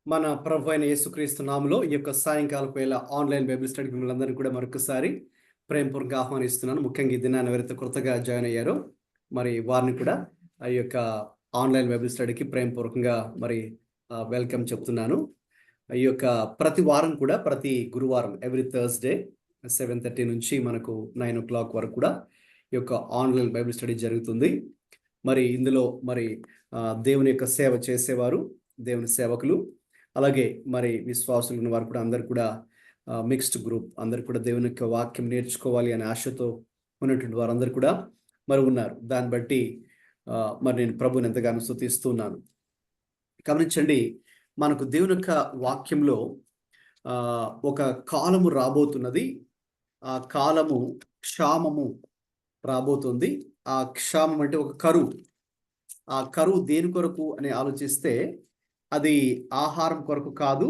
మన ప్రభు అయిన యేసుక్రీస్తు నామములో ఈ యొక్క సాయంకాలపు వేళ ఆన్లైన్ బైబిల్ స్టడీకి మిమ్మల్ని అందరినీ కూడా మరొకసారి ప్రేమపూర్వకంగా ఆహ్వానిస్తున్నాను. ముఖ్యంగా ఈ దినాన్ని ఎవరైతే కొత్తగా జాయిన్ అయ్యారో మరి వారిని కూడా ఆ యొక్క ఆన్లైన్ బైబిల్ స్టడీకి ప్రేమపూర్వకంగా మరి వెల్కమ్ చెప్తున్నాను. ఈ యొక్క ప్రతి వారం కూడా ప్రతి గురువారం ఎవ్రీ థర్స్డే 7:30 నుంచి మనకు 9 o'clock వరకు కూడా ఈ యొక్క ఆన్లైన్ బైబిల్ స్టడీ జరుగుతుంది. మరి ఇందులో మరి దేవుని యొక్క సేవ చేసేవారు, దేవుని సేవకులు, అలాగే మరి విశ్వాసులు ఉన్న వారు కూడా అందరు కూడా మిక్స్డ్ గ్రూప్, అందరు కూడా దేవుని యొక్క వాక్యం నేర్చుకోవాలి అనే ఆశతో ఉన్నటువంటి వారందరూ కూడా మరి ఉన్నారు. దాన్ని బట్టి మరి నేను ప్రభుని ఎంతగానో స్తుతిస్తున్నాను. గమనించండి, మనకు దేవుని యొక్క వాక్యంలో ఒక కాలము రాబోతున్నది. ఆ కాలము క్షామము రాబోతుంది. ఆ క్షామం అంటే ఒక కరువు. ఆ కరువు దేని కొరకు అని ఆలోచిస్తే అది ఆహారం కొరకు కాదు,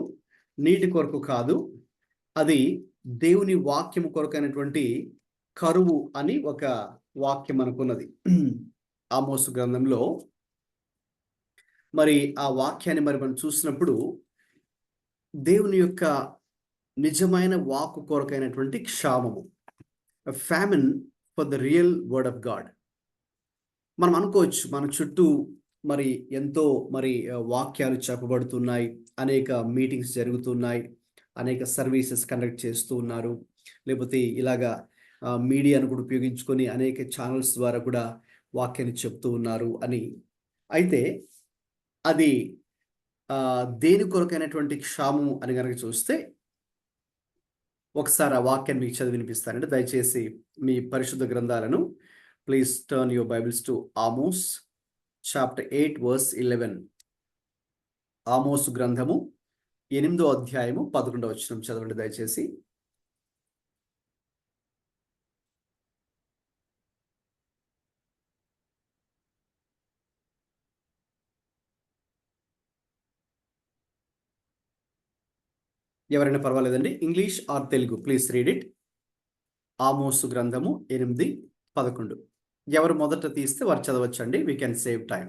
నీటి కొరకు కాదు, అది దేవుని వాక్యం కొరకు అయినటువంటి కరువు అని ఒక వాక్యం అనుకున్నది. ఆమోసు గ్రంథంలో మరి ఆ వాక్యాన్ని మరి మనం చూసినప్పుడు దేవుని యొక్క నిజమైన వాక్కు కొరకైనటువంటి క్షామము, famine for the real word of God. మనం అనుకోవచ్చు మన చుట్టూ మరి ఎంతో మరి వాక్యాలు చెప్పబడుతున్నాయి, అనేక మీటింగ్స్ జరుగుతున్నాయి, అనేక సర్వీసెస్ కండక్ట్ చేస్తూ ఉన్నారు, లేకపోతే ఇలాగా మీడియాను కూడా ఉపయోగించుకొని అనేక ఛానల్స్ ద్వారా కూడా వాక్యాన్ని చెప్తూ ఉన్నారు అని. అయితే అది దేని కొరకైనటువంటి క్షామం అని కనుక చూస్తే ఒకసారి ఆ వాక్యాన్ని మీకు చదివి వినిపిస్తానంటే దయచేసి మీ పరిశుద్ధ గ్రంథాలను please turn your Bibles to Amos chapter 8 verse 11. ఆమోసు గ్రంథము 8వ అధ్యాయము 11వ వచనం చదవండి దయచేసి. ఎవరైనా పర్వాలేదండి, English or Telugu, please read it. ఆమోసు గ్రంథము 8:11. ఎవరు మొదట తీస్తే వారు చదవచ్చండి. We can save time.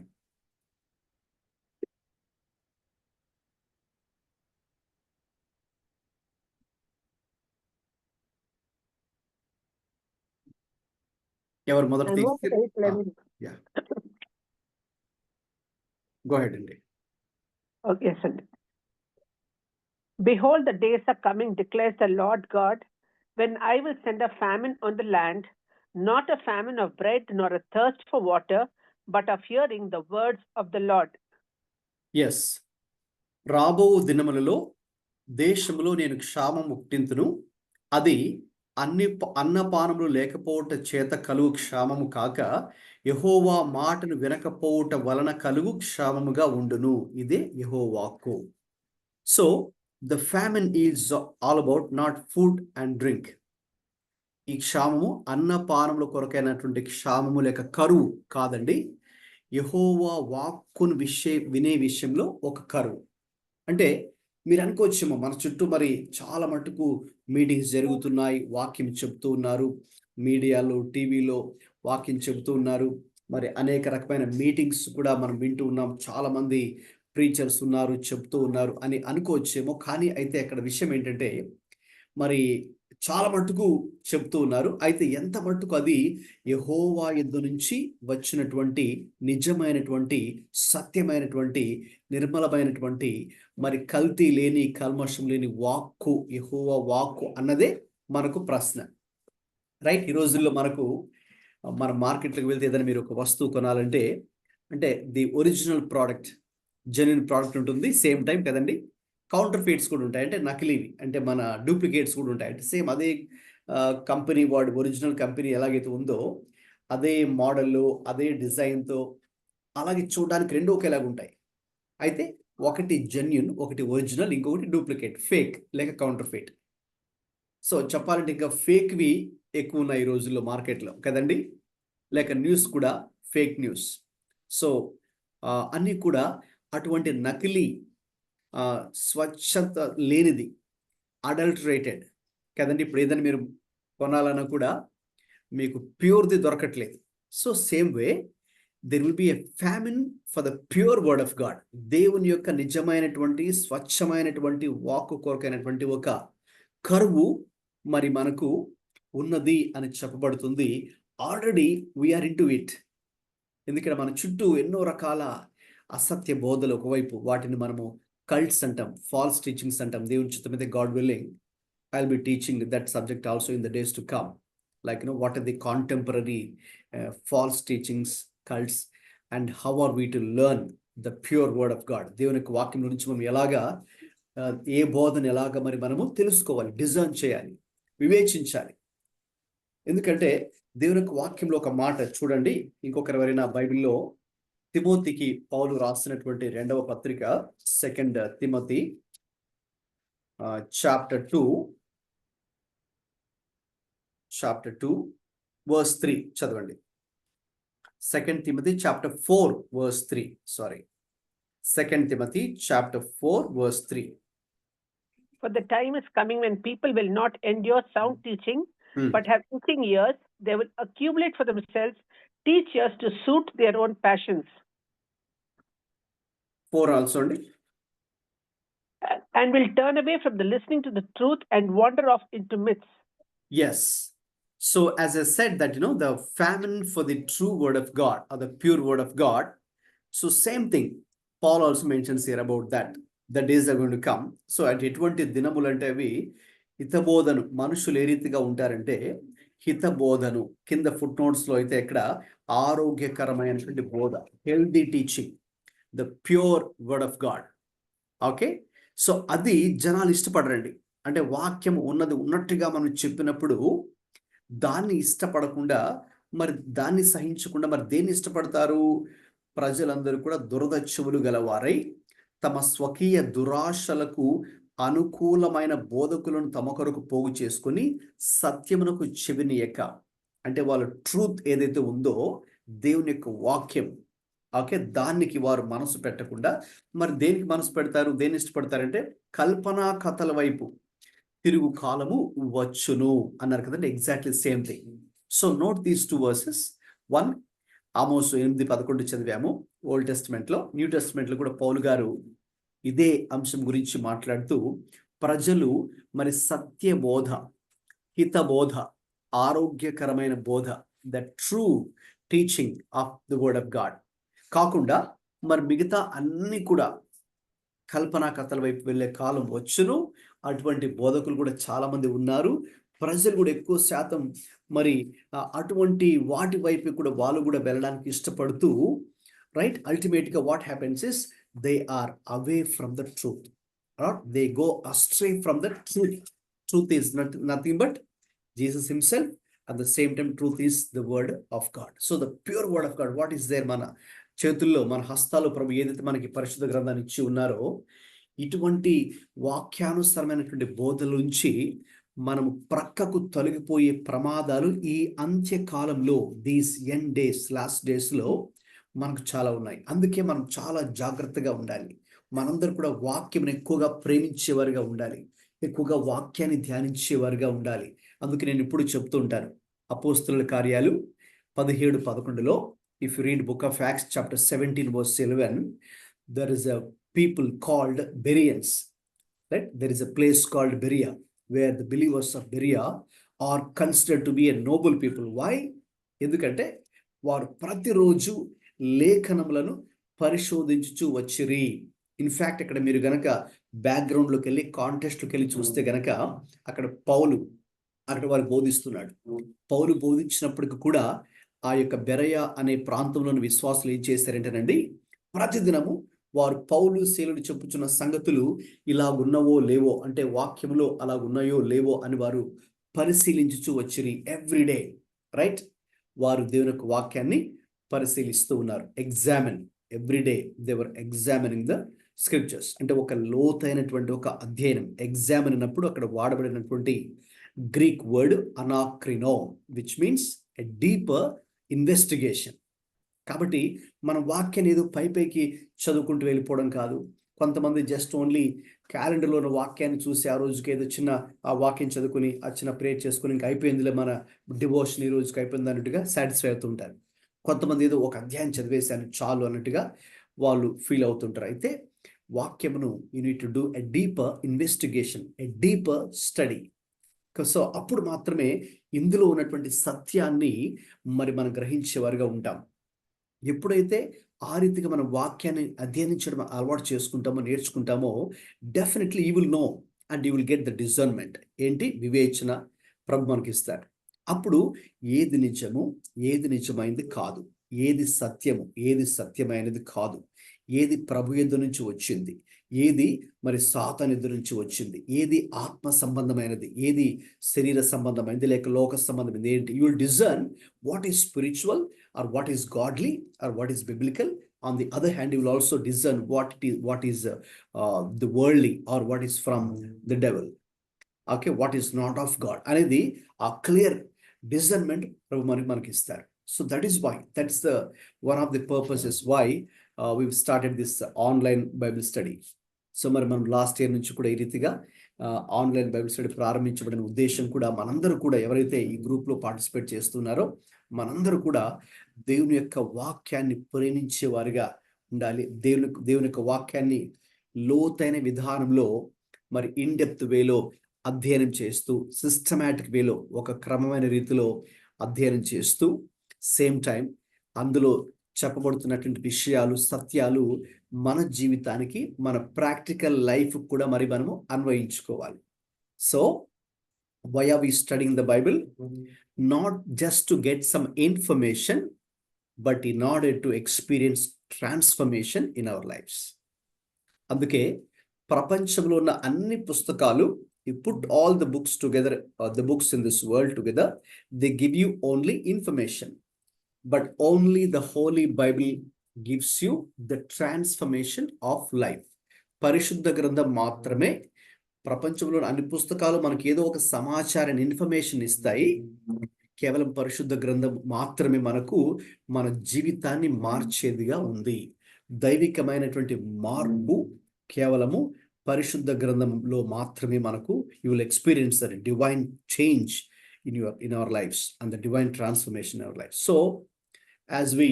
ఎవరు మొదట తీస్తే గో హెడ్ అండి. Okay, sir. Behold, the days are coming, declares the Lord God, when I will send a famine on the land, not a famine of bread nor a thirst for water, but of hearing the words of the Lord. Yes, రాబో దినములలో దేశములో నేను క్షామం పుట్టింతును, అది అన్నపానములు లేకపోవుట చేత కలుగు క్షామము కాక యెహోవా మాటను వినకపోవుట వలన కలుగు క్షామముగా ఉండును. ఇదే యెహోవాకు. So the famine is all about not food and drink. ఈ క్షామము అన్నపానముల కొరకైనటువంటి క్షామము లేక కరువు కాదండి. యెహోవా వాక్కును వినే విషయంలో ఒక కరువు. అంటే మీరు అనుకోవచ్చేమో మన చుట్టూ మరి చాలా మటుకు మీటింగ్స్ జరుగుతున్నాయి, వాక్యం చెప్తూ ఉన్నారు, మీడియాలో టీవీలో వాక్యం చెబుతూ ఉన్నారు, మరి అనేక రకమైన మీటింగ్స్ కూడా మనం వింటూ ఉన్నాం, చాలా మంది ప్రీచర్స్ ఉన్నారు, చెప్తూ ఉన్నారు అని అనుకోవచ్చేమో. కానీ అయితే అక్కడ విషయం ఏంటంటే మరి చాలా మట్టుకు చెప్తూ ఉన్నారు. అయితే ఎంత మట్టుకు అది యెహోవా యొద్ద నుంచి వచ్చినటువంటి నిజమైనటువంటి సత్యమైనటువంటి నిర్మలమైనటువంటి మరి కల్తీ లేని కల్మషం లేని వాక్కు, యెహోవా వాక్కు అన్నదే మనకు ప్రశ్న. రైట్. ఈ రోజుల్లో మనకు మన మార్కెట్లోకి వెళ్తే ఏదైనా మీరు ఒక వస్తువు కొనాలంటే అంటే the original product, genuine product ఉంటుంది, సేమ్ టైం కదండి కౌంటర్ ఫీట్స్ కూడా ఉంటాయి, అంటే నకిలీవి, అంటే మన డూప్లికేట్స్ కూడా ఉంటాయి. అంటే సేమ్ అదే కంపెనీ వాడు ఒరిజినల్ కంపెనీ ఎలాగైతే ఉందో అదే మోడల్లో అదే డిజైన్తో అలాగే చూడడానికి రెండు ఒకేలాగా ఉంటాయి. అయితే ఒకటి జెన్యున్, ఒకటి ఒరిజినల్, ఇంకొకటి డూప్లికేట్, ఫేక్ లేక కౌంటర్ ఫీట్. సో చెప్పాలంటే ఇంకా ఫేక్వి ఎక్కువ ఉన్నాయి ఈ రోజుల్లో మార్కెట్లో కదండి. లేక న్యూస్ కూడా ఫేక్ న్యూస్. సో అన్నీ కూడా అటువంటి నకిలీ, స్వచ్ఛత లేనిది, అడల్టరేటెడ్ కదండి. ఇప్పుడు ఏదైనా మీరు కొనాలన్నా కూడా మీకు ప్యూర్ది దొరకట్లేదు. So same way there will be a famine for the pure word of God. దేవుని యొక్క నిజమైనటువంటి స్వచ్ఛమైనటువంటి వాక్కు కొరకైనటువంటి ఒక కరువు మరి మనకు ఉన్నది అని చెప్పబడుతుంది. Already we're into it. ఎందుకంటే మన చుట్టూ ఎన్నో రకాల అసత్య బోధలు ఒకవైపు, వాటిని మనము కల్ట్స్ అంటాం, ఫాల్స్ టీచింగ్స్ అంటాం. దేవుని చిత్తం మీద God willing I'll be teaching that subject also in the days to come. Like, what are the contemporary false teachings, cults, and how are we to learn the pure word of God? దేవుని యొక్క వాక్యం నుంచి మనం ఎలాగా ఏ బోధన ఎలాగా మరి మనము తెలుసుకోవాలి, డిజర్న్ చేయాలి, వివేచించాలి. ఎందుకంటే దేవుని యొక్క వాక్యంలో ఒక మాట చూడండి. ఇంకొకరు ఎవరైనా బైబిల్లో తిమోతికి పౌలు రాసినటువంటి 2వ పత్రిక 2 తిమోతి chapter 2 verse 3 చదవండి. 2 Timothy chapter 4 verse 3. Sorry. 2 Timothy chapter 4 verse 3. For the time is coming when people will not endure sound teaching, but have itching ears. They will accumulate for themselves teachers to suit their own passions. 4 also అండి. And will turn away from the listening to the truth and wander off into myths. Yes. So as I said that, the famine for the true word of God or the pure word of God. So same thing, Paul also mentions here about that. The days are going to come. So at ఎటువంటి దినములు అంటే అవి హితబోధను, మనుషులు ఏ రీతిగా ఉంటారంటే హితబోధను, కింద foot notes లో అయితే ఇక్కడ ఆరోగ్యకరమైనటువంటి బోధ, healthy teaching, the pure word of God. Okay, so అది జనాలు ఇష్టపడరండి. అంటే వాక్యం ఉన్నది ఉన్నట్టుగా మనం చెప్పినప్పుడు దాన్ని ఇష్టపడకుండా, మరి దాన్ని సహించకుండా మరి దేన్ని ఇష్టపడతారు? ప్రజలందరూ కూడా దురద చెవులు గలవారై తమ స్వకీయ దురాశలకు అనుకూలమైన బోధకులను తమ కొరకు పోగు చేసుకుని సత్యమునకు చెవినియక, అంటే వాళ్ళ ట్రూత్ ఏదైతే ఉందో దేవుని యొక్క వాక్యం, ఓకే, దానికి వారు మనసు పెట్టకుండా మరి దేనికి మనసు పెడతారు, దేన్ని ఇష్టపడతారంటే కల్పనా కథల వైపు తిరుగు కాలము వచ్చును అన్నారు కదండి. Exactly same thing. So note these 2 verses. 1 ఆమోసు 8:11 చదివాము ఓల్డ్ టెస్టిమెంట్లో. న్యూ టెస్టిమెంట్లో కూడా పౌలు గారు ఇదే అంశం గురించి మాట్లాడుతూ ప్రజలు మరి సత్య బోధ, హిత బోధ, ఆరోగ్యకరమైన బోధ, the true teaching of the word of God కాకుండా మరి మిగతా అన్ని కూడా కల్పనా కథల వైపు వెళ్ళే కాలం వచ్చును. అటువంటి బోధకులు కూడా చాలా మంది ఉన్నారు. ప్రజలు కూడా ఎక్కువ శాతం మరి అటువంటి వాటి వైపు కూడా వాళ్ళు కూడా వెళ్ళడానికి ఇష్టపడుతూ, రైట్, అల్టిమేట్గా what happens is they are away from the truth, they go astray from the truth. Truth is nothing but Jesus himself. At the same time truth is the word of God. So the pure word of God, what is there, మన చేతుల్లో, మన హస్తాలు ప్రభు ఏదైతే మనకి పరిశుద్ధ గ్రంథాన్ని ఇచ్చి ఉన్నారో, ఇటువంటి వాక్యానుసరమైనటువంటి బోధల నుంచి మనము ప్రక్కకు తొలగిపోయే ప్రమాదాలు ఈ అంత్యకాలంలో, దీస్ ఎండ్ డేస్, లాస్ట్ డేస్లో మనకు చాలా ఉన్నాయి. అందుకే మనం చాలా జాగ్రత్తగా ఉండాలి. మనందరూ కూడా వాక్యం ఎక్కువగా ప్రేమించేవారుగా ఉండాలి, ఎక్కువగా వాక్యాన్ని ధ్యానించేవారుగా ఉండాలి. అందుకే నేను ఇప్పుడు చెప్తూ ఉంటాను, అపోస్తలుల కార్యాలు 17:11లో, if you read book of Acts chapter 17 verse 11, there is a people called Bereans, right? There is a place called Berea where the believers of Berea are considered to be a noble people. Why? ఎందుకంటే వారు ప్రతిరోజు లేఖనములను పరిశోధించుచు వచ్చిరి. In fact ఇక్కడ మీరు గనక బ్యాక్గ్రౌండ్లోకి వెళ్ళి, కాంటెస్ట్లోకి వెళ్ళి చూస్తే గనక అక్కడ పౌలు అక్కడ వారు బోధిస్తున్నాడు. పౌలు బోధించినప్పటికీ కూడా ఆ యొక్క బెరయ అనే ప్రాంతంలోని విశ్వాసులు ఏం చేశారంటేనండి, ప్రతిదినము వారు పౌలు శీలుడు చెప్పుచున్న సంగతులు ఇలాగున్నవో లేవో, అంటే వాక్యములో అలాగున్నాయో లేవో అని వారు పరిశీలించుచు వచ్చిరి. ఎవ్రీడే, రైట్, వారు దేవుని యొక్క వాక్యాన్ని పరిశీలిస్తూ ఉన్నారు. Examine, everyday they were examining the scriptures. అంటే ఒక లోతైనటువంటి ఒక అధ్యయనం. ఎగ్జామిన్ అన్నప్పుడు అక్కడ వాడబడినటువంటి Greek word anakrino, which means a deeper investigation. కాబట్టి మనం వాక్యాన్ని ఏదో పైకి చదువుకుంటూ వెళ్ళిపోవడం కాదు. కొంతమంది జస్ట్ ఓన్లీ క్యాలెండర్లో ఉన్న వాక్యాన్ని చూసి ఆ రోజుకి ఏదో చిన్న ఆ వాక్యం చదువుకుని ఆ చిన్న ప్రేయర్ చేసుకుని ఇంకా అయిపోయిందిలే మన డివోషన్, ఈ రోజుకి అయిపోయింది అన్నట్టుగా సాటిస్ఫై అవుతుంటారు. కొంతమంది ఏదో ఒక అధ్యాయం చదివేశాను చాలు అన్నట్టుగా వాళ్ళు ఫీల్ అవుతుంటారు. అయితే వాక్యమును you need to do a deeper investigation, a deeper study. So అప్పుడు మాత్రమే ఇందులో ఉన్నటువంటి సత్యాన్ని మరి మనం గ్రహించేవారుగా ఉంటాం. ఎప్పుడైతే ఆ రీతిగా మనం వాక్యాన్ని అధ్యయనించడం అలవాటు చేసుకుంటామో, నేర్చుకుంటామో, definitely you will know and you will get the discernment. ఏంటి? వివేచన ప్రభు మనకి ఇస్తాడు. అప్పుడు ఏది నిజము, ఏది నిజమైనది కాదు, ఏది సత్యము, ఏది సత్యమైనది కాదు, ఏది ప్రభు యొద్ద నుంచి వచ్చింది, ఏది మరి సాతాను యొద్ద నుంచి వచ్చింది, ఏది ఆత్మ సంబంధమైనది, ఏది శరీర సంబంధమైనది, లేక లోక సంబంధమైనది ఏంటి? You will discern what is spiritual or what is godly or what is biblical. On the other hand, you will also discern what is the worldly or what is from the devil. Okay, what is not of God అనేది ఆ clear discernment ప్రభు మనకి ఇస్తారు. So that is why, that's the one of the purposes why we started this online Bible study. So మరి మనం last year నుంచి కూడా ఈ రీతిగా ఆన్లైన్ బైబిల్ స్టడీ ప్రారంభించబడిన ఉద్దేశం కూడా మనందరూ కూడా ఎవరైతే ఈ గ్రూప్లో పార్టిసిపేట్ చేస్తున్నారో మనందరూ కూడా దేవుని యొక్క వాక్యాన్ని ప్రేమించే వారిగా ఉండాలి. దేవుని యొక్క వాక్యాన్ని లోతైన విధానంలో మరి ఇన్ డెప్త్ వేలో అధ్యయనం చేస్తూ, సిస్టమాటిక్ వేలో ఒక క్రమమైన రీతిలో అధ్యయనం చేస్తూ, సేమ్ టైం అందులో చెప్పబడుతున్నటువంటి విషయాలు, సత్యాలు మన జీవితానికి, మన ప్రాక్టికల్ లైఫ్ కూడా మరి మనము అన్వయించుకోవాలి. So why are we studying the Bible? Not just to get some information, but in order to experience transformation in our lives. అందుకే ప్రపంచంలో ఉన్న అన్ని పుస్తకాలు, you put all the books together, the books in this world together, they give you only information, but only the Holy Bible gives you the transformation of life. పరిశుద్ధ గ్రంథం మాత్రమే, ప్రపంచంలో అన్ని పుస్తకాలు మనకి ఏదో ఒక సమాచారాన్ని, ఇన్ఫర్మేషన్ ఇస్తాయి. కేవలం పరిశుద్ధ గ్రంథం మాత్రమే మనకు మన జీవితాన్ని మార్చేదిగా ఉంది. దైవికమైనటువంటి మార్పు కేవలము పరిశుద్ధ గ్రంథంలో మాత్రమే మనకు, you will experience the divine change in our lives and the divine transformation in our lives. So as we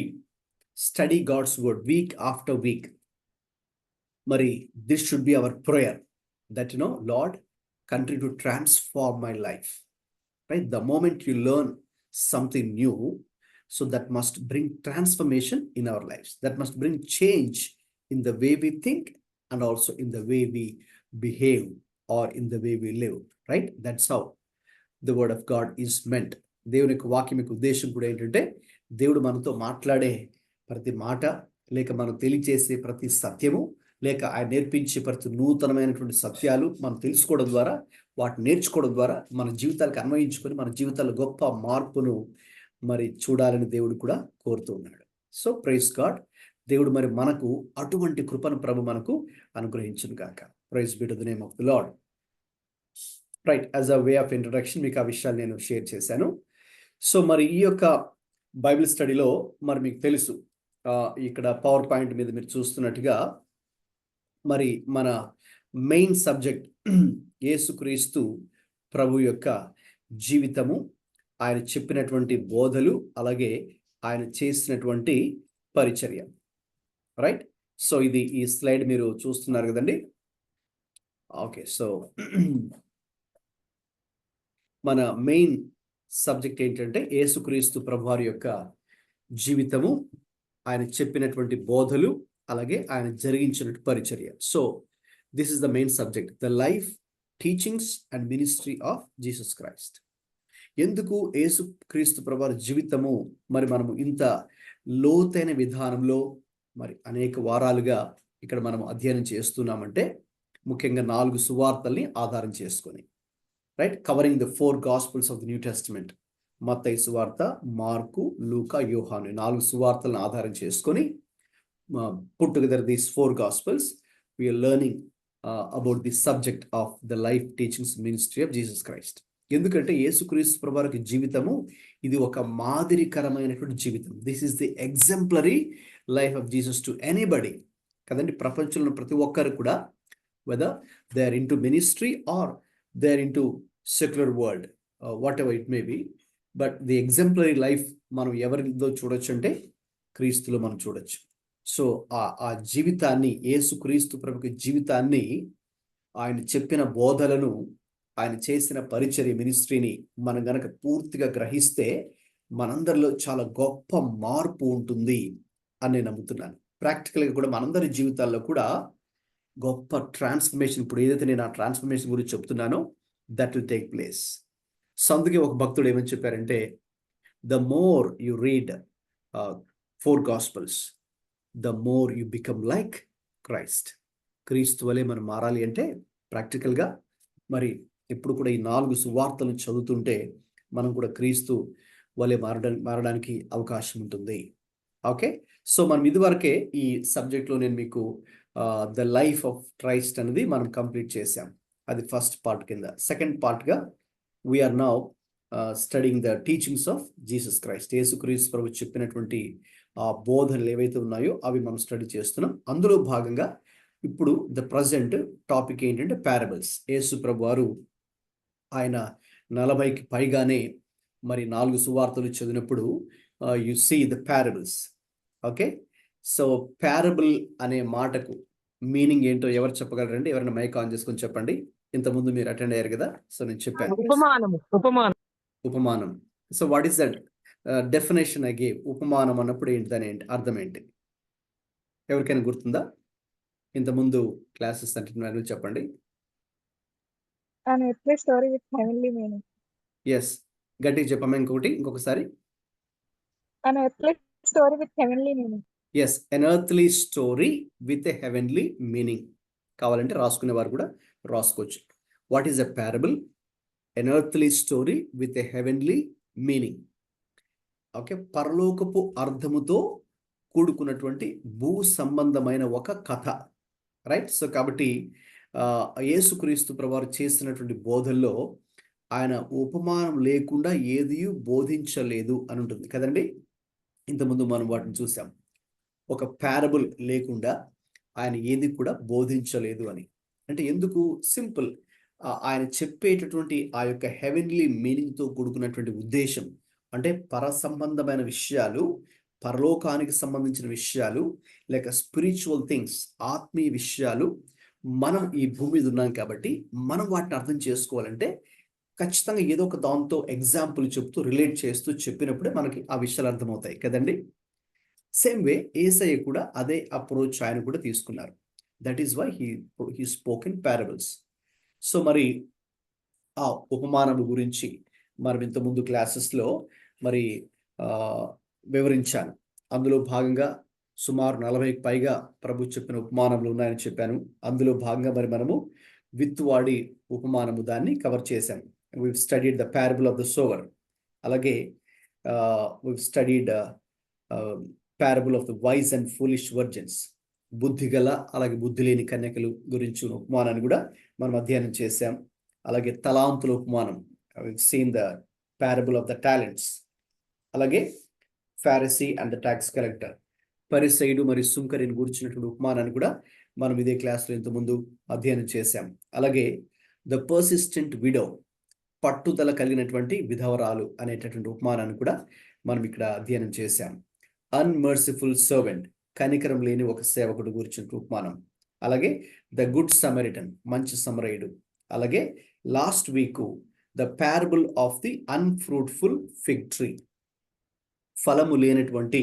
study God's word week after week, Mari, this should be our prayer that, Lord, continue to transform my life. Right? The moment you learn something new, so that must bring transformation in our lives. That must bring change in the way we think and also in the way we behave or in the way we live. Right? That's how the word of God is meant. దేవుని యొక్క వాక్యం యొక్క ఉద్దేశం కూడా ఏంటంటే, దేవుడు మనతో మాట్లాడే ప్రతి మాట, లేక మనం తెలియచేసే ప్రతి సత్యము, లేక ఆయన నేర్పించే ప్రతి నూతనమైనటువంటి సత్యాలు మనం తెలుసుకోవడం ద్వారా, వాటిని నేర్చుకోవడం ద్వారా మన జీవితాలకు అన్వయించుకొని మన జీవితాల్లో గొప్ప మార్పును మరి చూడాలని దేవుడు కూడా కోరుతూ ఉన్నాడు. So praise God. దేవుడు మరి మనకు అటువంటి కృపను ప్రభు మనకు అనుగ్రహించును గాక. Praise be to the name of the Lord. Right, as a way of introduction మీకు ఆ విషయాలు నేను షేర్ చేశాను. సో మరి ఈ యొక్క బైబిల్ స్టడీలో మరి మీకు తెలుసు, ఇక్కడ పవర్ పాయింట్ మీద మీరు చూస్తున్నట్టుగా మరి మన మెయిన్ సబ్జెక్ట్ యేసుక్రీస్తు ప్రభు యొక్క జీవితము, ఆయన చెప్పినటువంటి బోధలు, అలాగే ఆయన చేసినటువంటి పరిచర్య. రైట్, సో ఇది ఈ స్లైడ్ మీరు చూస్తున్నారు కదండి. ఓకే, సో మన మెయిన్ సబ్జెక్ట్ ఏంటంటే యేసుక్రీస్తు ప్రభువారి యొక్క జీవితము, ఆయన చెప్పినటువంటి బోధలు, అలాగే ఆయన జరిగించిన పరిచర్య. So this is the main subject, the life, teachings and ministry of Jesus Christ. ఎందుకు యేసుక్రీస్తు ప్రభువారి జీవితము మరి మనము ఇంత లోతైన విధానంలో మరి అనేక వారాలుగా ఇక్కడ మనం అధ్యయనం చేస్తున్నామంటే, ముఖ్యంగా 4 సువార్తల్ని ఆధారం చేసుకొని, right, covering the 4 gospels of the new testament. మత్తయి సువార్త, మార్కు, లూకా, యోహాను, 4 సువార్తలను ఆధారం చేసుకొని put together these 4 gospels, we are learning about the subject of the life, teachings, ministry of Jesus Christ. ఎందుకంటే యేసుక్రీస్తు ప్రభువారి జీవితము ఇది ఒక మాదిరికరమైనటువంటి జీవితం. This is the exemplary life of Jesus to anybody కదండి. ప్రపంచంలో ప్రతి ఒక్కరు కూడా, whether they are into ministry or they are into secular world, whatever it may be, but the exemplary life మనం ఎవరిలో చూడొచ్చు అంటే క్రీస్తులో మనం చూడొచ్చు. సో ఆ జీవితాన్ని, యేసుక్రీస్తు ప్రభుకి జీవితాన్ని, ఆయన చెప్పిన బోధలను, ఆయన చేసిన పరిచర్య మినిస్ట్రీని మనం గనక పూర్తిగా గ్రహిస్తే మనందరిలో చాలా గొప్ప మార్పు ఉంటుంది అని నేను నమ్ముతున్నాను. ప్రాక్టికల్గా కూడా మనందరి జీవితాల్లో కూడా గొప్ప ట్రాన్స్ఫర్మేషన్, ఇప్పుడు ఏదైతే నేను ఆ ట్రాన్స్ఫర్మేషన్ గురించి చెప్తున్నానో that will take place. So అందుకే ఒక భక్తుడు ఏమని చెప్పారంటే, the more you read 4 Gospels, the more you become like Christ. క్రీస్తు వలె మనం మారాలి అంటే ప్రాక్టికల్గా మరి ఎప్పుడు కూడా ఈ 4 సువార్తలను చదువుతుంటే మనం కూడా క్రీస్తు వలె మారడానికి అవకాశం ఉంటుంది. ఓకే, సో మనం ఇదివరకే ఈ సబ్జెక్ట్లో నేను మీకు ద లైఫ్ ఆఫ్ క్రైస్ట్ అనేది మనం కంప్లీట్ చేసాం. అది ఫస్ట్ పార్ట్ కింద. సెకండ్ పార్ట్గా we are now studying the teachings of Jesus Christ. యేసుక్రీస్తు ప్రభు చెప్పినటువంటి ఆ బోధనలు ఏవైతే ఉన్నాయో అవి మనం స్టడీ చేస్తున్నాం. అందులో భాగంగా ఇప్పుడు ద ప్రజెంట్ టాపిక్ ఏంటంటే పారబుల్స్. యేసు ప్రభు వారు ఆయన 40కి పైగానే మరి 4 సువార్తలు చదివినప్పుడు you see the parables. Okay, so parable అనే మాటకు మీనింగ్ ఏంటో ఎవరు చెప్పగలరండి? ఎవరైనా మైక్ ఆన్ చేసుకొని చెప్పండి. ఇంతకుముందు మీరు అటెండ్ అయ్యారు కదా, సో నేను చెప్పాను ఉపమానం. So what is that definition I gave? ఉపమానం అన్నప్పుడు ఏంటి, దాని అర్థం ఏంటి? ఎవరికైనా గుర్తుందా? ఇంతకుముందు క్లాసెస్ అంటే చెప్పండి. An earthly story with heavenly meaning. Yes, గట్టిగా చెప్పమ్మా ఇంకొకసారి. An earthly story with heavenly meaning. Yes, an earthly story with a heavenly meaning. కావాలంటే రాసుకునే వారు కూడా రాసుకోవచ్చు. What is a parable? An earthly story with a heavenly meaning. Okay, పరలోకపు అర్థముతో కూడుకున్నటువంటి భూ సంబంధమైన ఒక కథ. రైట్. సో కాబట్టి యేసుక్రీస్తు ప్రభువారు చేసినటువంటి బోధల్లో ఆయన ఉపమానం లేకుండా ఏది బోధించలేదు అని ఉంటుంది కదండి. ఇంతకుముందు మనం వాటిని చూసాం. ఒక పారబుల్ లేకుండా ఆయన ఏది కూడా బోధించలేదు అని. అంటే ఎందుకు? సింపుల్, ఆయన చెప్పేటటువంటి ఆ యొక్క హెవెన్లీ మీనింగ్తో కూడుకున్నటువంటి ఉద్దేశం అంటే పర సంబంధమైన విషయాలు, పరలోకానికి సంబంధించిన విషయాలు, లేక స్పిరిచువల్ థింగ్స్, ఆత్మీయ విషయాలు మనం ఈ భూమి మీద ఉన్నాం కాబట్టి మనం వాటిని అర్థం చేసుకోవాలంటే ఖచ్చితంగా ఏదో ఒక దాంతో ఎగ్జాంపుల్ చెప్తూ రిలేట్ చేస్తూ చెప్పినప్పుడే మనకి ఆ విషయాలు అర్థమవుతాయి కదండి. సేమ్ వే యేసయ్య కూడా అదే అప్రోచ్ ఆయన కూడా తీసుకున్నారు. That is why he spoke in parables. So మరి ఆ ఉపమానం గురించి మనం ఇంతకుముందు క్లాసెస్లో మరి వివరించాను. అందులో భాగంగా సుమారు 40కి పైగా ప్రభు చెప్పిన ఉపమానములు ఉన్నాయని చెప్పాను. అందులో భాగంగా మరి మనము విత్తువాడి ఉపమానము దాన్ని కవర్ చేశాం. we've studied the parable of the sower. అలాగే we've studied parable of the wise and foolish virgins. బుద్ధిగల అలాగే బుద్ధి లేని కన్యకలు గురించి ఉపమానాన్ని కూడా మనం అధ్యయనం చేశాం. అలాగే తలాంతుల ఉపమానం, we've seen the parable of the talents. అలాగే Pharisee and the tax collector, పరిసయుడు మరియు సుంకరిని గురించినటువంటి ఉపమానాన్ని కూడా మనం ఇదే క్లాస్లో ఇంతకుముందు అధ్యయనం చేశాం. అలాగే ద పర్సిస్టెంట్ విడో, పట్టుదల కలిగినటువంటి విధవరాలు అనేటటువంటి ఉపమానాన్ని కూడా మనం ఇక్కడ అధ్యయనం చేశాం. అన్మర్సిఫుల్ సర్వెంట్, కనికరం లేని ఒక సేవకుడు గురించిన ఉపమానం. అలాగే ద గుడ్ సమరిటన్, మంచి సమరయుడు. అలాగే last week the parable of the unfruitful fig tree, ఫలము లేనటువంటి,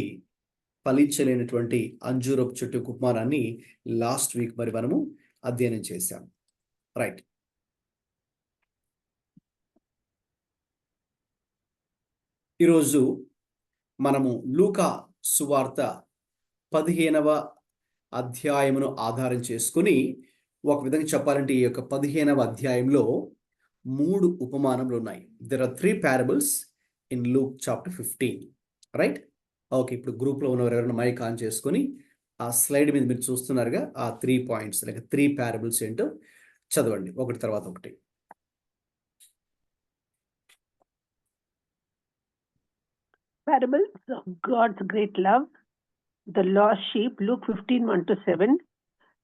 ఫలించలేనటువంటి అంజూరపు చెట్టు ఉపమానాన్ని లాస్ట్ వీక్ మరి మనము అధ్యయనం చేశాం. రైట్. ఈరోజు మనము లూకా సువార్త 15వ అధ్యాయమును ఆధారం చేసుకుని, ఒక విధంగా చెప్పాలంటే ఈ యొక్క 15వ అధ్యాయంలో 3 ఉపమానములు ఉన్నాయి. There are 3 parables in Luke chapter 15. Right. Okay, ఇప్పుడు గ్రూప్లో ఉన్నవారు ఎవరైనా మైక్ ఆన్ చేసుకొని ఆ స్లైడ్ మీద మీరు చూస్తున్నారుగా ఆ 3 పాయింట్స్ లేక 3 పారబుల్స్ ఏంటో చదవండి ఒకటి తర్వాత ఒకటి. Parables of God's great love, the lost sheep, Luke 15:1-7,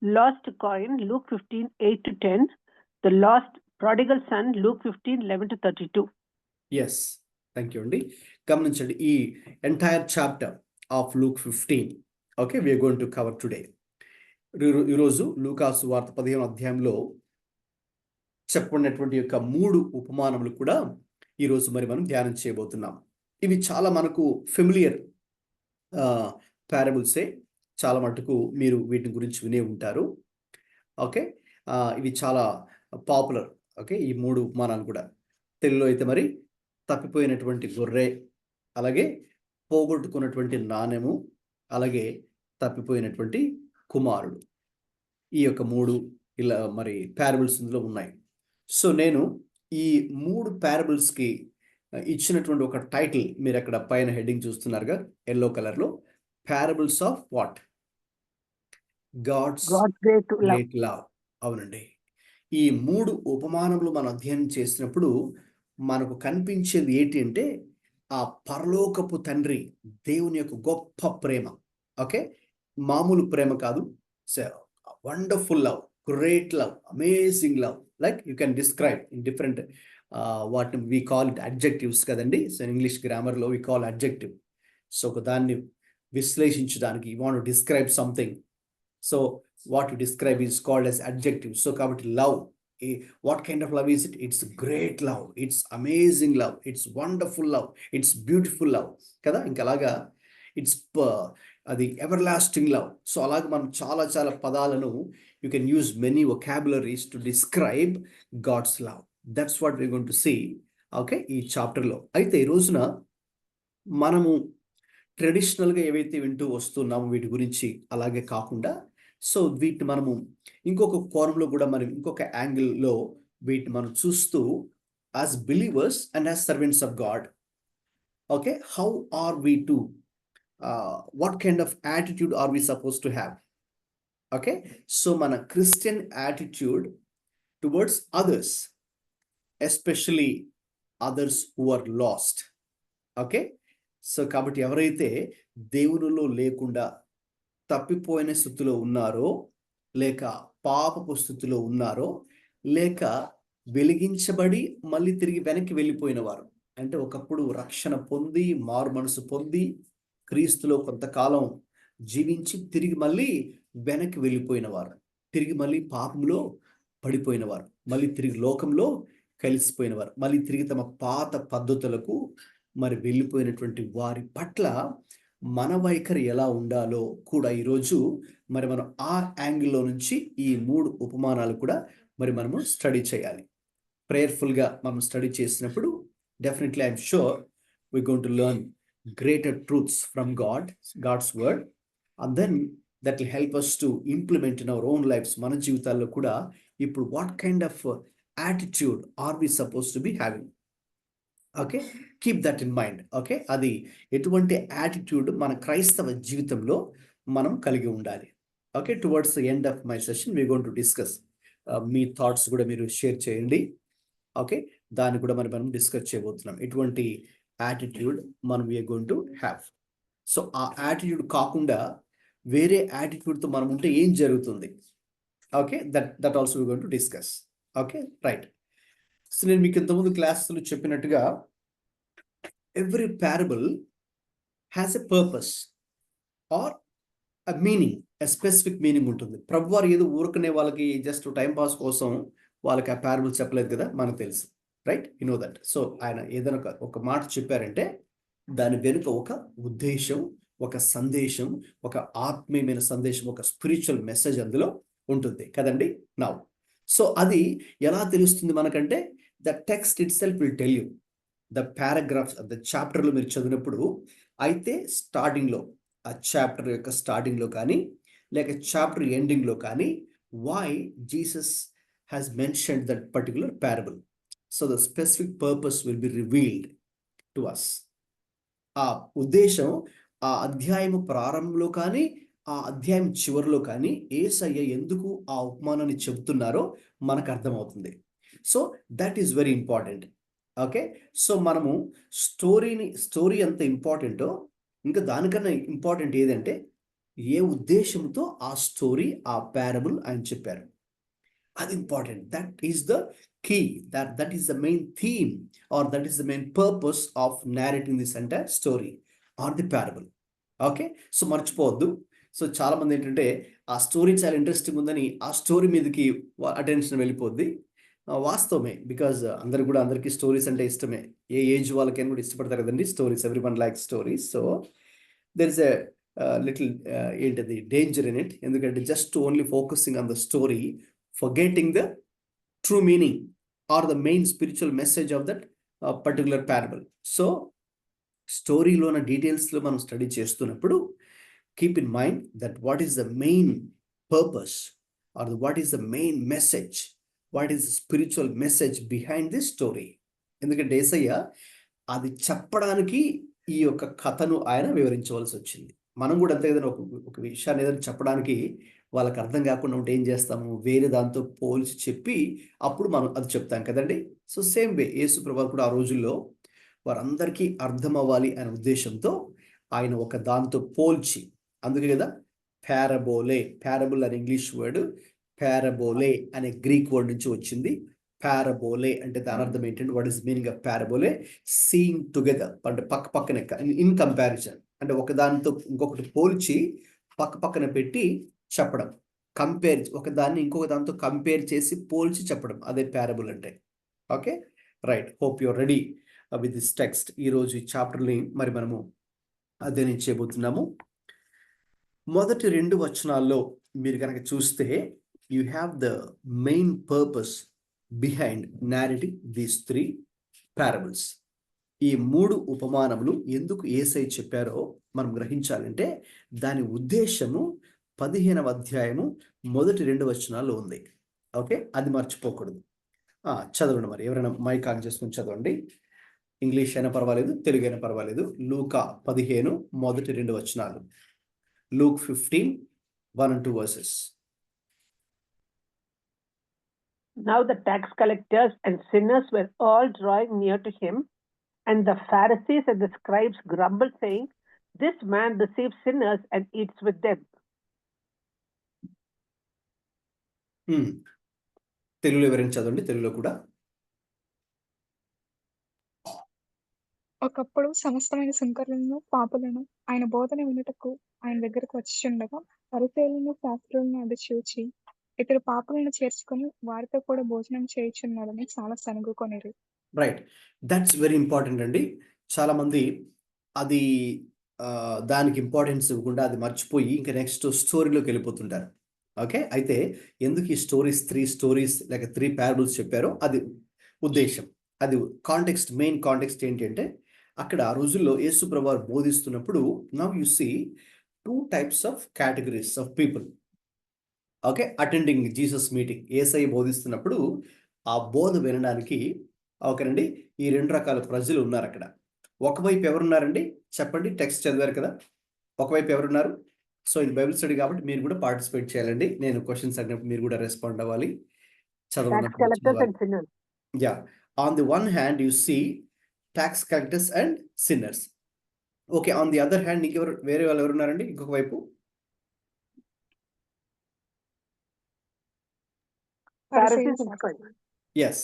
lost coin, Luke 15:8-10, the lost prodigal son, Luke 15:11-32. Yes, thank you అండి. గమనించండి, ఈ entire chapter of Luke 15 okay we're going to cover today. ఈరోజు లూకాసు వార్త 15వ అధ్యాయంలో చెప్పబడినటువంటి యొక్క 3 ఉపమానములు కూడా ఈరోజు మరి మనం ధ్యానం చేయబోతున్నాం. ఇవి చాలా మనకు ఫెమిలియర్ పారబుల్సే, చాలా మటుకు మీరు వీటి గురించి వినే ఉంటారు. ఓకే, ఇవి చాలా పాపులర్. ఓకే, ఈ 3 ఉపమానాలు కూడా తెలుగులో అయితే మరి తప్పిపోయినటువంటి గొర్రె, అలాగే పోగొట్టుకున్నటువంటి నాణెము, అలాగే తప్పిపోయినటువంటి కుమారుడు. ఈ యొక్క 3 ఇలా మరి పారబుల్స్ ఇందులో ఉన్నాయి. సో నేను ఈ 3 పారబుల్స్కి ఇచ్చినటువంటి ఒక టైటిల్ మీరు అక్కడ పైన హెడ్డింగ్ చూస్తున్నారుగా ఎల్లో కలర్లో, parables of what? God's great love. అవునండి. ఈ 3 ఉపమానములు మనం అధ్యయనం చేసినప్పుడు మనకు కనిపించేది ఏంటి అంటే ఆ పరలోకపు తండ్రి దేవుని యొక్క గొప్ప ప్రేమ. ఓకే, మామూలు ప్రేమ కాదు, wonderful love, great love, amazing love. Like you can describe in different what we call it adjectives కదండి. సో ఇంగ్లీష్ గ్రామర్లో వీ కాల్ అడ్జెక్టివ్. సో ఒక దాన్ని విశ్లేషించడానికి you want to describe something, so what you describe is called as adjective. So kabatti love, what kind of love is it? It's great love, it's amazing love, it's wonderful love, it's beautiful love kada. Inka alaga it's adi everlasting love. So alaga manam చాలా చాలా పదాలను you can use many vocabularies to describe God's love. That's what we're going to see okay ఈ chapter లో. అయితే ఈ రోజున మనము ట్రెడిషనల్గా ఏవైతే వింటూ వస్తున్నామో వీటి గురించి అలాగే కాకుండా, సో వీటిని మనము ఇంకొక కోణంలో కూడా మనం ఇంకొక యాంగిల్లో వీటిని మనం చూస్తూ as believers and as servants of God, okay, how are we to what kind of attitude are we suppose to have? Okay, so మన Christian attitude towards others, especially others who are lost. Okay, so కాబట్టి ఎవరైతే దేవునిలో లేకుండా తప్పిపోయిన స్థితిలో ఉన్నారో, లేక పాపపు స్థితిలో ఉన్నారో, లేక వెలిగించబడి మళ్ళీ తిరిగి వెనక్కి వెళ్ళిపోయిన వారు, అంటే ఒకప్పుడు రక్షణ పొంది మారు మనసు పొంది క్రీస్తులో కొంతకాలం జీవించి తిరిగి మళ్ళీ వెనక్కి వెళ్ళిపోయిన వారు, తిరిగి మళ్ళీ పాపంలో పడిపోయిన వారు, మళ్ళీ తిరిగి లోకంలో కలిసిపోయిన వారు, మళ్ళీ తిరిగి తమ పాత పద్ధతులకు మరి వెళ్ళిపోయినటువంటి వారి పట్ల మన వైఖరి ఎలా ఉండాలో కూడా ఈరోజు మరి మనం ఆ యాంగిల్లో నుంచి ఈ 3 ఉపమానాలు కూడా మరి మనము స్టడీ చేయాలి. ప్రేయర్ఫుల్గా మనం స్టడీ చేసినప్పుడు definitely I'm sure we going to learn greater truths from God's word, and then that will help us to implement in our own lives. మన జీవితాల్లో కూడా ఇప్పుడు what kind of attitude are we suppose to be having? Okay, keep that in mind. Okay, అది ఎటువంటి attitude మన క్రైస్తవ జీవితంలో మనం కలిగి ఉండాలి. Okay, towards the end of my session we going to discuss. మీ థాట్స్ కూడా మీరు షేర్ చేయండి. ఓకే, దాన్ని కూడా మనం డిస్కస్ చేయబోతున్నాం. ఎటువంటి యాటిట్యూడ్ మనం we're going to have. So ఆ యాటిట్యూడ్ కాకుండా వేరే యాటిట్యూడ్తో మనం ఉంటే ఏం జరుగుతుంది? Okay, that also we going to discuss. Okay, right. So నేను మీకు ఇంతకుముందు క్లాసులు చెప్పినట్టుగా every parable has a purpose or a meaning, a specific meaning ఉంటుంది. ప్రభువారు ఏదో ఊరుకునే వాళ్ళకి జస్ట్ టైం పాస్ కోసం వాళ్ళకి ఆ ప్యారబుల్ చెప్పలేదు కదా, మనకు తెలుసు, right? You know that. So ఆయన ఏదైనా ఒక మాట చెప్పారంటే దాని వెనుక ఒక ఉద్దేశం, ఒక సందేశం, ఒక ఆత్మీయమైన సందేశం, ఒక స్పిరిచువల్ మెసేజ్ అందులో ఉంటుంది కదండి. నౌ సో అది ఎలా తెలుస్తుంది మనకంటే the text it self will tell you. The paragraphs of the చాప్టర్లో మీరు చదివినప్పుడు అయితే స్టార్టింగ్లో, ఆ చాప్టర్ యొక్క స్టార్టింగ్లో కానీ లేక చాప్టర్ ఎండింగ్లో కానీ why Jesus has mentioned that particular parable. So the specific purpose will be revealed to us. ఆ ఉద్దేశం ఆ అధ్యాయము ప్రారంభంలో కానీ ఆ అధ్యాయం చివరిలో కానీ యేసయ్య ఎందుకు ఆ ఉపమానాన్ని చెబుతున్నారో మనకు అర్థమవుతుంది. So that is very important. Okay, so మనము స్టోరీ ఎంత ఇంపార్టెంటో ఇంకా దానికన్నా ఇంపార్టెంట్ ఏదంటే ఏ ఉద్దేశంతో ఆ స్టోరీ, ఆ పారబుల్ ఆయన చెప్పారు. అది important. That is the key, that is the main theme or that is the main purpose of narrating this entire story or the parable. Okay, so మర్చిపోవద్దు. సో చాలా మంది ఏంటంటే ఆ స్టోరీ చాలా ఇంట్రెస్టింగ్ ఉందని ఆ స్టోరీ మీదకి అటెన్షన్ వెళ్ళిపోద్ది. వాస్తవమే, బికాజ్ అందరికీ స్టోరీస్ అంటే ఇష్టమే. ఏ ఏజ్ వాళ్ళకైనా కూడా ఇష్టపడతారు కదండి stories. Every one like stories. So there is a little ఏంటది డేంజర్ ఇన్ ఇట్. ఎందుకంటే just only focusing on the story, forgetting the true meaning or the main spiritual message of that particular parable. So స్టోరీలోన డీటెయిల్స్లో మనం study చేస్తున్నప్పుడు keep in mind that what is the main purpose or what is the main message, what is the spiritual message behind this story. ఎందుకంటే యేసయ్య అది చెప్పడానికి ఈ యొక్క కథను ఆయన వివరించవలసి వచ్చింది. మనం కూడా అంతే కదండి. ఒక విషయాన్ని ఏదైనా చెప్పడానికి వాళ్ళకి అర్థం కాకుండా ఉంటే ఏం చేస్తాము, వేరే దాంతో పోల్చి చెప్పి అప్పుడు మనం అది చెప్తాం కదండి. సో సేమ్ వే యేసు ప్రభువు కూడా ఆ రోజుల్లో వారందరికీ అర్థం అవ్వాలి అనే ఉద్దేశంతో ఆయన ఒక దాంతో పోల్చి, అందుకే కదా పారబోలే, పారబుల్ అనే ఇంగ్లీష్ వర్డ్, పారబోలే అనే గ్రీక్ వర్డ్ నుంచి వచ్చింది. పారబోలే అంటే దాని అర్థం ఏంటంటే what is meaning of parabole, seeing together, అంటే పక్క పక్కనే ఇన్ కంపారిజన్, అంటే ఒకదానితో ఇంకొకటి పోల్చి పక్క పక్కన పెట్టి చెప్పడం, కంపేర్, ఒకదాన్ని ఇంకొక దాంతో కంపేర్ చేసి పోల్చి చెప్పడం, అదే పారబుల్ అంటే. Okay right, hope your ready with this text. ఈరోజు ఈ చాప్టర్ని మరి మనము అధ్యయనం చేయబోతున్నాము. మొదటి 2 వచనాల్లో మీరు కనుక చూస్తే you have the main purpose behind narrating these 3 parables. ఈ 3 ఉపమానములు ఎందుకు యేసయ్య చెప్పారో మనం గ్రహించాలంటే దాని ఉద్దేశము 15వ అధ్యాయము మొదటి 2 వచనాల్లో ఉంది. ఓకే, అది మర్చిపోకూడదు. చదవండి, మరి ఎవరైనా మైక్ ఆన్ చేసుకుని చదవండి. ఇంగ్లీష్ అయినా పర్వాలేదు, తెలుగు అయినా పర్వాలేదు. లూకా 15 మొదటి 2 వచనాలు. Luke 15, 1 and 2 verses. Now the tax collectors and sinners were all drawing near to him, and the Pharisees and the scribes grumbled, saying, "This man receives sinners and eats with them." తెలుగులో ఎవరైనా చదవండి, తెలుగులో కూడా. ఒకప్పుడు సమస్తమైన సుంకరులను పాపులను ఆయన బోధన వినుటకు ఆయన దగ్గరకు వచ్చిచుండగా పరిసయ్యులను శాస్త్రులను అది చూచి ఇతడు పాపులను చేర్చుకొని వారితో కూడా భోజనం చేయుచున్నాడని చాలా సనుగుకొనిరి. రైట్, దట్స్ వెరీ ఇంపార్టెంట్ అండి. చాలా మంది అది దానికి ఇంపార్టెన్స్ ఇవ్వకుండా అది మర్చిపోయి ఇంకా నెక్స్ట్ స్టోరీలోకి వెళ్ళిపోతుంటారు. ఓకే, అయితే ఎందుకు ఈ స్టోరీస్ 3 స్టోరీస్ లేక 3 పారబుల్స్ చెప్పారో అది ఉద్దేశం, అది కాంటెక్స్ట్, మెయిన్ కాంటెక్స్ట్ ఏంటంటే అక్కడ ఆ రోజుల్లో యేసు ప్రభువు బోధిస్తున్నప్పుడు now you see 2 types of categories of people. Okay, attending Jesus meeting. యేసయ్య బోధిస్తున్నప్పుడు ఆ బోధ వినడానికి ఓకేనండి ఈ 2 రకాల ప్రజలు ఉన్నారు అక్కడ. ఒకవైపు ఎవరున్నారండి చెప్పండి, టెక్స్ట్ చదివారు కదా, ఒకవైపు ఎవరున్నారు? సో ఇది బైబిల్ స్టడీ కాబట్టి మీరు కూడా పార్టిసిపేట్ చేయాలండి. నేను క్వశ్చన్స్ అడిగినప్పుడు మీరు కూడా రెస్పాండ్ అవ్వాలి. Tax collectors and sinners. Yeah, on the one hand you see tax collectors and sinners. Okay, on the other hand ఇంకెవరు, వేరే వాళ్ళు ఎవరున్నారండి ఇంకొక వైపు? Pharisees and scribes. Yes,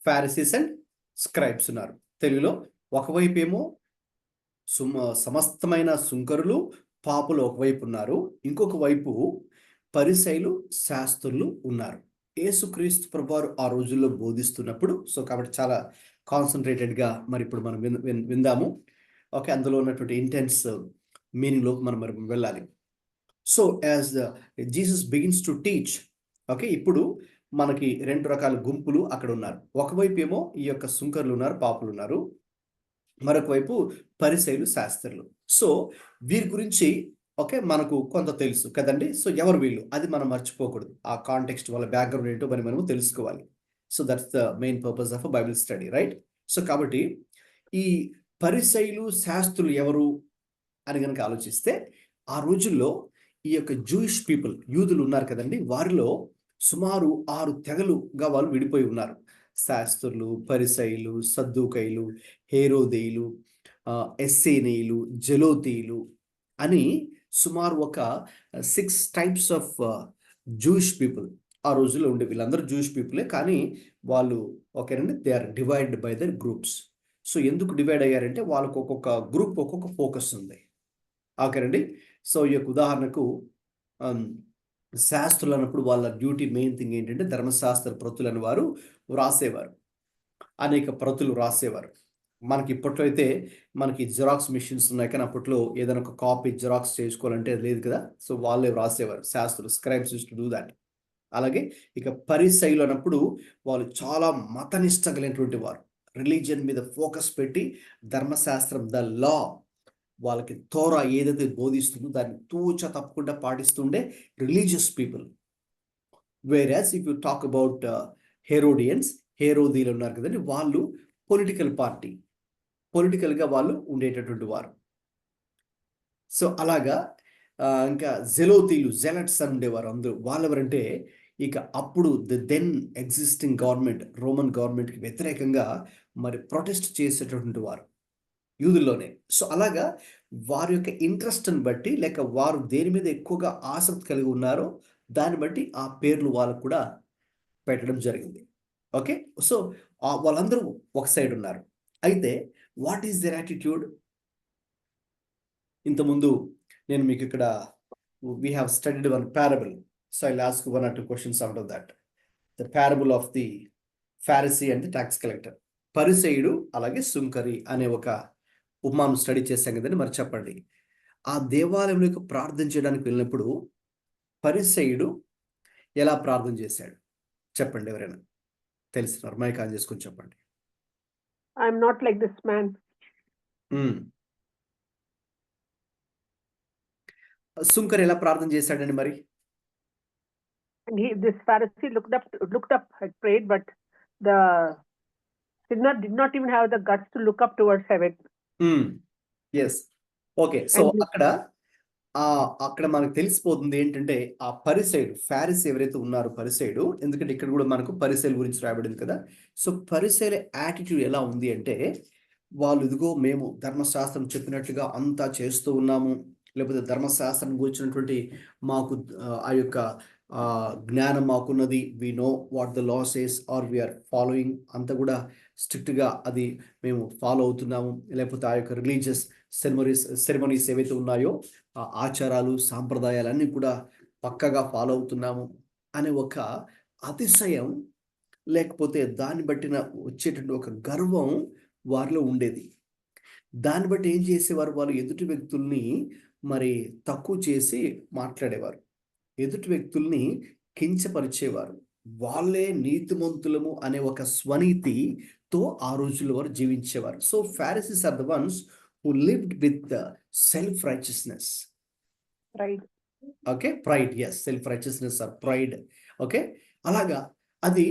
Pharisees and scribes ఉన్నారు. తెలుగులో ఒకవైపు ఏమో సమస్తమైన సుంకరులు పాపులు ఒకవైపు ఉన్నారు, ఇంకొక వైపు పరిసయ్యులు శాస్త్రులు ఉన్నారు. యేసుక్రీస్తు ప్రభువారు ఆ రోజుల్లో బోధిస్తున్నప్పుడు, సో కాబట్టి చాలా కాన్సన్ట్రేటెడ్గా మరి ఇప్పుడు మనం విందాము. ఓకే, అందులో ఉన్నటువంటి ఇంటెన్స్ మీనింగ్లోకి మనం మరి వెళ్ళాలి. So as Jesus begins to teach, okay, ఇప్పుడు మనకి 2 రకాల గుంపులు అక్కడ ఉన్నారు. ఒకవైపు ఏమో ఈ యొక్క సుంకర్లు ఉన్నారు, పాపులు ఉన్నారు, మరొక వైపు పరిసయ్యులు శాస్త్రులు. సో వీరి గురించి ఓకే మనకు కొంత తెలుసు కదండి. సో ఎవరు వీళ్ళు అది మనం మర్చిపోకూడదు. ఆ కాంటెక్స్ట్, వాళ్ళ బ్యాక్గ్రౌండ్ ఏంటో మరి మనము తెలుసుకోవాలి. So that's the main purpose of Bible study, right? So కాబట్టి ఈ పరిసయ్యులు శాస్త్రులు ఎవరు అని కనుక ఆలోచిస్తే ఆ రోజుల్లో ఈ యొక్క జూయిష్ పీపుల్, యూదులు ఉన్నారు కదండి, వారిలో సుమారు 6 తెగలుగా వాళ్ళు విడిపోయి ఉన్నారు. శాస్త్రులు, పరిసయ్యులు, సద్దూకైలు, హేరోదేయులు, ఎస్సేనీయులు, జలోతీయులు అని సుమారు ఒక 6 types ఆఫ్ జూయిష్ పీపుల్ ఆ రోజుల్లో ఉండే వీళ్ళందరూ జూయిష్ పీపులే, కానీ వాళ్ళు ఓకేనండి, they are divide by their groups. So ఎందుకు డివైడ్ అయ్యారంటే వాళ్ళకు ఒక్కొక్క గ్రూప్ ఒక్కొక్క ఫోకస్ ఉంది. ఓకేనండి. సో ఈ యొక్క ఉదాహరణకు శాస్త్రులు అన్నప్పుడు వాళ్ళ డ్యూటీ మెయిన్ థింగ్ ఏంటంటే ధర్మశాస్త్ర ప్రతులని వారు వ్రాసేవారు, అనేక ప్రతులు రాసేవారు. మనకి ఇప్పట్లో అయితే మనకి జిరాక్స్ మిషన్స్ ఉన్నాయి, కానీ అప్పట్లో ఏదైనా ఒక కాపీ జిరాక్స్ చేసుకోవాలంటే అది లేదు కదా. సో వాళ్ళే వ్రాసేవారు, శాస్త్రులు, scribes used to do that. అలాగే ఇక పరిసయ్యులు అన్నప్పుడు వాళ్ళు చాలా మతనిష్ట కలిగినటువంటి వారు, రిలీజియన్ మీద ఫోకస్ పెట్టి ధర్మశాస్త్రం, ద లా, వాళ్ళకి తోరా ఏదైతే బోధిస్తుందో దాన్ని తూచ తప్పకుండా పాటిస్తుండే religious people. Whereas if you talk about Herodians, హేరోదీలు ఉన్నారు కదండి, వాళ్ళు పొలిటికల్ పార్టీ, పొలిటికల్గా వాళ్ళు ఉండేటటువంటి వారు. సో అలాగా ఇంకా జెలోతీలు, జెలట్స్ అని ఉండేవారు. అందరూ వాళ్ళు ఎవరంటే ఇక అప్పుడు the then existing government, Roman గవర్నమెంట్కి వ్యతిరేకంగా మరి ప్రొటెస్ట్ చేసేటటువంటి వారు యూదుల్లోనే. సో అలాగా వారి యొక్క ఇంట్రెస్ట్ని బట్టి, లేక వారు దేని మీద ఎక్కువగా ఆసక్తి కలిగి ఉన్నారో దాన్ని బట్టి ఆ పేర్లు వాళ్ళకు కూడా పెట్టడం జరిగింది. ఓకే. సో వాళ్ళందరూ ఒక సైడ్ ఉన్నారు. అయితే వాట్ ఈస్ దర్ యాటిట్యూడ్? ఇంతకుముందు నేను మీకు ఇక్కడ we have studied one parable. So I ask 1 or 2 questions out of that. The parable of the Pharisee and the tax collector. పరిసయుడు అలాగే సుంకరి అనే ఒక ఉపమానం స్టడీ చేశాం కదండి. మరి చెప్పండి, ఆ దేవాలయంలోకి ప్రార్థన చేయడానికి వెళ్ళినప్పుడు పరిసయుడు ఎలా ప్రార్థన చేశాడు? చెప్పండి, ఎవరైనా తెలిసినారు మైక్ ఆన్ చేసుకొని చెప్పండి. I'm not like this man. సుంకరి ఎలా ప్రార్థన చేశాడండి మరి? And this Pharisee looked up, had prayed, but the sinner did not even have the guts to look up towards heaven. Yes. Okay. So అక్కడ మనకు తెలిసిపోతుంది ఏంటంటే ఆ పరిసయుడు, ఫారిసీ ఎవరైతే ఉన్నారో పరిసయుడు, ఎందుకంటే ఇక్కడ కూడా మనకు పరిసయుల గురించి రాయబడింది కదా. సో పరిసయుల యాటిట్యూడ్ ఎలా ఉంది అంటే, వాళ్ళు ఇదిగో మేము ధర్మశాస్త్రం చెప్పినట్లుగా అంతా చేస్తూ ఉన్నాము, లేకపోతే ధర్మశాస్త్రం గురించినటువంటి మాకు ఆ యొక్క జ్ఞానం మాకున్నది, we know what the law says or we are following, అంతా కూడా స్ట్రిక్ట్గా అది మేము ఫాలో అవుతున్నాము, లేకపోతే ఆ యొక్క రిలీజియస్ సెరమనీస్ ఏవైతే ఉన్నాయో ఆ ఆచారాలు సాంప్రదాయాలన్నీ కూడా పక్కగా ఫాలో అవుతున్నాము అనే ఒక అతిశయం, లేకపోతే దాన్ని బట్టిన వచ్చేటువంటి ఒక గర్వం వారిలో ఉండేది. దాన్ని బట్టి ఏం చేసేవారు, వాళ్ళు ఎదుటి వ్యక్తుల్ని మరి తక్కువ చేసి మాట్లాడేవారు, ఎదుటి వ్యక్తుల్ని కించపరిచేవారు, వాళ్ళే నీతిమంతులము అనే ఒక స్వనీతితో ఆ రోజుల్లో వారు జీవించేవారు. So Pharisees are the ones who lived with the self-righteousness. Pride. Okay, pride, yes, self-righteousness or pride. Okay, అలాగా అది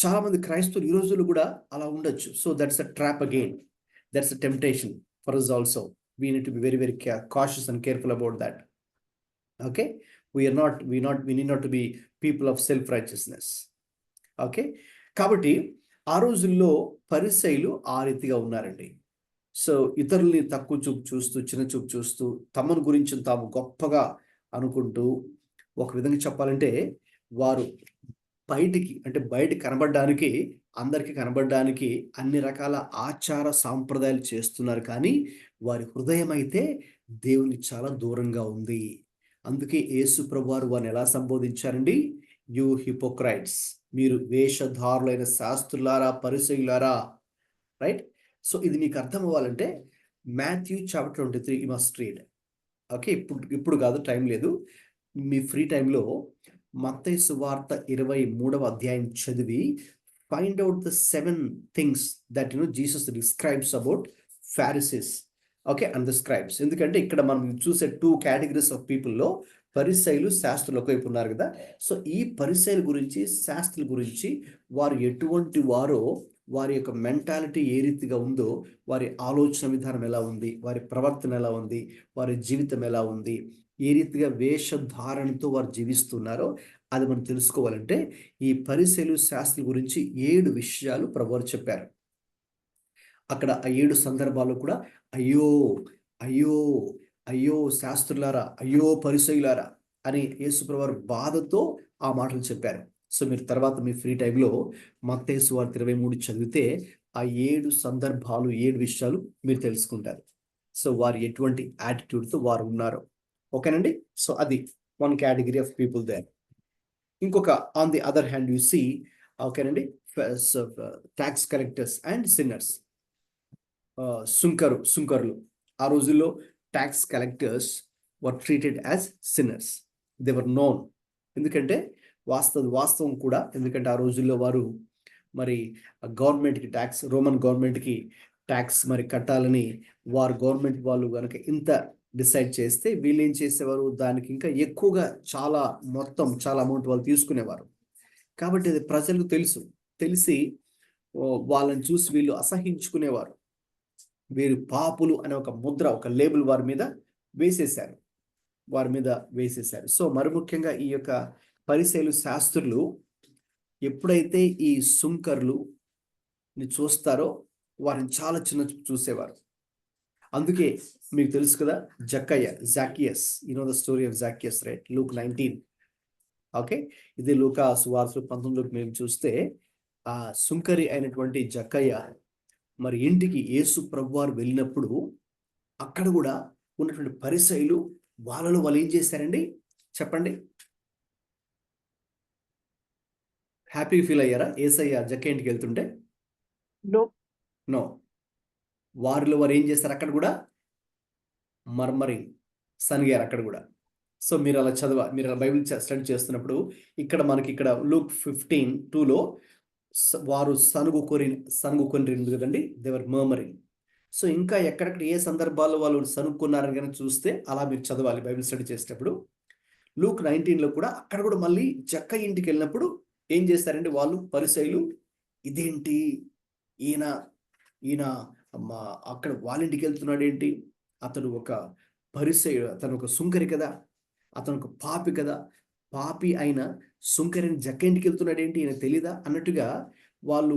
చాలా మంది క్రైస్తవులు ఈ రోజుల్లో కూడా అలా ఉండొచ్చు. So that's a trap again, that's a temptation for us also. We need to be very cautious and careful about that. Okay, we need not to be people of self-righteousness. Okay, కాబట్టి ఆ రోజుల్లో పరిసయ్యులు ఆ రీతిగా ఉన్నారండి. So ఇతరుల్ని తక్కువ చూపు చూస్తూ, చిన్న చూపు చూస్తూ, తమను గురించి తాము గొప్పగా అనుకుంటూ, ఒక విధంగా చెప్పాలంటే వారు బయటికి అంటే బయట కనబడడానికి, అందరికీ కనబడడానికి అన్ని రకాల ఆచార సాంప్రదాయాలు చేస్తున్నారు, కానీ వారి హృదయం అయితే దేవునికి చాలా దూరంగా ఉంది. అందుకే యేసు ప్రభువారు వారిని ఎలా సంబోధించారండి? యు హిపోక్రైట్స్, మీరు వేషధారులైన శాస్త్రులారా, పరిసయ్యులారా. రైట్. సో ఇది మీకు అర్థం అవ్వాలంటే Matthew chapter 23 you must read. Okay, ఇప్పుడు కాదు, టైం లేదు, మీ ఫ్రీ టైంలో మత్తయి సువార్త 23వ అధ్యాయం చదివి find out the 7 things that Jesus describes about Pharisees. Okay, and the scribes. ఎందుకంటే ఇక్కడ మనం చూసే 2 categories ఆఫ్ పీపుల్లో పరిసయ్యులు, శాస్త్రులు ఒకవైపు ఉన్నారు కదా. సో ఈ పరిసయ్యుల గురించి, శాస్త్రుల గురించి, వారు ఎటువంటి వారో, వారి యొక్క మెంటాలిటీ ఏ రీతిగా ఉందో, వారి ఆలోచన విధానం ఎలా ఉంది, వారి ప్రవర్తన ఎలా ఉంది, వారి జీవితం ఎలా ఉంది, ఏ రీతిగా వేషధారణతో వారు జీవిస్తున్నారో అది మనం తెలుసుకోవాలంటే ఈ పరిసయ్యులు, శాస్త్రుల గురించి 7 విషయాలు ప్రభువు చెప్పారు. అక్కడ ఆ 7 సందర్భాల్లో కూడా అయ్యో అయ్యో అయ్యో శాస్త్రులారా, అయ్యో పరిసయ్యులారా అని యేసు ప్రభువారు బాధతో ఆ మాటలు చెప్పారు. సో మీరు తర్వాత మీ ఫ్రీ టైంలో మత్తయి సువార్త 23 చదివితే ఆ 7 సందర్భాలు 7 విషయాలు మీరు తెలుసుకుంటారు. సో వారు ఎటువంటి యాటిట్యూడ్తో వారు ఉన్నారు. ఓకేనండి. సో అది one category of people there. ఇంకొక on the other hand you see, ఓకేనండి, ట్యాక్స్ కలెక్టర్స్ అండ్ సిన్నర్స్. సుంకరులు ఆ రోజుల్లో tax collectors were treated as sinners. They were known. ఎందుకంటే వాస్తవం కూడా, ఎందుకంటే ఆ రోజుల్లో వారు మరి గవర్నమెంట్కి ట్యాక్స్, రోమన్ గవర్నమెంట్కి ట్యాక్స్ మరి కట్టాలని వారు గవర్నమెంట్ వాళ్ళు కనుక ఇంత డిసైడ్ చేస్తే వీళ్ళు ఏం చేసేవారు, దానికి ఇంకా ఎక్కువగా చాలా అమౌంట్ వాళ్ళు తీసుకునేవారు. కాబట్టి అది ప్రజలకు తెలిసి వాళ్ళని చూసి వీళ్ళు అసహించుకునేవారు. వీరు పాపులు అనే ఒక ముద్ర, ఒక లేబుల్ వారి మీద వేసేశారు. సో మరి ముఖ్యంగా ఈ యొక్క పరిసయ్యులు, శాస్త్రులు ఎప్పుడైతే ఈ సుంకర్లు చూస్తారో వారిని చాలా చిన్న చూసేవారు. అందుకే మీకు తెలుసు కదా, Zacchaeus, the story of Zacchaeus, right? Luke 19. Okay, ఇది లూకా సువార్త 19లోకి మేము చూస్తే ఆ సుంకరి అయినటువంటి జక్కయ్య మరి ఇంటికి యేసు ప్రభువారు వెళ్ళినప్పుడు అక్కడ కూడా ఉన్నటువంటి పరిసయ్యులు వాళ్ళు ఏం చేశారండి చెప్పండి? హ్యాపీ ఫీల్ అయ్యారా యేసయ్య జక్కయ్య ఇంటికి వెళ్తుంటే? నో. వారు ఏం చేస్తారు? అక్కడ కూడా సనిగారు అక్కడ కూడా. సో మీరు అలా మీరు అలా బైబిల్ స్టడీ చేస్తున్నప్పుడు ఇక్కడ మనకి లూక్ 15:2లో వారు సనుగుకొని కదండి, దేవర్ మర్మరింగ్. సో ఇంకా ఎక్కడెక్కడ ఏ సందర్భాల్లో వాళ్ళు సనుక్కున్నారని కనుక చూస్తే అలా మీరు చదవాలి బైబిల్ స్టడీ చేసేటప్పుడు. లూక్ 19లో కూడా అక్కడ కూడా మళ్ళీ జక్కయ్య ఇంటికి వెళ్ళినప్పుడు ఏం చేస్తారంటే వాళ్ళు పరిసయ్యులు, ఇదేంటి ఈయన అక్కడ వాళ్ళ ఇంటికి వెళ్తున్నాడు ఏంటి, అతడు ఒక పరిసయ్యుడు, అతను ఒక సుంకరి కదా, అతను ఒక పాపి కదా, పాపి అయిన సుంకరిని జక్కయ్య ఇంటికి వెళ్తున్నాడు ఏంటి, ఈయన తెలీదా అన్నట్టుగా వాళ్ళు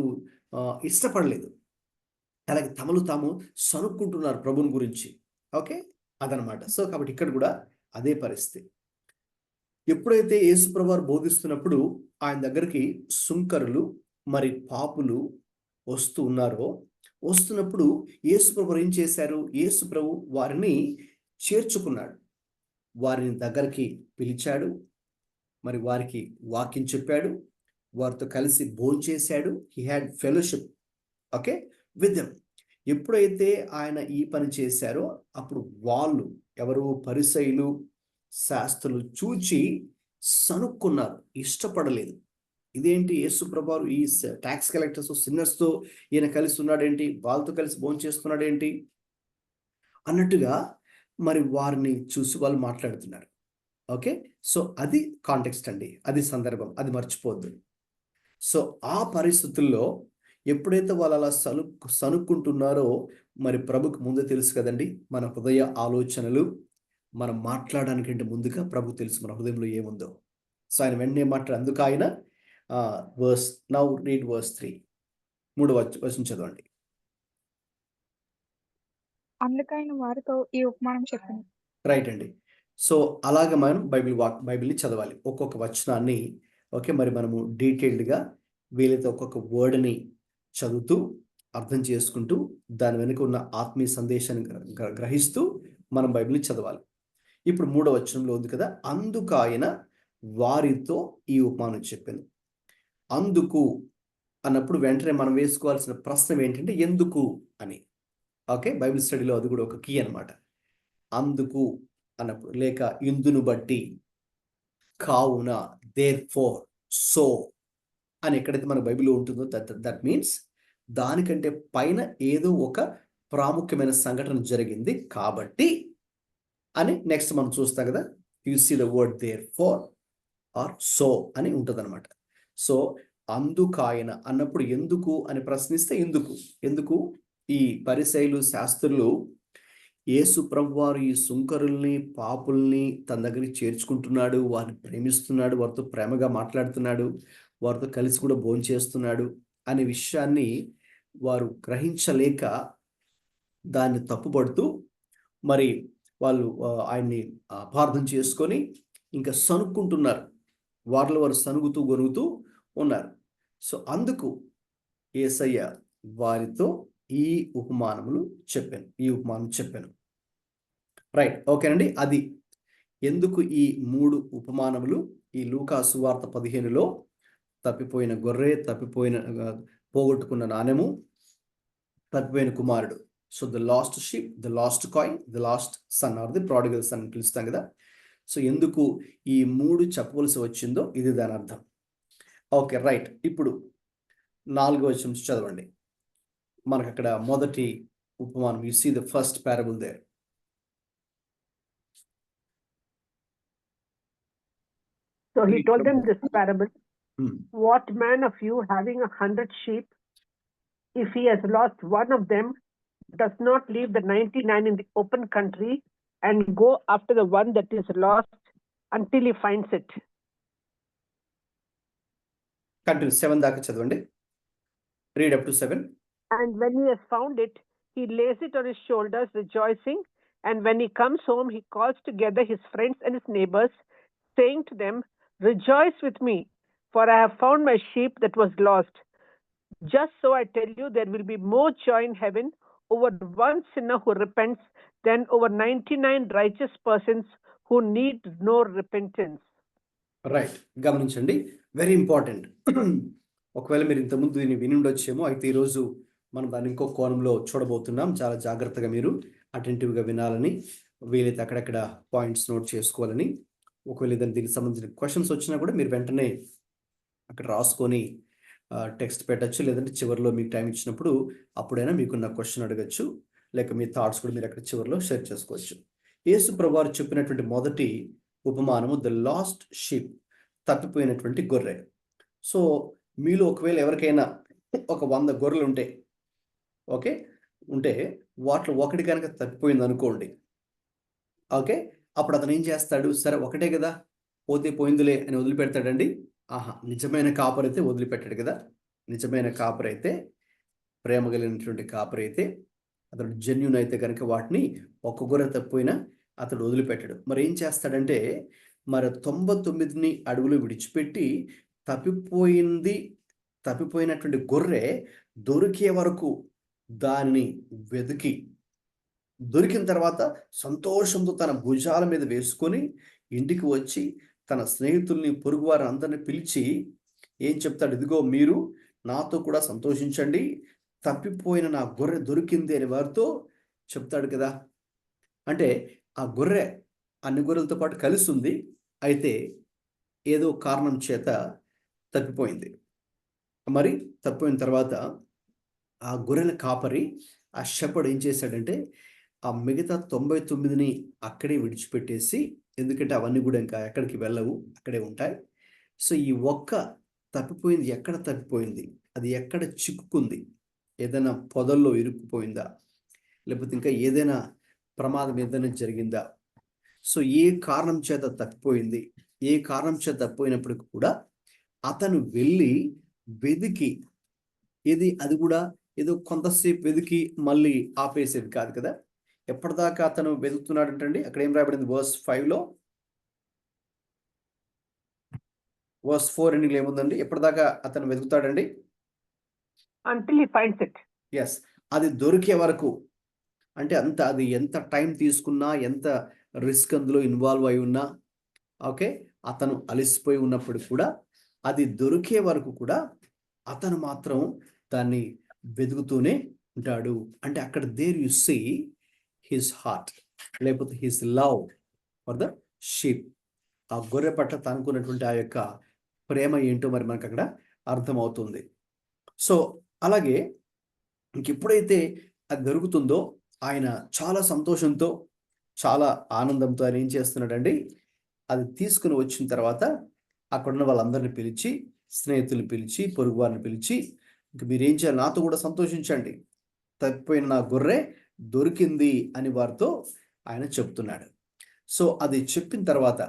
ఇష్టపడలేదు. అలాగే తమను తాము సనుక్కుంటున్నారు ప్రభుని గురించి. ఓకే, అదనమాట. సో కాబట్టి ఇక్కడ కూడా అదే పరిస్థితి. ఎప్పుడైతే యేసు ప్రభువారు బోధిస్తున్నప్పుడు ఆయన దగ్గరికి సుంకరులు మరి పాపులు వస్తున్నప్పుడు యేసు ప్రభు ఏం చేశారు? యేసు ప్రభు వారిని చేర్చుకున్నాడు, వారిని దగ్గరికి పిలిచాడు, మరి వారికి వాక్యం చెప్పాడు, వారితో కలిసి భోంచేశాడు. He had fellowship, okay, with them. ఎప్పుడైతే ఆయన ఈ పని చేశారో అప్పుడు వాళ్ళు ఎవరు? పరిసయ్యులు, శాస్త్రులు చూచి సనుక్కున్నారు, ఇష్టపడలేదు. ఇదేంటి యేసు ప్రభువారు ఈ ట్యాక్స్ కలెక్టర్స్, సిన్నర్స్తో ఈయన కలిసి ఉన్నాడేంటి, వాళ్ళతో కలిసి భోంచేస్తున్నాడేంటి అన్నట్టుగా మరి వారిని చూసి వాళ్ళు మాట్లాడుతున్నారు. ఓకే, సో అది కాంటెక్స్ట్ అండి, అది సందర్భం, అది మర్చిపోద్దు. సో ఆ పరిస్థితుల్లో ఎప్పుడైతే వాళ్ళు అలా సనుక్కుంటున్నారో మరి ప్రభుకు ముందు తెలుసు కదండి మన హృదయ ఆలోచనలు. మనం మాట్లాడడానికంటే ముందుగా ప్రభు తెలుసు మన హృదయంలో ఏముందో. సో ఆయన వెంటనే అందుకు ఆయన నౌ రీడ్ వర్స్ 3, 3వ వచనం చదవండి. అందుకైన వారితో ఈ ఉపమానం చెప్పండి. రైట్ అండి. సో అలాగ మనం బైబిల్ని చదవాలి, ఒక్కొక్క వచనాన్ని. ఓకే, మరి మనము డీటెయిల్డ్గా వీలైతే ఒక్కొక్క వర్డ్ని చదువుతూ అర్థం చేసుకుంటూ దాని వెనుక ఉన్న ఆత్మీయ సందేశాన్ని గ్రహిస్తూ మనం బైబిల్ని చదవాలి. ఇప్పుడు 3వ వచనంలో ఉంది కదా, అందుకు ఆయన వారితో ఈ ఉపమానం చెప్పాను. అందుకు అన్నప్పుడు వెంటనే మనం వేసుకోవాల్సిన ప్రశ్న ఏంటంటే ఎందుకు అని. ఓకే, బైబిల్ స్టడీలో అది కూడా ఒక కీ అనమాట. అందుకు అన్నప్పుడు, లేక ఇందును బట్టి, కావున, దేర్ ఫోర్, సో అని ఎక్కడైతే మన బైబిల్లో ఉంటుందో దట్ మీన్స్ దానికంటే పైన ఏదో ఒక ప్రాముఖ్యమైన సంఘటన జరిగింది కాబట్టి అని నెక్స్ట్ మనం చూస్తాం కదా. You see the word there for or so అని ఉంటుంది అనమాట. సో అందుకాయన అన్నప్పుడు ఎందుకు అని ప్రశ్నిస్తే ఎందుకు ఈ పరిసయ్యులు, శాస్త్రులు యేసు ప్రభువారు ఈ సుంకరుల్ని, పాపుల్ని తన దగ్గరికి చేర్చుకుంటున్నాడు, వారిని ప్రేమిస్తున్నాడు, వారితో ప్రేమగా మాట్లాడుతున్నాడు, వారితో కలిసి కూడా భోంచేస్తున్నాడు అనే విషయాన్ని వారు గ్రహించలేక దాన్ని తప్పుపడుతూ మరి వాళ్ళు ఆయన్ని అపార్థం చేసుకొని ఇంకా సనుక్కుంటున్నారు. వారిలో వారు సనుగుతూ గొనుగుతూ ఉన్నారు. సో అందుకు యేసయ్య వారితో ఈ ఉపమానం చెప్పాను. రైట్, ఓకేనండి. అది ఎందుకు ఈ 3 ఉపమానములు ఈ లూకా సువార్త 15లో తప్పిపోయిన గొర్రె, పోగొట్టుకున్న నాణెము, తప్పిపోయిన కుమారుడు. So the lost sheep, the lost coin, the lost son or the prodigal son అని పిలుస్తాం కదా. సో ఎందుకు ఈ 3 చెప్పవలసి వచ్చిందో ఇది దాని అర్థం. Okay, right. ఇప్పుడు 4వ వచనం చదవండి. మనకు అక్కడ మొదటి ఉపమానం, you see the first parable there. So he told them this parable. What man of you, having 100 sheep, if he has lost one of them, does not leave the 99 in the open country and go after the one that is lost until he finds it? Continue. 7 దాకా చదవండి. Read up to 7. And when he has found it, he lays it on his shoulders, rejoicing. And when he comes home, he calls together his friends and his neighbors, saying to them, "Rejoice with me, for I have found my sheep that was lost." Just so I tell you, there will be more joy in heaven over one sinner who repents than over 99 righteous persons who need no repentance. Right, గమనించండి, very important. ఒకవేళ మీరు ఇంతకుముందు దీన్ని విని ఉండొచ్చేమో, అయితే ఈరోజు మనం దాన్ని ఇంకో కోణంలో చూడబోతున్నాం. చాలా జాగ్రత్తగా మీరు అటెంటివ్గా వినాలని, వీలైతే అక్కడక్కడ పాయింట్స్ నోట్ చేసుకోవాలని. ఒకవేళ దీనికి సంబంధించిన క్వశ్చన్స్ వచ్చినా కూడా మీరు వెంటనే అక్కడ రాసుకొని టెక్స్ట్ పెట్టచ్చు, లేదంటే చివరిలో మీకు టైం ఇచ్చినప్పుడు అప్పుడైనా మీకున్న క్వశ్చన్ అడగచ్చు, లేక మీ థాట్స్ కూడా మీరు అక్కడ చివరిలో షేర్ చేసుకోవచ్చు. యేసు ప్రభువారు చెప్పినటువంటి మొదటి ఉపమానము ద లాస్ట్ షీప్, తప్పిపోయినటువంటి గొర్రె. సో మీలో ఒకవేళ ఎవరికైనా ఒక 100 గొర్రెలు ఉంటే వాటిలో ఒకటి కనుక తప్పిపోయింది అనుకోండి. ఓకే, అప్పుడు అతను ఏం చేస్తాడు? సరే ఒకటే కదా, పోతే పోయిందిలే అని వదిలిపెడతాడండి? నిజమైన కాపరైతే వదిలిపెట్టాడు కదా. నిజమైన కాపరైతే, ప్రేమ కలిగినటువంటి కాపరైతే, అతడు జెన్యూన్ అయితే కనుక వాటిని ఒక్క గొర్రె తప్పిపోయినా అతడు వదిలిపెట్టాడు. మరి ఏం చేస్తాడంటే, మరి 99ని అడవిలో విడిచిపెట్టి తప్పిపోయినటువంటి గొర్రె దొరికే వరకు దాన్ని వెతికి, దొరికిన తర్వాత సంతోషంతో తన భుజాల మీద వేసుకొని ఇంటికి వచ్చి తన స్నేహితుల్ని, పొరుగు వారిని అందరిని పిలిచి ఏం చెప్తాడు? ఇదిగో మీరు నాతో కూడా సంతోషించండి, తప్పిపోయిన నా గొర్రె దొరికింది అని వారితో చెప్తాడు కదా. అంటే ఆ గొర్రె అన్ని గొర్రెలతో పాటు కలిసి ఉంది, అయితే ఏదో కారణం చేత తప్పిపోయింది. మరి తప్పిపోయిన తర్వాత ఆ గొర్రెల కాపరి, ఆ షెపర్డ్ ఏం చేశాడంటే, ఆ మిగతా 99ని అక్కడే విడిచిపెట్టేసి, ఎందుకంటే అవన్నీ కూడా ఇంకా ఎక్కడికి వెళ్ళవు, అక్కడే ఉంటాయి. సో ఈ ఒక్క తప్పిపోయింది ఎక్కడ తప్పిపోయింది? అది ఎక్కడ చిక్కుకుంది? ఏదైనా పొదల్లో ఇరుక్కుపోయిందా? లేకపోతే ఇంకా ఏదైనా ప్రమాదం ఏదైనా జరిగిందా? సో ఏ కారణం చేత తప్పిపోయింది? ఏ కారణం చేత తప్పిపోయినప్పటికీ కూడా అతను వెళ్ళి వెతికి, అది కూడా ఏదో కొంతసేపు వెతికి మళ్ళీ ఆపేసేది కాదు కదా. ఎప్పటిదాకా అతను వెతుకుతున్నాడంటండి? అక్కడ ఏం రాయబడింది? వర్స్ 5లో, వర్స్ 4 ఎండింగ్లో ఏముందండి? ఎప్పటిదాకా అతను వెతుకుతాడండి? Until he finds it. Yes, అది దొరికే వరకు. అంటే అది ఎంత టైం తీసుకున్నా, ఎంత రిస్క్ అందులో ఇన్వాల్వ్ అయి ఉన్నా, ఓకే, అతను అలసిపోయి ఉన్నప్పుడు కూడా అది దొరికే వరకు కూడా అతను మాత్రం దాన్ని వెతుకుతూనే ఉంటాడు. అంటే అక్కడ there you see his heart, లేకపోతే his love for the sheep. ఆ గొర్రె పట్ల తనుకున్నటువంటి ఆ యొక్క ప్రేమ ఏంటో మరి మనకు అక్కడ అర్థమవుతుంది. సో అలాగే ఇంకెప్పుడైతే అది దొరుకుతుందో ఆయన చాలా సంతోషంతో, చాలా ఆనందంతో ఆయన ఏం చేస్తున్నాడండి? అది తీసుకుని వచ్చిన తర్వాత అక్కడున్న వాళ్ళందరిని పిలిచి, స్నేహితుల్ని పిలిచి, పొరుగు వారిని పిలిచి, ఇంక మీరేం చేయాలి? నాతో కూడా సంతోషించండి, తప్పిపోయిన నా గొర్రె దొరికింది అని వారితో ఆయన చెప్తున్నాడు. సో అది చెప్పిన తర్వాత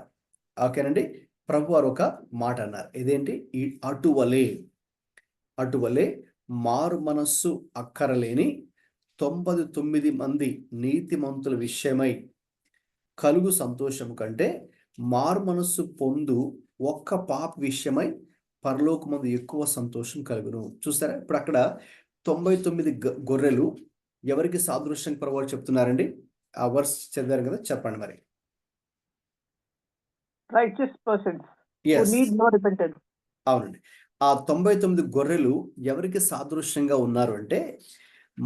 ఓకేనండి, ప్రభు వారు ఒక మాట అన్నారు. ఇదేంటి? అటువలే మారు మనస్సు అక్కరలేని 99 మంది నీతిమంతుల విషయమై కలుగు సంతోషము కంటే మారు మనస్సు పొందు ఒక్క పాప విషయమై పరలోకమందు ఎక్కువ సంతోషం కలుగును. చూస్తారా ఇప్పుడు అక్కడ 99 గొర్రెలు ఎవరికి సాదృశ్యం ప్రభువు చెప్తున్నారండి? ఆ వర్స్ చదివారు కదా, చెప్పండి మరి. Righteous persons who yes, need no repentance. అవునండి. ఆ 99 గొర్రెలు ఎవరికి సాదృశ్యంగా ఉన్నారు అంటే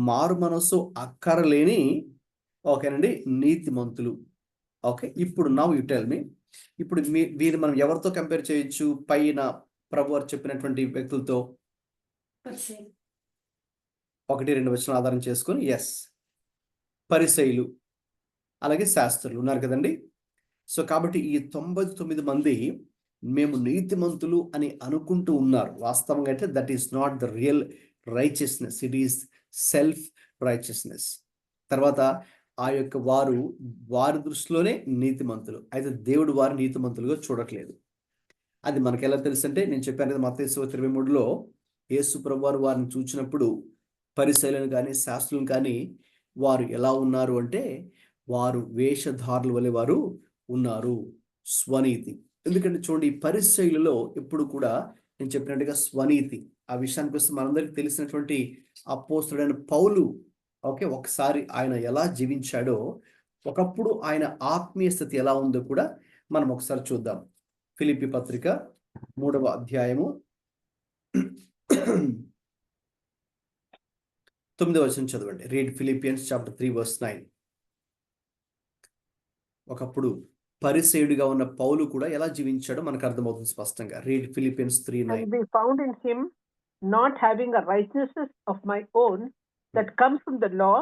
మారు మనసు అక్కరలేని, ఓకేనండి, నీతిమంతులు. ఓకే, ఇప్పుడు నౌ యు టెల్ మీ, ఇప్పుడు వీరు మనం ఎవరితో కంపేర్ చేయొచ్చు? పైన ప్రభువారు చెప్పినటువంటి వ్యక్తులతో 1-2 వచనాలు ఆధారం చేసుకొని, ఎస్, పరిసయ్యులు అలాగే శాస్త్రులు ఉన్నారు కదండి. సో కాబట్టి ఈ 99 మంది మేము నీతిమంతులు అని అనుకుంటూ ఉన్నారు. వాస్తవంగా అయితే that is not the real righteousness, it is self righteousness. తర్వాత ఆ యొక్క వారి దృష్టిలోనే నీతిమంతులు, అయితే దేవుడు వారి నీతిమంతులుగా చూడట్లేదు. అది మనకి ఎలా తెలుసు అంటే, నేను చెప్పాను కదా మత్తయి 23లో యేసు ప్రభువారు వారిని చూచినప్పుడు పరిసయ్యులను కానీ శాస్త్రులను కానీ వారు ఎలా ఉన్నారు అంటే వారు వేషధారుల వలె వారు ఉన్నారు. స్వనీతి. ఎందుకంటే చూడండి, ఈ పరిసయ్యులలో ఎప్పుడు కూడా నేను చెప్పినట్టుగా స్వనీతి. ఆ విషయానికి వస్తే మనందరికీ తెలిసినటువంటి అపోస్తలుడైన పౌలు, ఓకే, ఒకసారి ఆయన ఎలా జీవించాడో, ఒకప్పుడు ఆయన ఆత్మీయ స్థితి ఎలా ఉందో కూడా మనం ఒకసారి చూద్దాం. ఫిలిప్పీ పత్రిక 3వ అధ్యాయము 9వ వచనం చదవండి. Read Philippians chapter 3 verse 9. ఒకప్పుడు పరిసేయుడిగా ఉన్న పౌలు కూడా ఎలా జీవించాడో మనకు అర్థమవుతుంది స్పష్టంగా. Read Philippians 3:9. And be found in him, not having a righteousness of my own that comes from the law,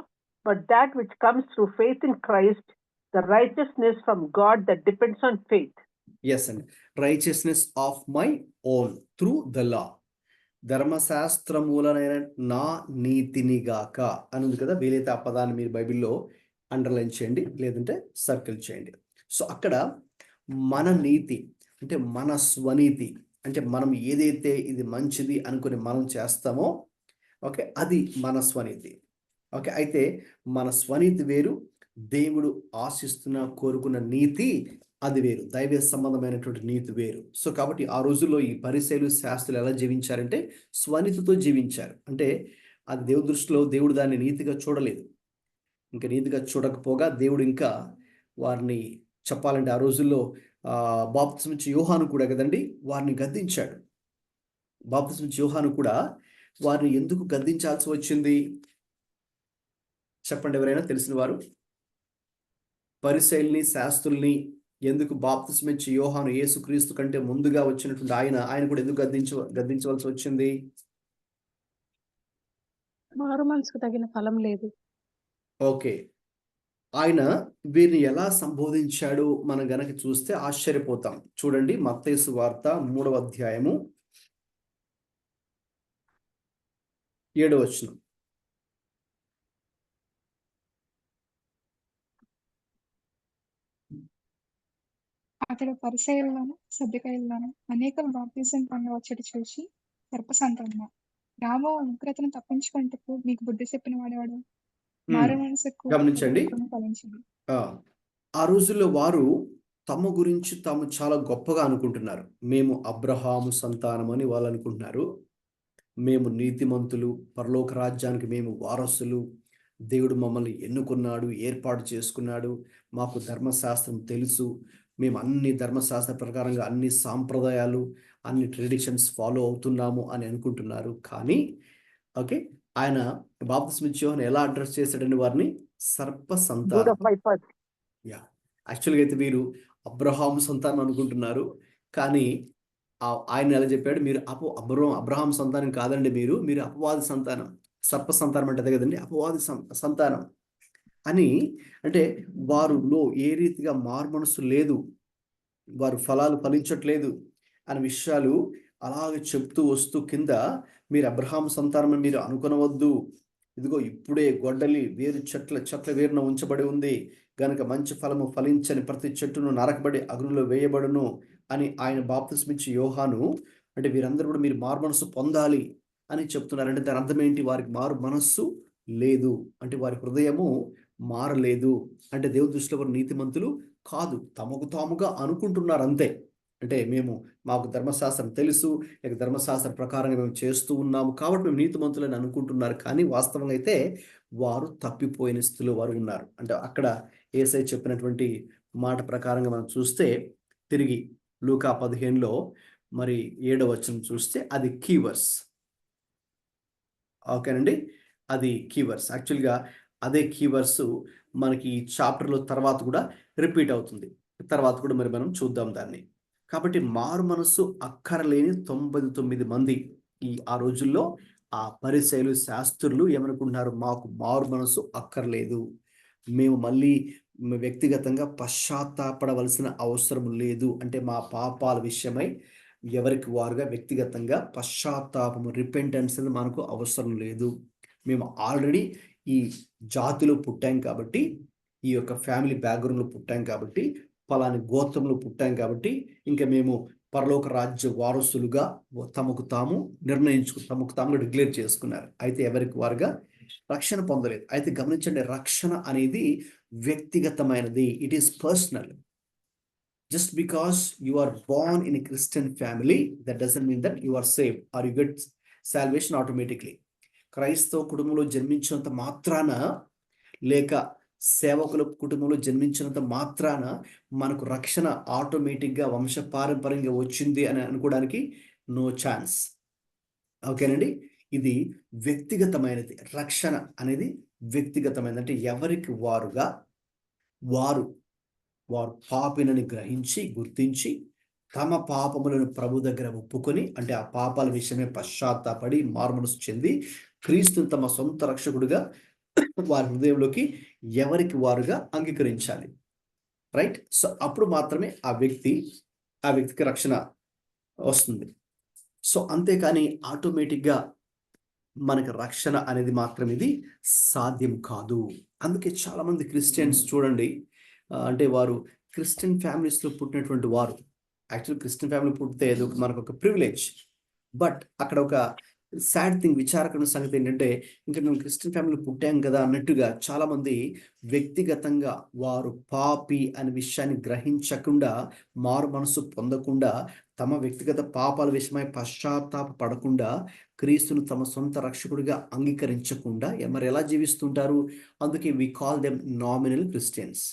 but that which comes through faith in Christ, the righteousness from God that depends on faith. Yes అండి, righteousness of my own through the law. ధర్మశాస్త్రమూలనైన నా నీతినిగాక అని ఉంది కదా. వీలైతే ఆ పదాన్ని మీరు బైబిల్లో అండర్లైన్ చేయండి, లేదంటే సర్కిల్ చేయండి. సో అక్కడ మన నీతి అంటే మన స్వనీతి, అంటే మనం ఏదైతే ఇది మంచిది అనుకుని మనం చేస్తామో, ఓకే, అది మన స్వనీతి. ఓకే, అయితే మన స్వనీతి వేరు, దేవుడు ఆశిస్తున్న కోరుకున్న నీతి అది వేరు, దైవ సంబంధమైనటువంటి నీతి వేరు. సో కాబట్టి ఆ రోజుల్లో ఈ పరిసయ్యులు శాస్త్రులు ఎలా జీవించారంటే స్వనీతితో జీవించారు. అంటే అది దేవుడి దృష్టిలో దేవుడు దాన్ని నీతిగా చూడలేదు. ఇంకా నీతిగా చూడకపోగా దేవుడు ఇంకా వారిని చెప్పాలంటే ఆ రోజుల్లో బాప్తిస్మం ఇచ్చే యోహాను కూడా కదండి వారిని గద్దించాడు. బాప్తిస్మం ఇచ్చే యోహాను కూడా వారిని ఎందుకు గద్దించాల్సి వచ్చింది చెప్పండి ఎవరైనా తెలిసిన వారు? పరిసయ్యుల్ని శాస్త్రుల్ని ఎందుకు బాప్తిస్మం ఇచ్చే యోహాను యేసుక్రీస్తు కంటే ముందుగా వచ్చినటువంటి ఆయన కూడా ఎందుకు గద్దించవలసి వచ్చింది? మారు మనసుకు తగిన ఫలం లేదు. ఓకే, ఆయన వీరిని ఎలా సంబోధించాడు మనం గనక చూస్తే ఆశ్చర్యపోతాం. చూడండి, మత్తయి సువార్త 3వ అధ్యాయము 7వ వచనం. అతడు పరిసయ్యుల్లోను సద్దూకయ్యుల్లోను అనేకులు బాప్తిసం పొందవచ్చుట చూసి సర్పసంతానమా, రాబో ఉగ్రతను తప్పించుకొనుటకు మీకు బుద్ధి చెప్పిన వాడెవడు? మారు మనసుకు గమనించండి, ఫలించింది. ఆ రోజుల్లో వారు తమ గురించి తాము చాలా గొప్పగా అనుకుంటున్నారు. మేము అబ్రహాము సంతానం అని వాళ్ళు అనుకుంటున్నారు. మేము నీతిమంతులు, పరలోక రాజ్యానికి మేము వారసులు, దేవుడు మమ్మల్ని ఎన్నుకున్నాడు, ఏర్పాటు చేసుకున్నాడు, మాకు ధర్మశాస్త్రం తెలుసు, మేము అన్ని ధర్మశాస్త్ర ప్రకారంగా అన్ని సాంప్రదాయాలు అన్ని ట్రెడిషన్స్ ఫాలో అవుతున్నాము అని అనుకుంటున్నారు. కానీ ఓకే, ఆయన బాప్తిస్మం ఇచ్చే యోహాను ఎలా అడ్రస్ చేశాడని వారిని సర్ప సంతానం. యాక్చువల్గా అయితే వీరు అబ్రహాము సంతానం అనుకుంటున్నారు, కానీ ఆయన ఎలా చెప్పాడు, మీరు అబ్రహాం సంతానం కాదండి, మీరు అపవాది సంతానం. సర్ప సంతానం అంటే అదే కదండి, అపవాది సంతానం అని. అంటే వారిలో ఏ రీతిగా మారు మనసు లేదు, వారు ఫలాలు ఫలించట్లేదు అనే విషయాలు అలాగే చెప్తూ వస్తూ కింద మీరు అబ్రహాం సంతానం మీరు అనుకొనవద్దు, ఇదిగో ఇప్పుడే గొడ్డలి వేరు చెట్ల వేరున ఉంచబడి ఉంది గనుక మంచి ఫలము ఫలించని ప్రతి చెట్టును నరకబడి అగ్నిలో వేయబడును అని ఆయన బాప్తిస్మం ఇచ్చే యోహాను, అంటే వీరందరూ కూడా మీరు మారు మనస్సు పొందాలి అని చెప్తున్నారు. అంటే దాని అర్థం ఏంటి? వారికి మారు మనస్సు లేదు, అంటే వారి హృదయము మారలేదు, అంటే దేవుని దృష్టిలో వారు నీతిమంతులు కాదు, తమకు తాముగా అనుకుంటున్నారు అంతే. అంటే మాకు ధర్మశాస్త్రం తెలుసు, లేక ధర్మశాస్త్ర ప్రకారంగా మేము చేస్తూ ఉన్నాము కాబట్టి మేము నీతిమంతులని అనుకుంటున్నారు. కానీ వాస్తవంగా అయితే వారు తప్పిపోయిన స్థితిలో వారు ఉన్నారు. అంటే అక్కడ యేసయ్య చెప్పినటువంటి మాట ప్రకారంగా మనం చూస్తే తిరిగి లూకా 15లో మరి 7వ వచనం చూస్తే అది కీవర్స్. ఓకేనండి, అది కీవర్స్. యాక్చువల్గా అదే కీవర్స్ మనకి ఈ చాప్టర్లో తర్వాత కూడా రిపీట్ అవుతుంది. తర్వాత కూడా మరి మనం చూద్దాం దాన్ని. కాబట్టి మారు మనస్సు అక్కరలేని 99 మంది ఆ రోజుల్లో ఆ పరిసయ్యులు, శాస్త్రులు ఏమనుకుంటున్నారు, మాకు మారు మనస్సు అక్కర్లేదు, మేము మళ్ళీ వ్యక్తిగతంగా పశ్చాత్తాపడవలసిన అవసరం లేదు. అంటే మా పాపాల విషయమై ఎవరికి వారుగా వ్యక్తిగతంగా పశ్చాత్తాపము, రిపెంటెన్స్ అనేది మనకు అవసరం లేదు. మేము ఆల్రెడీ ఈ జాతిలో పుట్టాం కాబట్టి, ఈ యొక్క ఫ్యామిలీ బ్యాక్గ్రౌండ్లో పుట్టాం కాబట్టి, పలాని గోత్రంలో పుట్టాం కాబట్టి, ఇంకా మేము పరలోక రాజ్య వారసులుగా తమకు తాము డిక్లేర్ చేసుకున్నారు. అయితే ఎవరికి వారుగా రక్షణ పొందలేదు. అయితే గమనించండి, రక్షణ అనేది వ్యక్తిగతమైనది. It is personal. Just because you are born in a Christian family, that doesn't mean that you are saved or you get salvation automatically. క్రైస్తవ కుటుంబంలో జన్మించినంత మాత్రాన, లేక సేవకుల కుటుంబంలో జన్మించినంత మాత్రాన మనకు రక్షణ ఆటోమేటిక్గా వంశపారంపర్యంగా వచ్చింది అని అనుకోవడానికి నో ఛాన్స్. ఓకేనండి, ఇది వ్యక్తిగతమైనది. రక్షణ అనేది వ్యక్తిగతమైనది. అంటే ఎవరికి వారుగా వారు పాపినని గ్రహించి, గుర్తించి, తమ పాపములను ప్రభు దగ్గర ఒప్పుకొని, అంటే ఆ పాపాల విషయమే పశ్చాత్తాపడి మారుమనసు చెంది క్రీస్తుని తమ సొంత రక్షకుడిగా వారి హృదయంలోకి ఎవరికి వారుగా అంగీకరించాలి. రైట్? సో అప్పుడు మాత్రమే ఆ వ్యక్తికి రక్షణ వస్తుంది. సో అంతేకాని ఆటోమేటిక్గా మనకు రక్షణ అనేది మాత్రం ఇది సాధ్యం కాదు. అందుకే చాలామంది క్రిస్టియన్స్ చూడండి, అంటే వారు క్రిస్టియన్ ఫ్యామిలీస్లో పుట్టినటువంటి వారు. యాక్చువల్ క్రిస్టియన్ ఫ్యామిలీ పుట్టితే మనకు ఒక ప్రివిలేజ్. బట్ అక్కడ ఒక సాడ్ థింగ్, విచారకరమైన సంగతి ఏంటంటే, ఇంకా మేము క్రిస్టియన్ ఫ్యామిలీ పుట్టాం కదా అన్నట్టుగా చాలామంది వ్యక్తిగతంగా వారు పాపి అనే విషయాన్ని గ్రహించకుండా, మారు మనసు పొందకుండా, తమ వ్యక్తిగత పాపాల విషయమై పశ్చాత్తాప పడకుండా, క్రీస్తును తమ సొంత రక్షకుడిగా అంగీకరించకుండా మరి ఎలా జీవిస్తుంటారు? అందుకే we call them nominal Christians,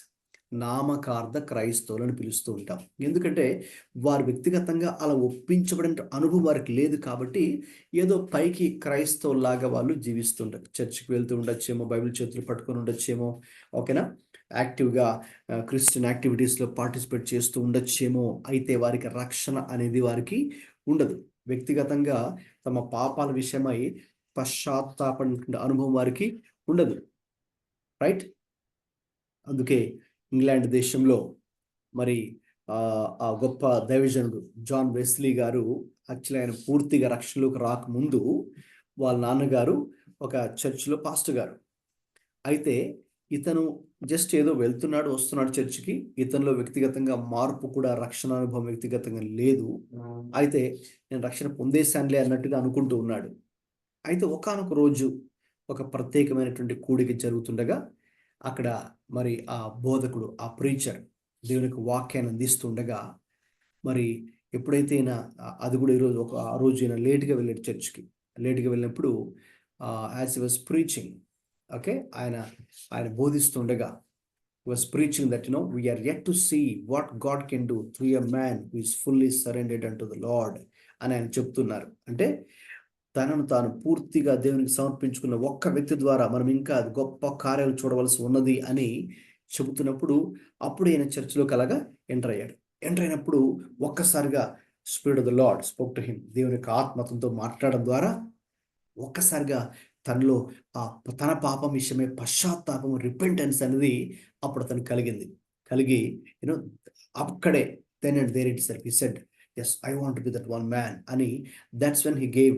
నామకార్థ క్రైస్తవులను పిలుస్తూ ఉంటాం. ఎందుకంటే వారు వ్యక్తిగతంగా అలా ఒప్పించబడిన అనుభవం వారికి లేదు కాబట్టి, ఏదో పైకి క్రైస్తవులాగా వాళ్ళు జీవిస్తుంటారు. చర్చికి వెళ్తూ ఉండొచ్చేమో, బైబిల్ చేతులు పట్టుకొని ఉండొచ్చేమో, ఓకేనా, యాక్టివ్గా క్రిస్టియన్ యాక్టివిటీస్లో పార్టిసిపేట్ చేస్తూ ఉండొచ్చేమో. అయితే వారికి రక్షణ అనేది వారికి ఉండదు. వ్యక్తిగతంగా తమ పాపాల విషయమై పశ్చాత్తాపడిన అనుభవం వారికి ఉండదు. రైట్? అందుకే ఇంగ్లాండ్ దేశంలో మరి ఆ గొప్ప దైవజనుడు జాన్ వెస్లీ గారు, యాక్చువల్లీ ఆయన పూర్తిగా రక్షణలోకి రాకముందు వాళ్ళ నాన్నగారు ఒక చర్చిలో పాస్టర్ గారు. అయితే ఇతను జస్ట్ ఏదో వెళ్తున్నాడు, వస్తున్నాడు చర్చికి. ఇతనిలో వ్యక్తిగతంగా మార్పు కూడా, రక్షణ అనుభవం వ్యక్తిగతంగా లేదు. అయితే నేను రక్షణ పొందేశానులే అన్నట్టుగా అనుకుంటూ ఉన్నాడు. అయితే ఒకానొక రోజు ఒక ప్రత్యేకమైనటువంటి కూడిక జరుగుతుండగా అక్కడ మరి ఆ బోధకుడు, ఆ ప్రీచర్ దేవునికి వాక్యాన్ని అందిస్తుండగా, మరి ఎప్పుడైతే అది కూడా ఈరోజు ఆ రోజు ఈయన లేట్గా వెళ్ళాడు చర్చ్కి. లేట్గా వెళ్ళినప్పుడు as he was preaching, okay, ఆయన బోధిస్తుండగా was preaching that we are yet to see what God can do through a man who is fully surrendered unto the Lord అని ఆయన చెప్తున్నారు. అంటే తనను తాను పూర్తిగా దేవునికి సమర్పించుకున్న ఒక్క వ్యక్తి ద్వారా మనం ఇంకా గొప్ప కార్యాలు చూడవలసి ఉన్నది అని చెబుతున్నప్పుడు, అప్పుడు ఆయన చర్చిలోకి అలాగా ఎంటర్ అయ్యాడు. ఎంటర్ అయినప్పుడు ఒక్కసారిగా spirit of the lord spoke to him, దేవుని యొక్క ఆత్మతో మాట్లాడడం ద్వారా ఒక్కసారిగా తనలో తన పాపం విషయమే పశ్చాత్తాపం, రిపెంటెన్స్ అనేది అప్పుడు అతను కలిగి అక్కడే then and there itself he said, yes, I want to be that one man అని. That's when he gave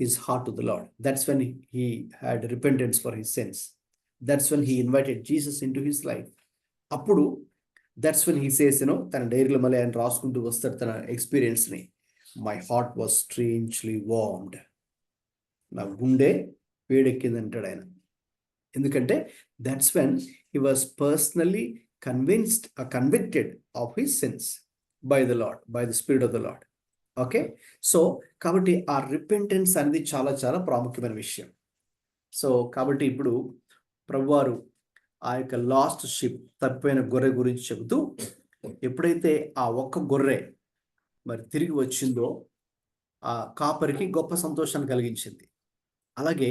his heart to the Lord. That's when he had repentance for his sins. That's when he invited Jesus into his life. అప్పుడు that's when he says, తన డైరీలో మళ్ళీ ఆయన రాసుకుంటూ వస్తాడు తన ఎక్స్పీరియన్స్ని. మై హార్ట్ వాజ్ స్ట్రేంజ్లీ వార్మ్డ్, నా గుండె వేడెక్కింది అంటాడు ఆయన. ఎందుకంటే that's when he was personally convicted of his sins. By the lord, by the spirit of the lord. Okay, so కాబట్టి ఆ రిపెంటెన్స్ అనేది చాలా చాలా ప్రాముఖ్యమైన విషయం. సో కాబట్టి ఇప్పుడు ప్రభువారు ఆ యొక్క లాస్ట్ షిప్, తప్పిపోయిన గొర్రె గురించి చెబుతూ, ఎప్పుడైతే ఆ ఒక్క గొర్రె మరి తిరిగి వచ్చిందో ఆ కాపరికి గొప్ప సంతోషాన్ని కలిగించింది. అలాగే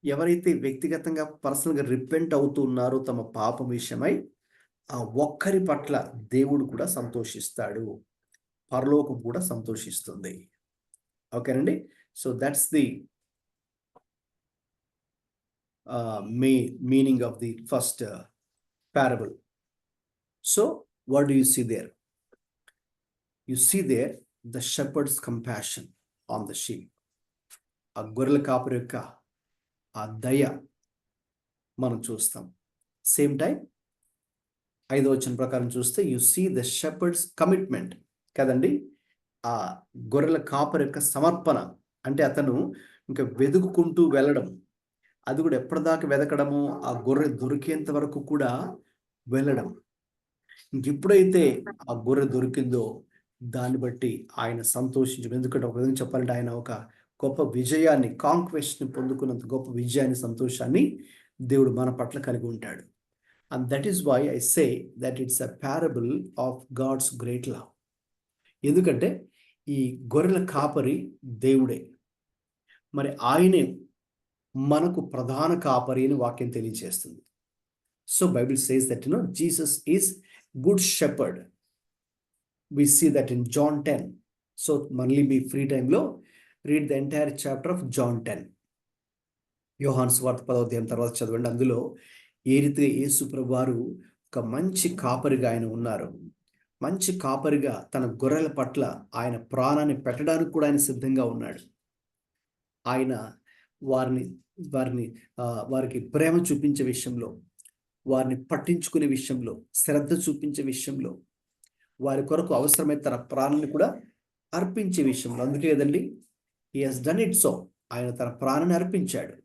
ఎవరైతే వ్యక్తిగతంగా పర్సనల్గా రిపెంట్ అవుతున్నారో తమ పాపం విషయమై, ఆ ఒక్కరి పట్ల దేవుడు కూడా సంతోషిస్తాడు, పరలోకం కూడా సంతోషిస్తుంది. ఓకేనండి. So that's the meaning of the first parable. So what do you see there? You see there the shepherd's compassion on the sheep. ఆ గొర్రెల కాపరి యొక్క ఆ దయ మనం చూస్తాం. సేమ్ టైం 5వ వచనం ప్రకారం చూస్తే you see the shepherd's commitment కదండి. ఆ గొర్రెల కాపరి యొక్క సమర్పణ అంటే అతను ఇంకా వెతుకుకుంటూ వెళ్ళడం, అది కూడా ఎప్పటిదాకా వెతకడము, ఆ గొర్రె దొరికేంత వరకు కూడా వెళ్ళడం. ఇంకెప్పుడైతే ఆ గొర్రె దొరికిందో దాన్ని బట్టి ఆయన సంతోషించడం. ఎందుకంటే ఒక విధంగా చెప్పాలంటే ఆయన ఒక గొప్ప విజయాన్ని, కాంక్వెస్ట్ని పొందుకున్నంత గొప్ప విజయాన్ని, సంతోషాన్ని దేవుడు మన పట్ల కలిగి ఉంటాడు. And that is why I say that it's a parable of God's great love. ఎందుకంటే ఈ గొర్రెల కాపరి దేవుడే, మరి ఆయనే మనకు ప్రధాన కాపరి అని వాక్యం తెలియజేస్తుంది. So Bible says that Jesus is good shepherd. We see that in John 10. So మళ్ళీ మీ ఫ్రీ టైంలో read the entire chapter of John 10. Yohanu సువార్త 10వ అధ్యాయం తర్వాత చదవండి. అందులో ఏ రీతిగా యేసు ప్రభువారు ఒక మంచి కాపరిగా ఆయన ఉన్నారు. మంచి కాపరిగా తన గొర్రెల పట్ల ఆయన ప్రాణాన్ని పెట్టడానికి కూడా ఆయన సిద్ధంగా ఉన్నాడు. ఆయన వారికి ప్రేమ చూపించే విషయంలో, వారిని పట్టించుకునే విషయంలో, శ్రద్ధ చూపించే విషయంలో, వారి కొరకు అవసరమైన తన ప్రాణాన్ని కూడా అర్పించే విషయంలో. అందుకే కదండి he has done it. So ఆయన తన ప్రాణాన్ని అర్పించాడు.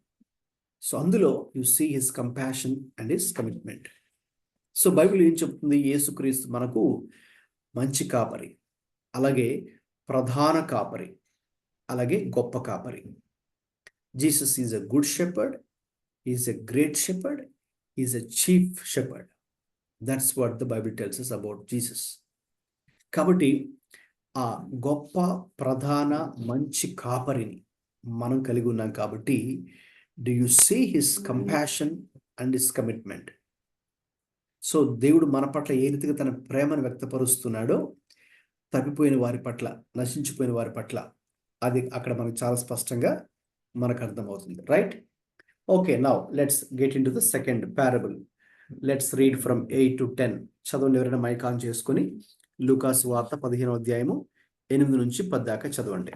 సో అందులో you see his compassion and his commitment. So Bible ఏం చెప్తుంది? యేసుక్రీస్తు మనకు మంచి కాపరి, అలాగే ప్రధాన కాపరి, అలాగే గొప్ప కాపరి. Jesus is a good shepherd, is a great shepherd, is a chief shepherd. That's what the Bible tells us about Jesus. కాబట్టి ఆ గొప్ప ప్రధాన మంచి కాపరిని మనం కలిగి ఉన్నాం. కాబట్టి do you see his compassion and his commitment? So దేవుడు మన పట్ల ఏ రీతిగా తన ప్రేమను వ్యక్తపరుస్తున్నాడో తప్పిపోయిన వారి పట్ల, నశించిపోయిన వారి పట్ల, అది అక్కడ మనకు చాలా స్పష్టంగా మనకు అర్థమవుతుంది. Right? Okay, now let's get in to the second parable. Let's read from 8 to 10. చదవండి, ఎవరైనా మైక్ ఆన్ చేసుకొని లూకాసు వార్త 15వ అధ్యాయము 8 నుంచి 10 దాకా చదవండి.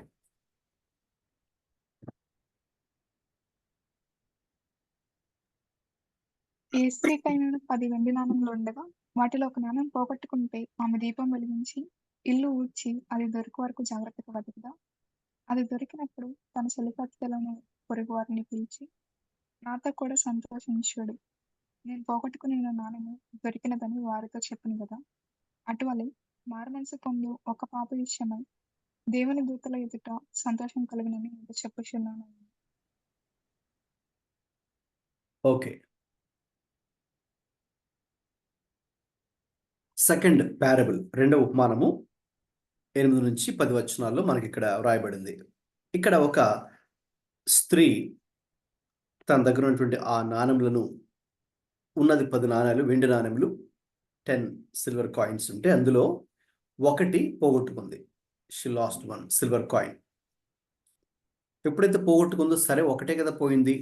ఏ స్త్రీకైనా 10 వెండి నాణెములు ఉండగా వాటిలో ఒక నాణెం పోగొట్టుకుంటే ఆమె దీపం వెలిగించి ఇల్లు ఊడ్చి అది దొరికి వరకు జాగ్రత్తగా వెతకదా? అది దొరికినప్పుడు తన చెలికత్తెలను, పొరుగు వారిని పిలిచి, నాతో కూడా సంతోషించుడు, నేను పోగొట్టుకున్న నాణెము దొరికినదని వారితో చెప్పును కదా. అటువలే మారుమనసు పొందు ఒక పాప విషయమై దేవుని దూతల ఎదుట సంతోషం కలుగునని మీకు చెప్పుచున్నాను. ఓకే, సెకండ్ పారబుల్, రెండవ ఉపమానము 8 నుంచి 10 వచనాల్లో మనకి ఇక్కడ వ్రాయబడింది. ఇక్కడ ఒక స్త్రీ తన దగ్గర ఉన్నటువంటి ఆ నాణెములను, ఉన్నది 10 నాణ్యాలు, వెండి నాణెములు, 10 సిల్వర్ కాయిన్స్ ఉంటే అందులో ఒకటి పోగొట్టుకుంది. She lost 1 silver coin. ఎప్పుడైతే పోగొట్టుకుందో, సరే ఒకటే కదా పోయింది,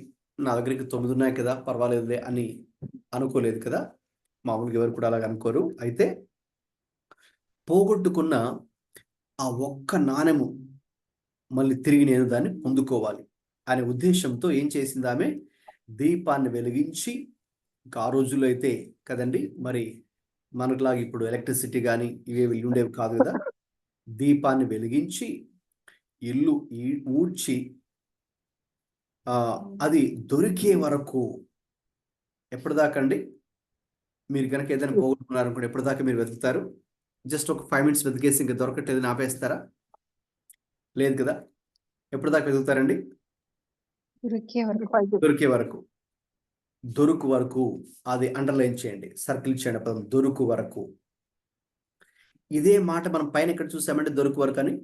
నా దగ్గరికి 9 ఉన్నాయి కదా, పర్వాలేదులే అని అనుకోలేదు కదా. మామూలుగా ఎవరు కూడా అలాగ అనుకోరు. అయితే పోగొట్టుకున్న ఆ ఒక్క నాణెము మళ్ళీ తిరిగి నేను దాన్ని పొందుకోవాలి అనే ఉద్దేశంతో ఏం చేసింది ఆమె? దీపాన్ని వెలిగించి, ఇంకా ఆ రోజుల్లో అయితే కదండి, మరి మనకులాగా ఇప్పుడు ఎలక్ట్రిసిటీ కానీ ఇవేవి ఉండేవి కాదు కదా. దీపాన్ని వెలిగించి ఇల్లు ఊడ్చి అది దొరికే వరకు, ఎప్పటిదాకా అండి? మీరు కనుక ఏదైనా పోగొట్టుకున్నారనుకోండి, ఎప్పటిదాకా మీరు వెతుకుతారు? జస్ట్ ఒక 5 minutes వెతికేసి ఇంకా దొరకట్లేదని ఆపేస్తారా? లేదు కదా. ఎప్పుడు దాకా వెతుకుతారండి? దొరికే వరకు. దొరుకు వరకు అది అండర్లైన్ చేయండి, సర్కిల్ చేయండి పదం దొరుకు వరకు. ఇదే మాట మనం పైన ఎక్కడ చూసామంటే దొరుకు వరకు అని.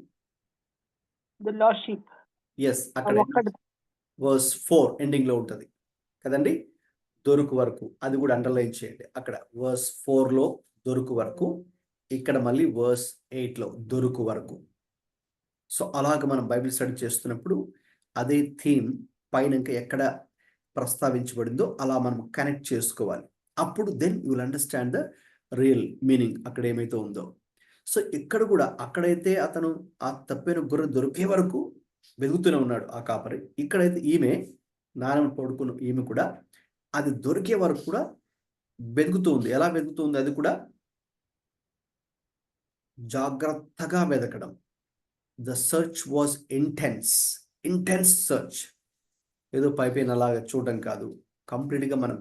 The lost sheep. ఎస్, అక్కడ ఒక్కడు. వర్స్ 4 ఎండింగ్ లో ఉంటది కదండి. దొరుకు వరకు అది కూడా అండర్లైన్ చేయండి. అక్కడ వర్స్ 4 లో దొరుకు వరకు, ఇక్కడ మళ్ళీ వర్స్ 8 లో దొరుకు వరకు. సో అలాగ మనం బైబిల్ స్టడీ చేస్తున్నప్పుడు అదే థీమ్ పైన ఇంకా ఎక్కడ ప్రస్తావించబడిందో అలా మనం కనెక్ట్ చేసుకోవాలి. అప్పుడు then you will understand the real meaning అక్కడ ఏమైతే ఉందో. సో ఇక్కడ కూడా అక్కడైతే అతను ఆ తప్పిన గొర్రె దొరికే వరకు వెతుకుతూనే ఉన్నాడు ఆ కాపరి. ఇక్కడైతే ఈమె నానమ్మ పడుకున్న ఈమె కూడా అది దొరికే వరకు కూడా వెతుకుతూ ఉంది. ఎలా వెతుకుతుంది? అది కూడా జాగ్రత్తగా వెతకడం. The search was intense search. ఏదో పైపైన అలాగా చూడడం కాదు, కంప్లీట్గా మన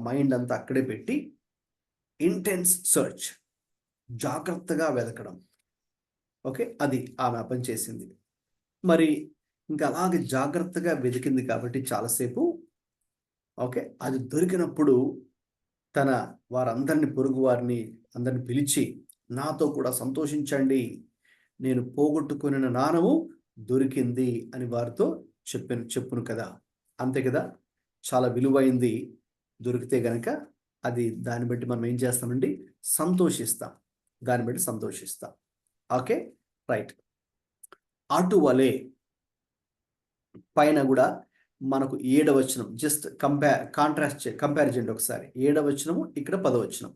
మైండ్ అంతా అక్కడే పెట్టి ఇంటెన్స్ సర్చ్, జాగ్రత్తగా వెతకడం. ఓకే, అది ఆమె పని చేసింది. మరి ఇంకా అలాగే జాగ్రత్తగా వెతికింది కాబట్టి చాలాసేపు, ఓకే, అది దొరికినప్పుడు తన వారందరిని, పొరుగు వారిని అందరిని పిలిచి నాతో కూడా సంతోషించండి, నేను పోగొట్టుకున్న నాణము దొరికింది అని వారితో చెప్పును కదా. అంతే కదా, చాలా విలువైంది దొరికితే గనక అది దాన్ని బట్టి మనం ఏం చేస్తామండి? సంతోషిస్తాం. దాన్ని బట్టి సంతోషిస్తాం. Okay, right. అటువలే పైన కూడా మనకు 7వ వచనం జస్ట్ కంపారిజన్ ఒకసారి. 7వ వచనము, ఇక్కడ 10వ వచనం.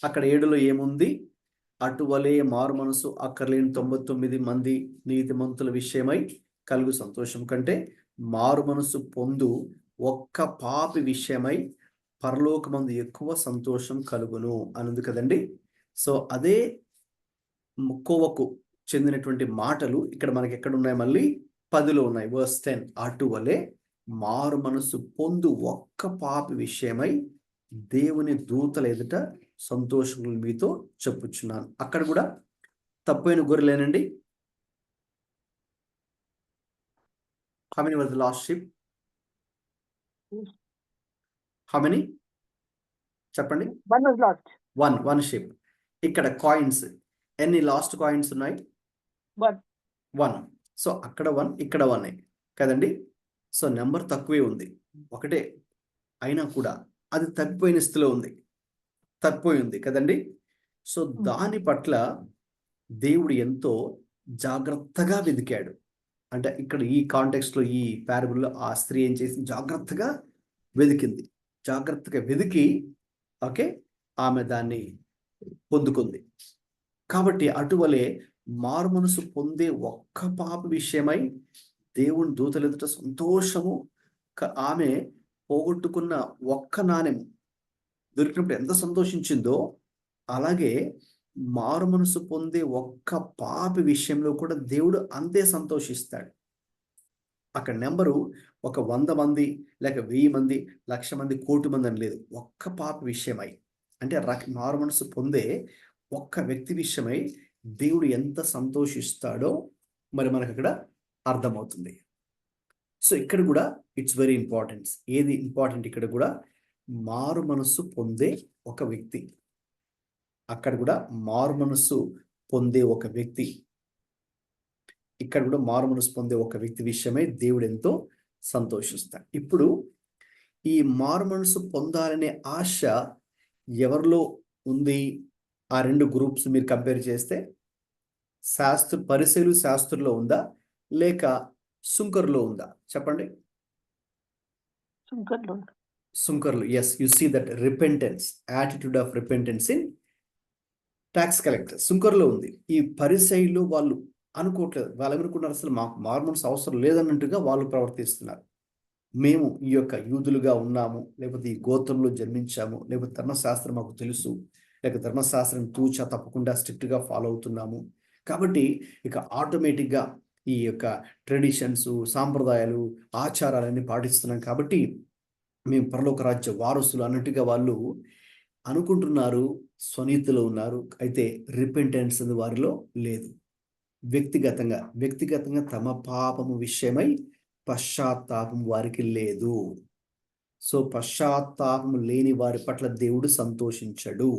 అక్కడ 7లో ఏముంది? అటువలే మారు మనసు అక్కర్లేని 99 మంది నీతిమంతుల విషయమై కలుగు సంతోషం కంటే మారు మనసు పొందు ఒక్క పాపి విషయమై పరలోకమందు ఎక్కువ సంతోషం కలుగును అనుంది కదండి. సో అదే కోవకు చెందినటువంటి మాటలు ఇక్కడ మనకి ఎక్కడ ఉన్నాయి? మళ్ళీ 10లో ఉన్నాయి, వర్స్ 10. అటువలే మారు మనసు పొందు ఒక్క పాపి విషయమై దేవుని దూతల ఎదుట సంతోషములు మీతో చెప్పుచున్నాను. అక్కడ కూడా తప్పైన గొర్రెలేనండి. How many was the lost sheep? How many? చెప్పండి. One was lost. One sheep. ఇక్కడ కాయిన్స్ ఎన్ని లాస్ట్ కాయిన్స్ ఉన్నాయి? One. సో అక్కడ 1, ఇక్కడ 1 కదండి. సో నెంబర్ తక్కువే ఉంది, ఒకటే, అయినా కూడా అది తగ్గిపోయిన స్థితిలో ఉంది, తప్పిపోయింది కదండి. సో దాని పట్ల దేవుడు ఎంతో జాగ్రత్తగా వెతికాడు. అంటే ఇక్కడ ఈ కాంటెక్స్ట్లో, ఈ ప్యారబుల్లో ఆ స్త్రీ ఏం చేసింది? జాగ్రత్తగా వెతికింది. జాగ్రత్తగా వెతికి, ఓకే, ఆమె దాన్ని పొందుకుంది. కాబట్టి అటువలే మారు మనసు పొందే ఒక్క పాప విషయమై దేవుని దూతల ఎదుట సంతోషము, ఆమె పోగొట్టుకున్న ఒక్క నాణెము దొరికినప్పుడు ఎంత సంతోషించిందో, అలాగే మారు మనసు పొందే ఒక్క పాపి విషయంలో కూడా దేవుడు అంతే సంతోషిస్తాడు. అక్కడ నెంబరు ఒక 100 మంది లేక 1000 మంది, 1,00,000 మంది, 1,00,00,000 మంది అని లేదు. ఒక్క పాపి విషయమై, అంటే మారు మనసు పొందే ఒక్క వ్యక్తి విషయమై దేవుడు ఎంత సంతోషిస్తాడో మరి మనకు అక్కడ అర్థమవుతుంది. సో ఇక్కడ కూడా ఇట్స్ వెరీ ఇంపార్టెంట్. ఏది ఇంపార్టెంట్? ఇక్కడ కూడా మారు మనస్సు పొందే ఒక వ్యక్తి. అక్కడ కూడా మారు మనస్సు పొందే ఒక వ్యక్తి, ఇక్కడ కూడా మారు మనస్సు పొందే ఒక వ్యక్తి విషయమై దేవుడు ఎంతో సంతోషిస్తాడు. ఇప్పుడు ఈ మారు మనస్సు పొందాలనే ఆశ ఎవరిలో ఉంది? ఆ 2 గ్రూప్స్ మీరు కంపేర్ చేస్తే పరిసయ్యులు శాస్త్రుల్లో ఉందా లేక సుంకరులో ఉందా? చెప్పండి. సుంకర్లు. Yes, you see that repentance, attitude of repentance in tax collector. సుంకర్లో ఉంది. ఈ పరిసయ్యులు వాళ్ళు అనుకోవట్లేదు. వాళ్ళు ఏమనుకున్నారు? అసలు మాకు మారు మనసు అవసరం లేదన్నట్టుగా వాళ్ళు ప్రవర్తిస్తున్నారు. మేము ఈ యొక్క యూదులుగా ఉన్నాము, లేకపోతే ఈ గోత్రంలో జన్మించాము, లేకపోతే ధర్మశాస్త్రం మాకు తెలుసు, లేక ధర్మశాస్త్రం తూచా తప్పకుండా స్ట్రిక్ట్గా ఫాలో అవుతున్నాము, కాబట్టి ఇక ఆటోమేటిక్గా ఈ యొక్క ట్రెడిషన్స్, సాంప్రదాయాలు, ఆచారాలన్నీ పాటిస్తున్నాం, కాబట్టి మేము పరలోక రాజ్య వారసులు అన్నట్టుగా వాళ్ళు అనుకుంటున్నారు. స్వనీతిలో ఉన్నారు, అయితే రిపెంటెన్స్ అనేది వారిలో లేదు. వ్యక్తిగతంగా తమ పాపము విషయమై పశ్చాత్తాపం వారికి లేదు. సో పశ్చాత్తాపం లేని వారి పట్ల దేవుడు సంతోషించడు.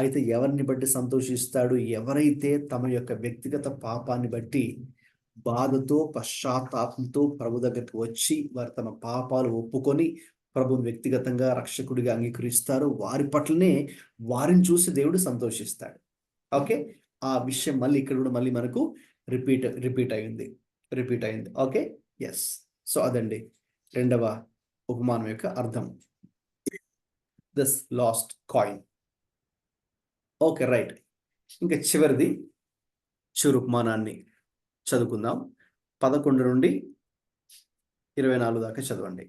అయితే ఎవరిని బట్టి సంతోషిస్తాడు? ఎవరైతే తమ యొక్క వ్యక్తిగత పాపాన్ని బట్టి బాధతో పశ్చాత్తాపంతో ప్రభు దగ్గరికి వచ్చి వారు తమ పాపాలు ఒప్పుకొని ప్రభుని వ్యక్తిగతంగా రక్షకుడిగా అంగీకరిస్తారో వారి పట్లనే వారిని చూసి దేవుడు సంతోషిస్తాడు. ఓకే, ఆ విషయం మళ్ళీ ఇక్కడ కూడా మళ్ళీ మనకు రిపీట్ అయింది. Okay, yes. సో అదండి రెండవ ఉపమానం యొక్క అర్థం, this last coin. Okay, right. ఇంకా చివరి ఉపమానాన్ని చదువుకుందాం. 11 నుండి 24 దాకా చదవండి.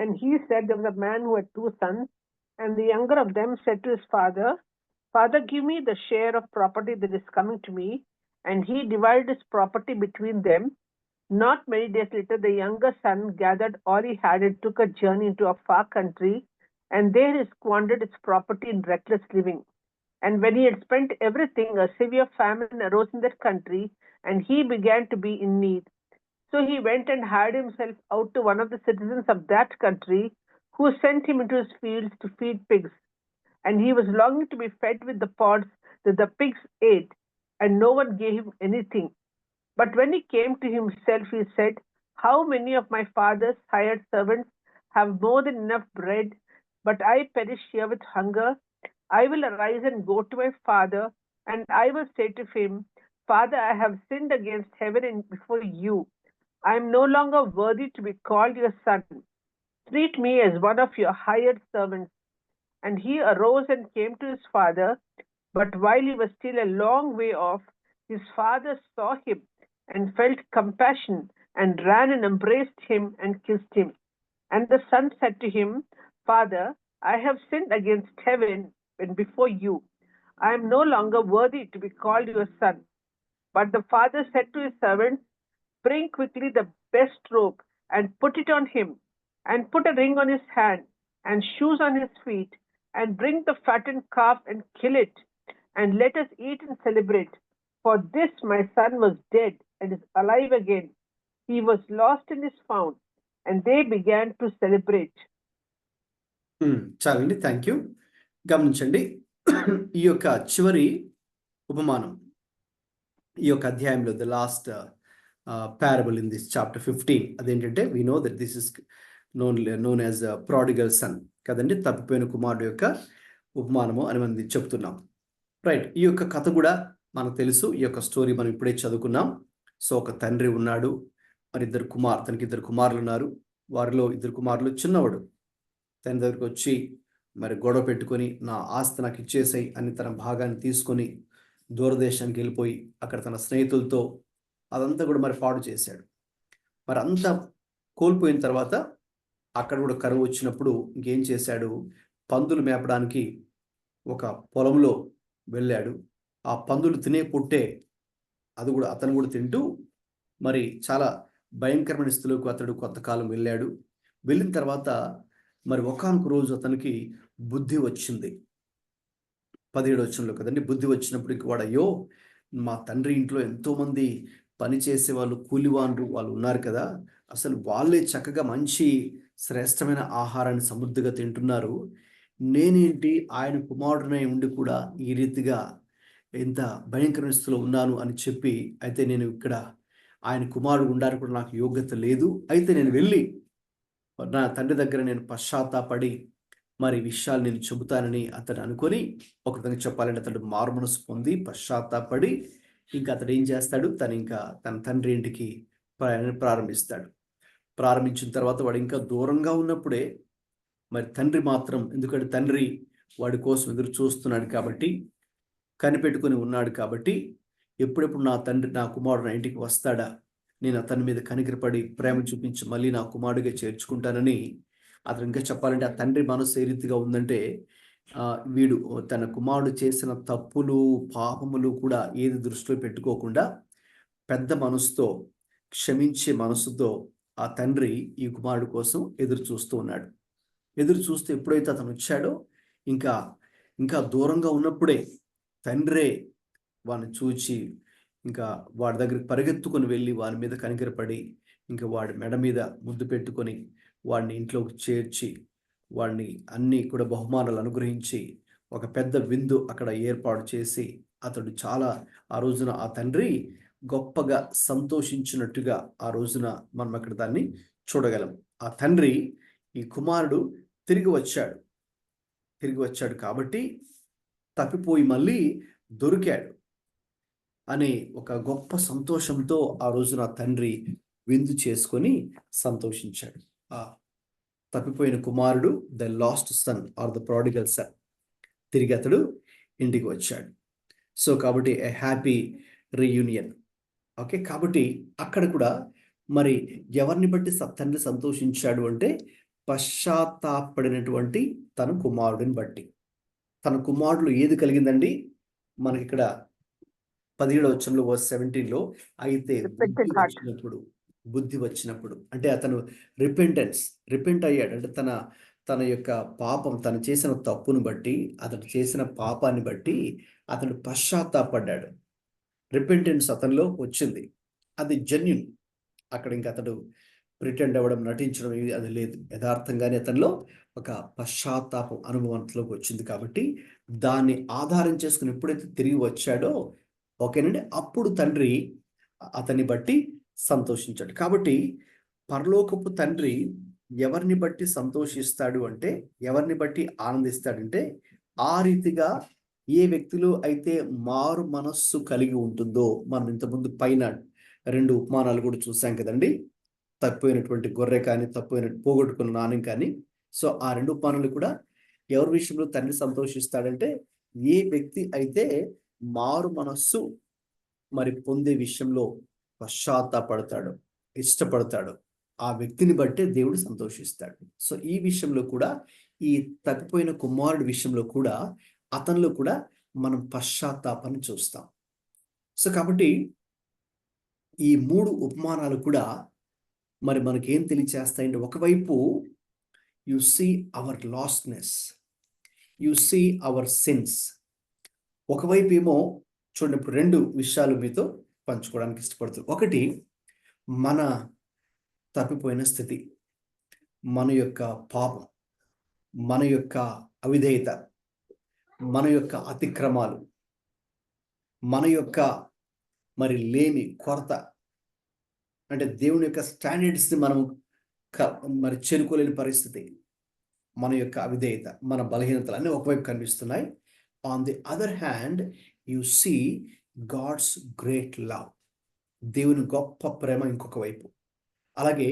And he said, there was a man who had 2 sons, and the younger of them said to his father, Father, give me the share of property that is coming to me. And he divided his property between them. Not many days later, the younger son gathered all he had and took a journey into a far country, and there he squandered his property in reckless living. And when he had spent everything, a severe famine arose in that country, and he began to be in need. So he went and hired himself out to one of the citizens of that country, who sent him into his fields to feed pigs. And he was longing to be fed with the pods that the pigs ate, and no one gave him anything. But when he came to himself, he said, How many of my father's hired servants have more than enough bread, but I perish here with hunger? I will arise and go to my father, and I will say to him, Father, I have sinned against heaven and before you. I am no longer worthy to be called your son. Treat me as one of your hired servants. And he arose and came to his father. But while he was still a long way off, his father saw him and felt compassion and ran and embraced him and kissed him. And the son said to him, Father, I have sinned against heaven and before you. I am no longer worthy to be called your son. But the father said to his servants, Bring quickly the best robe and put it on him, and put a ring on his hand and shoes on his feet, and bring the fattened calf and kill it, and let us eat and celebrate. For this my son was dead and is alive again. He was lost and is found. And they began to celebrate. చాలండి, thank you. గమనించండి, ఈ యొక్క చివరి ఉపమానం ఈ యొక్క అధ్యాయంలో, the last parable in this chapter 15, అదేంటంటే we know that this is known as prodigal son కదండి, తప్పిపోయిన కుమారుడు యొక్క ఉపమానము అని మనం చెప్తున్నాం. రైట్, ఈ యొక్క కథ కూడా మనకు తెలుసు, ఈ యొక్క స్టోరీ మనం ఇప్పుడే చదువుకున్నాం. సో ఒక తండ్రి ఉన్నాడు, మరి తనకి 2 కుమారులు ఉన్నారు. వారిలో 2 కుమారులు చిన్నవాడు తండ్రి దగ్గరికి వచ్చి మరి గొడవ పెట్టుకొని, నా ఆస్తి నాకు ఇచ్చేసాయి అని తన భాగాన్ని తీసుకొని దూరదేశానికి వెళ్ళిపోయి అక్కడ తన స్నేహితులతో అదంతా కూడా మరి పాడు చేశాడు. మరి అంతా కోల్పోయిన తర్వాత అక్కడ కూడా కరువు వచ్చినప్పుడు ఇంకేం చేశాడు, పందులు మేపడానికి ఒక పొలంలో వెళ్ళాడు. ఆ పందులు తినే పొట్టే అతను కూడా తింటూ మరి చాలా భయంకరమైన స్థితిలోకి అతడు కొంతకాలం వెళ్ళాడు. వెళ్ళిన తర్వాత మరి ఒకానొక రోజు అతనికి బుద్ధి వచ్చింది. 17వ వచనంలో కదండి, బుద్ధి వచ్చినప్పటికి వాడు, అయ్యో మా తండ్రి ఇంట్లో ఎంతోమంది పని చేసే వాళ్ళు, కూలివాన్లు వాళ్ళు ఉన్నారు కదా, అసలు వాళ్ళే చక్కగా మంచి శ్రేష్టమైన ఆహారాన్ని సమృద్ధిగా తింటున్నారు, నేనేంటి ఆయన కుమారుడినై ఉండి కూడా ఈ రీతిగా ఎంత భయంకరమైన స్థితిలో ఉన్నాను అని చెప్పి, అయితే నేను ఇక్కడ ఆయన కుమారుడు ఉండడానికి కూడా నాకు యోగ్యత లేదు, అయితే నేను వెళ్ళి నా తండ్రి దగ్గర నేను పశ్చాత్తాపడి మరి విషయాలు నేను చెబుతానని అతడు అనుకొని, ఒక విధంగా చెప్పాలంటే అతడు మారుమనసు పొంది పశ్చాత్తాపడి ఇంకా అతడు ఏం చేస్తాడు, తన తండ్రి ఇంటికి ప్రారంభిస్తాడు. ప్రారంభించిన తర్వాత వాడు ఇంకా దూరంగా ఉన్నప్పుడే మరి తండ్రి మాత్రం, ఎందుకంటే తండ్రి వాడి కోసం ఎదురు చూస్తున్నాడు కాబట్టి, కనిపెట్టుకుని ఉన్నాడు కాబట్టి, ఎప్పుడెప్పుడు నా కుమారుడు నా ఇంటికి వస్తాడా, నేను అతని మీద కనికరపడి ప్రేమ చూపించి మళ్ళీ నా కుమారుడిగా చేర్చుకుంటానని అతను ఇంకా చెప్పాలంటే, ఆ తండ్రి మనసు ఏ రీతిగా ఉందంటే, వీడు తన కుమారుడు చేసిన తప్పులు పాపములు కూడా ఏది దృష్టిలో పెట్టుకోకుండా పెద్ద మనసుతో, క్షమించే మనసుతో ఆ తండ్రి ఈ కుమారుడు కోసం ఎదురు చూస్తూ ఉన్నాడు. ఎదురు చూస్తూ ఎప్పుడైతే అతను వచ్చాడో ఇంకా ఇంకా దూరంగా ఉన్నప్పుడే తండ్రే వాడిని చూచి ఇంకా వాడి దగ్గరికి పరిగెత్తుకొని వెళ్ళి వాడి మీద కనికరపడి ఇంకా వాడి మెడ మీద ముద్దు పెట్టుకొని వాడిని ఇంట్లోకి చేర్చి వాడిని అన్ని కూడా బహుమానాలు అనుగ్రహించి ఒక పెద్ద విందు అక్కడ ఏర్పాటు చేసి అతడు చాలా ఆ రోజున ఆ తండ్రి గొప్పగా సంతోషించినట్టుగా ఆ రోజున మనం అక్కడ దాన్ని చూడగలం. ఆ తండ్రి ఈ కుమారుడు తిరిగి వచ్చాడు కాబట్టి తప్పిపోయి మళ్ళీ దొరికాడు అనే ఒక గొప్ప సంతోషంతో ఆ రోజున తండ్రి విందు చేసుకొని సంతోషించాడు. ఆ తప్పిపోయిన కుమారుడు, the lost son or the prodigal son, తిరిగి అతడు ఇంటికి వచ్చాడు. సో కాబట్టి ఏ హ్యాపీ రీయూనియన్. ఓకే, కాబట్టి అక్కడ కూడా మరి ఎవరిని బట్టి తండ్రి సంతోషించాడు అంటే పశ్చాత్తాపడినటువంటి తన కుమారుడిని బట్టి. తన కుమారుడు ఏది కలిగిందండి మనకి ఇక్కడ 17వ వచనంలో వర్స్ 17లో అయితే బుద్ధి వచ్చినప్పుడు అంటే అతను రిపెంట్ అయ్యాడు. అంటే తన యొక్క పాపం, తను చేసిన తప్పును బట్టి, అతను చేసిన పాపాన్ని బట్టి అతను పశ్చాత్తాపడ్డాడు. రిపెంటెన్స్ అతనిలో వచ్చింది. అది జెన్యూన్. అక్కడ ఇంకా అతడు ప్రిటెండ్ అవ్వడం, నటించడం అది లేదు. యథార్థంగానే అతనిలో ఒక పశ్చాత్తాపం అనుభవంలోకి వచ్చింది. కాబట్టి దాన్ని ఆధారం చేసుకుని ఎప్పుడైతే తిరిగి వచ్చాడో ఓకేనండి, అప్పుడు తండ్రి అతన్ని బట్టి సంతోషించాడు. కాబట్టి పరలోకపు తండ్రి ఎవరిని బట్టి సంతోషిస్తాడు అంటే, ఎవరిని బట్టి ఆనందిస్తాడంటే, ఆ రీతిగా ఏ వ్యక్తిలో అయితే మారు మనస్సు కలిగి ఉంటుందో, మనం ఇంతకుముందు పైన 2 ఉపమానాలు కూడా చూసాం కదండి. తప్పిపోయినటువంటి గొర్రె కానీ, పోగొట్టుకున్న నాణ్యం కానీ. సో ఆ 2 ఉపమానాలు కూడా ఎవరి విషయంలో తండ్రి సంతోషిస్తాడంటే, ఏ వ్యక్తి అయితే మారు మనస్సు మరి పొందే విషయంలో పశ్చాత్తాపడతాడు, ఇష్టపడతాడు, ఆ వ్యక్తిని బట్టే దేవుడు సంతోషిస్తాడు. సో ఈ విషయంలో కూడా, ఈ తప్పిపోయిన కుమారుడి విషయంలో కూడా అతనిలో కూడా మనం పశ్చాత్తాపాన్ని చూస్తాం. సో కాబట్టి ఈ 3 ఉపమానాలు కూడా మరి మనకేం తెలియచేస్తాయంటే, ఒకవైపు you see our lostness, you see our sins. ఒకవైపు ఏమో చూడండి, ఇప్పుడు 2 విషయాలు మీతో పంచుకోవడానికి ఇష్టపడుతుంది. ఒకటి, మన తప్పిపోయిన స్థితి, మన యొక్క పాపం, మన యొక్క అవిధేయత, మన యొక్క అతిక్రమాలు, మన యొక్క మరి లేమి కొరత, అంటే దేవుని యొక్క స్టాండర్డ్స్ని మనం మరి చేరుకోలేని పరిస్థితి, మన యొక్క అవిధేయత, మన బలహీనతలు అన్నీ ఒకవైపు కనిపిస్తున్నాయి. On the other hand you see God's great love, దేవుని గొప్ప ప్రేమ ఇంకొక వైపు. అలాగే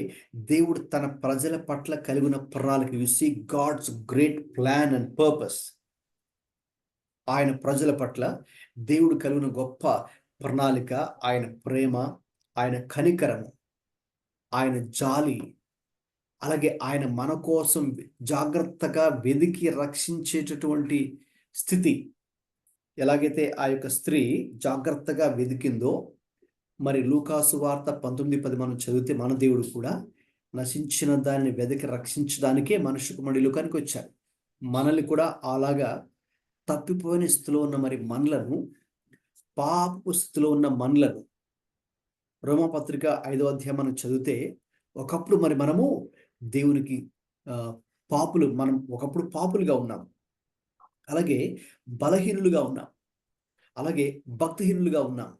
దేవుడు తన ప్రజల పట్ల కలిగిన ప్రణాళిక, you see God's great plan and purpose. ఆయన ప్రజల పట్ల దేవుడు కలిగిన గొప్ప ప్రణాళిక, ఆయన ప్రేమ, ఆయన కనికరము, ఆయన జాలి, అలాగే ఆయన మన కోసం జాగ్రత్తగా వెదికి రక్షించేటటువంటి స్థితి. ఎలాగైతే ఆ యొక్క స్త్రీ జాగ్రత్తగా వెదికిందో, మరి లూకాసు వార్త 19:10 మనం చదివితే, మన దేవుడు కూడా నశించిన దాన్ని వెదకి రక్షించడానికే మనుష్య కుమారుడు లోకానికి వచ్చారు. మనల్ని కూడా అలాగా తప్పిపోయిన స్థితిలో ఉన్న మరి మనలను, పాపపు స్థితిలో ఉన్న మనలను, రోమపత్రిక 5వ అధ్యాయం మనం చదివితే, ఒకప్పుడు మరి మనము దేవునికి మనం ఒకప్పుడు పాపులుగా ఉన్నాం, అలాగే బలహీనులుగా ఉన్నాం, అలాగే భక్తిహీనులుగా ఉన్నాం,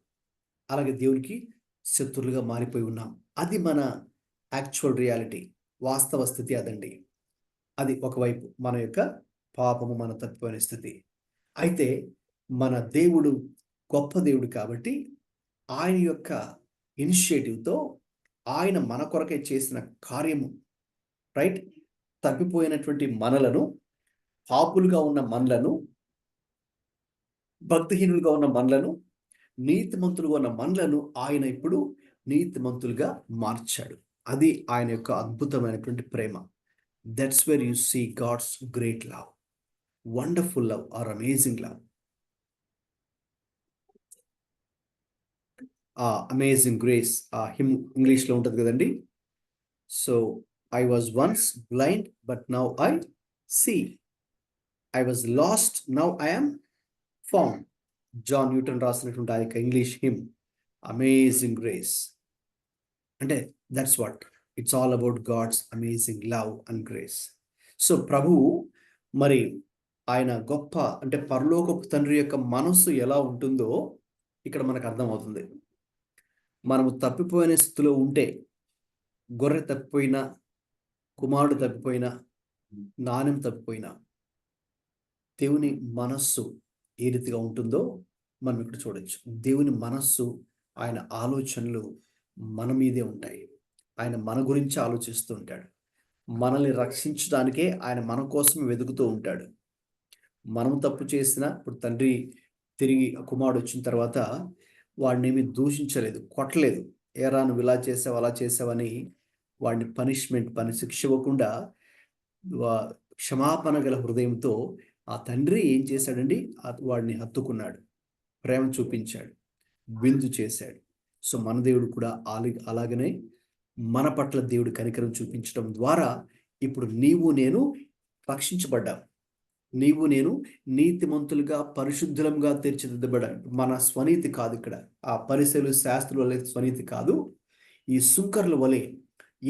అలాగే దేవునికి శత్రులుగా మారిపోయి ఉన్నాం. అది మన యాక్చువల్ రియాలిటీ, వాస్తవ స్థితి అదండి. అది ఒకవైపు మన యొక్క పాపము, మన తప్పిపోయిన స్థితి. అయితే మన దేవుడు గొప్ప దేవుడు కాబట్టి ఆయన యొక్క ఇనిషియేటివ్తో ఆయన మన కొరకే చేసిన కార్యము, రైట్, తప్పిపోయినటువంటి మనలను, పాపులుగా ఉన్న మనలను, భక్తిహీనులుగా ఉన్న మనలను, నీతిమంతులుగా ఉన్న మనలను ఆయన ఇప్పుడు నీతిమంతులుగా మార్చాడు. అది ఆయన యొక్క అద్భుతమైనటువంటి ప్రేమ. That's where you see God's great love, wonderful love or amazing love. Amazing grace ఇంగ్లీష్లో ఉంటుంది కదండి. So I was once blind, but now I see. I was lost, now I am found. John Newton రాసినటువంటి ఆ యొక్క English hymn amazing grace. అంటే that's what it's all about God's amazing love and grace. So ప్రభువు మరి ఆయన గొప్ప అంటే పరలోకపు తండ్రి యొక్క మనస్సు ఎలా ఉంటుందో ఇక్కడ మనకు అర్థమవుతుంది. మనము తప్పిపోయిన స్థితిలో ఉంటే, గొర్రె తప్పిపోయినా, కుమారుడు తప్పిపోయినా, నాణ్యం తప్పిపోయినా, దేవుని మనస్సు ఏ రీతిగా ఉంటుందో మనం ఇక్కడ చూడొచ్చు. దేవుని మనస్సు, ఆయన ఆలోచనలు మన మీదే ఉంటాయి. ఆయన మన గురించి ఆలోచిస్తూ ఉంటాడు. మనల్ని రక్షించడానికే ఆయన మన కోసం వెతుకుతూ ఉంటాడు. మనం తప్పు చేసినా, ఇప్పుడు తండ్రి తిరిగి కుమారుడు వచ్చిన తర్వాత వాడిని ఏమి దూషించలేదు, కొట్టలేదు. ఏరా నువ్వు ఇలా చేసావు అలా చేసావని వాడిని పని శిక్ష ఇవ్వకుండా క్షమాపణ గల హృదయంతో ఆ తండ్రి ఏం చేశాడండి, వాడిని హత్తుకున్నాడు, ప్రేమ చూపించాడు, విందు చేశాడు. సో మన దేవుడు కూడా అలాగనే మన పట్ల దేవుడు కనికరం చూపించడం ద్వారా ఇప్పుడు నీవు నేను రక్షించబడ్డాం. నీవు నేను నీతిమంతులుగా పరిశుద్ధులంగా తీర్చిదిద్దబడ్డాం. మన స్వనీతి కాదు ఇక్కడ, ఆ పరిసయులు శాస్త్రుల వలె స్వనీతి కాదు. ఈ సుంకర్ల వలె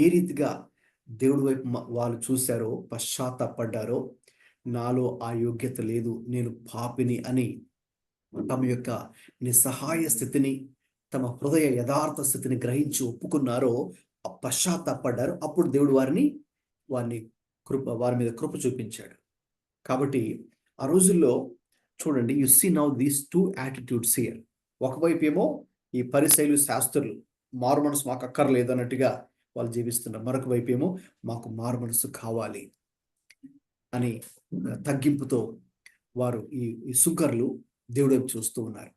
ఏ రీతిగా దేవుడి వైపు వాళ్ళు చూశారో, పశ్చాత్తాపడ్డారో, నాలో ఆ యోగ్యత లేదు, నేను పాపిని అని తమ యొక్క నిస్సహాయ స్థితిని, తమ హృదయ యథార్థ స్థితిని గ్రహించి ఒప్పుకున్నారో, పశ్చాత్తాపడ్డారు. అప్పుడు దేవుడు వారి మీద కృప చూపించాడు. కాబట్టి ఆ రోజుల్లో చూడండి, you see now these two attitudes here. ఒకవైపు ఏమో ఈ పరిసయులు శాస్త్రులు మారు మనసు మాకు అక్కర్లేదు అన్నట్టుగా వాళ్ళు జీవిస్తున్నారు. మరొక వైపు ఏమో మాకు మారు మనసు కావాలి అని తగ్గింపుతో వారు ఈ సుంకర్లు దేవుడి వైపు చూస్తూ ఉన్నారు.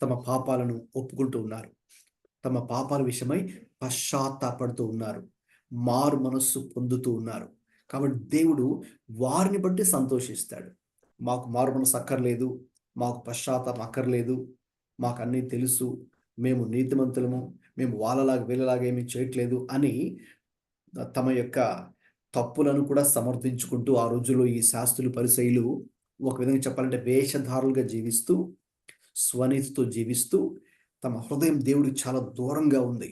తమ పాపాలను ఒప్పుకుంటూ ఉన్నారు. తమ పాపాల విషయమై పశ్చాత్తాపడుతూ ఉన్నారు. మారు మనస్సు పొందుతూ ఉన్నారు. కాబట్టి దేవుడు వారిని బట్టి సంతోషిస్తాడు. మాకు మారు మనసు అక్కర్లేదు, మాకు పశ్చాత్తాపం అక్కర్లేదు, మాకు అన్నీ తెలుసు, మేము నీతిమంతులము, మేము వాళ్ళలాగా వీళ్ళలాగా ఏమీ చేయట్లేదు అని తమ యొక్క తప్పులను కూడా సమర్థించుకుంటూ ఆ రోజుల్లో ఈ శాస్త్రులు పరిసయులు ఒక విధంగా చెప్పాలంటే వేషధారులుగా జీవిస్తూ, స్వనీతితో జీవిస్తూ, తమ హృదయం దేవుడికి చాలా దూరంగా ఉంది.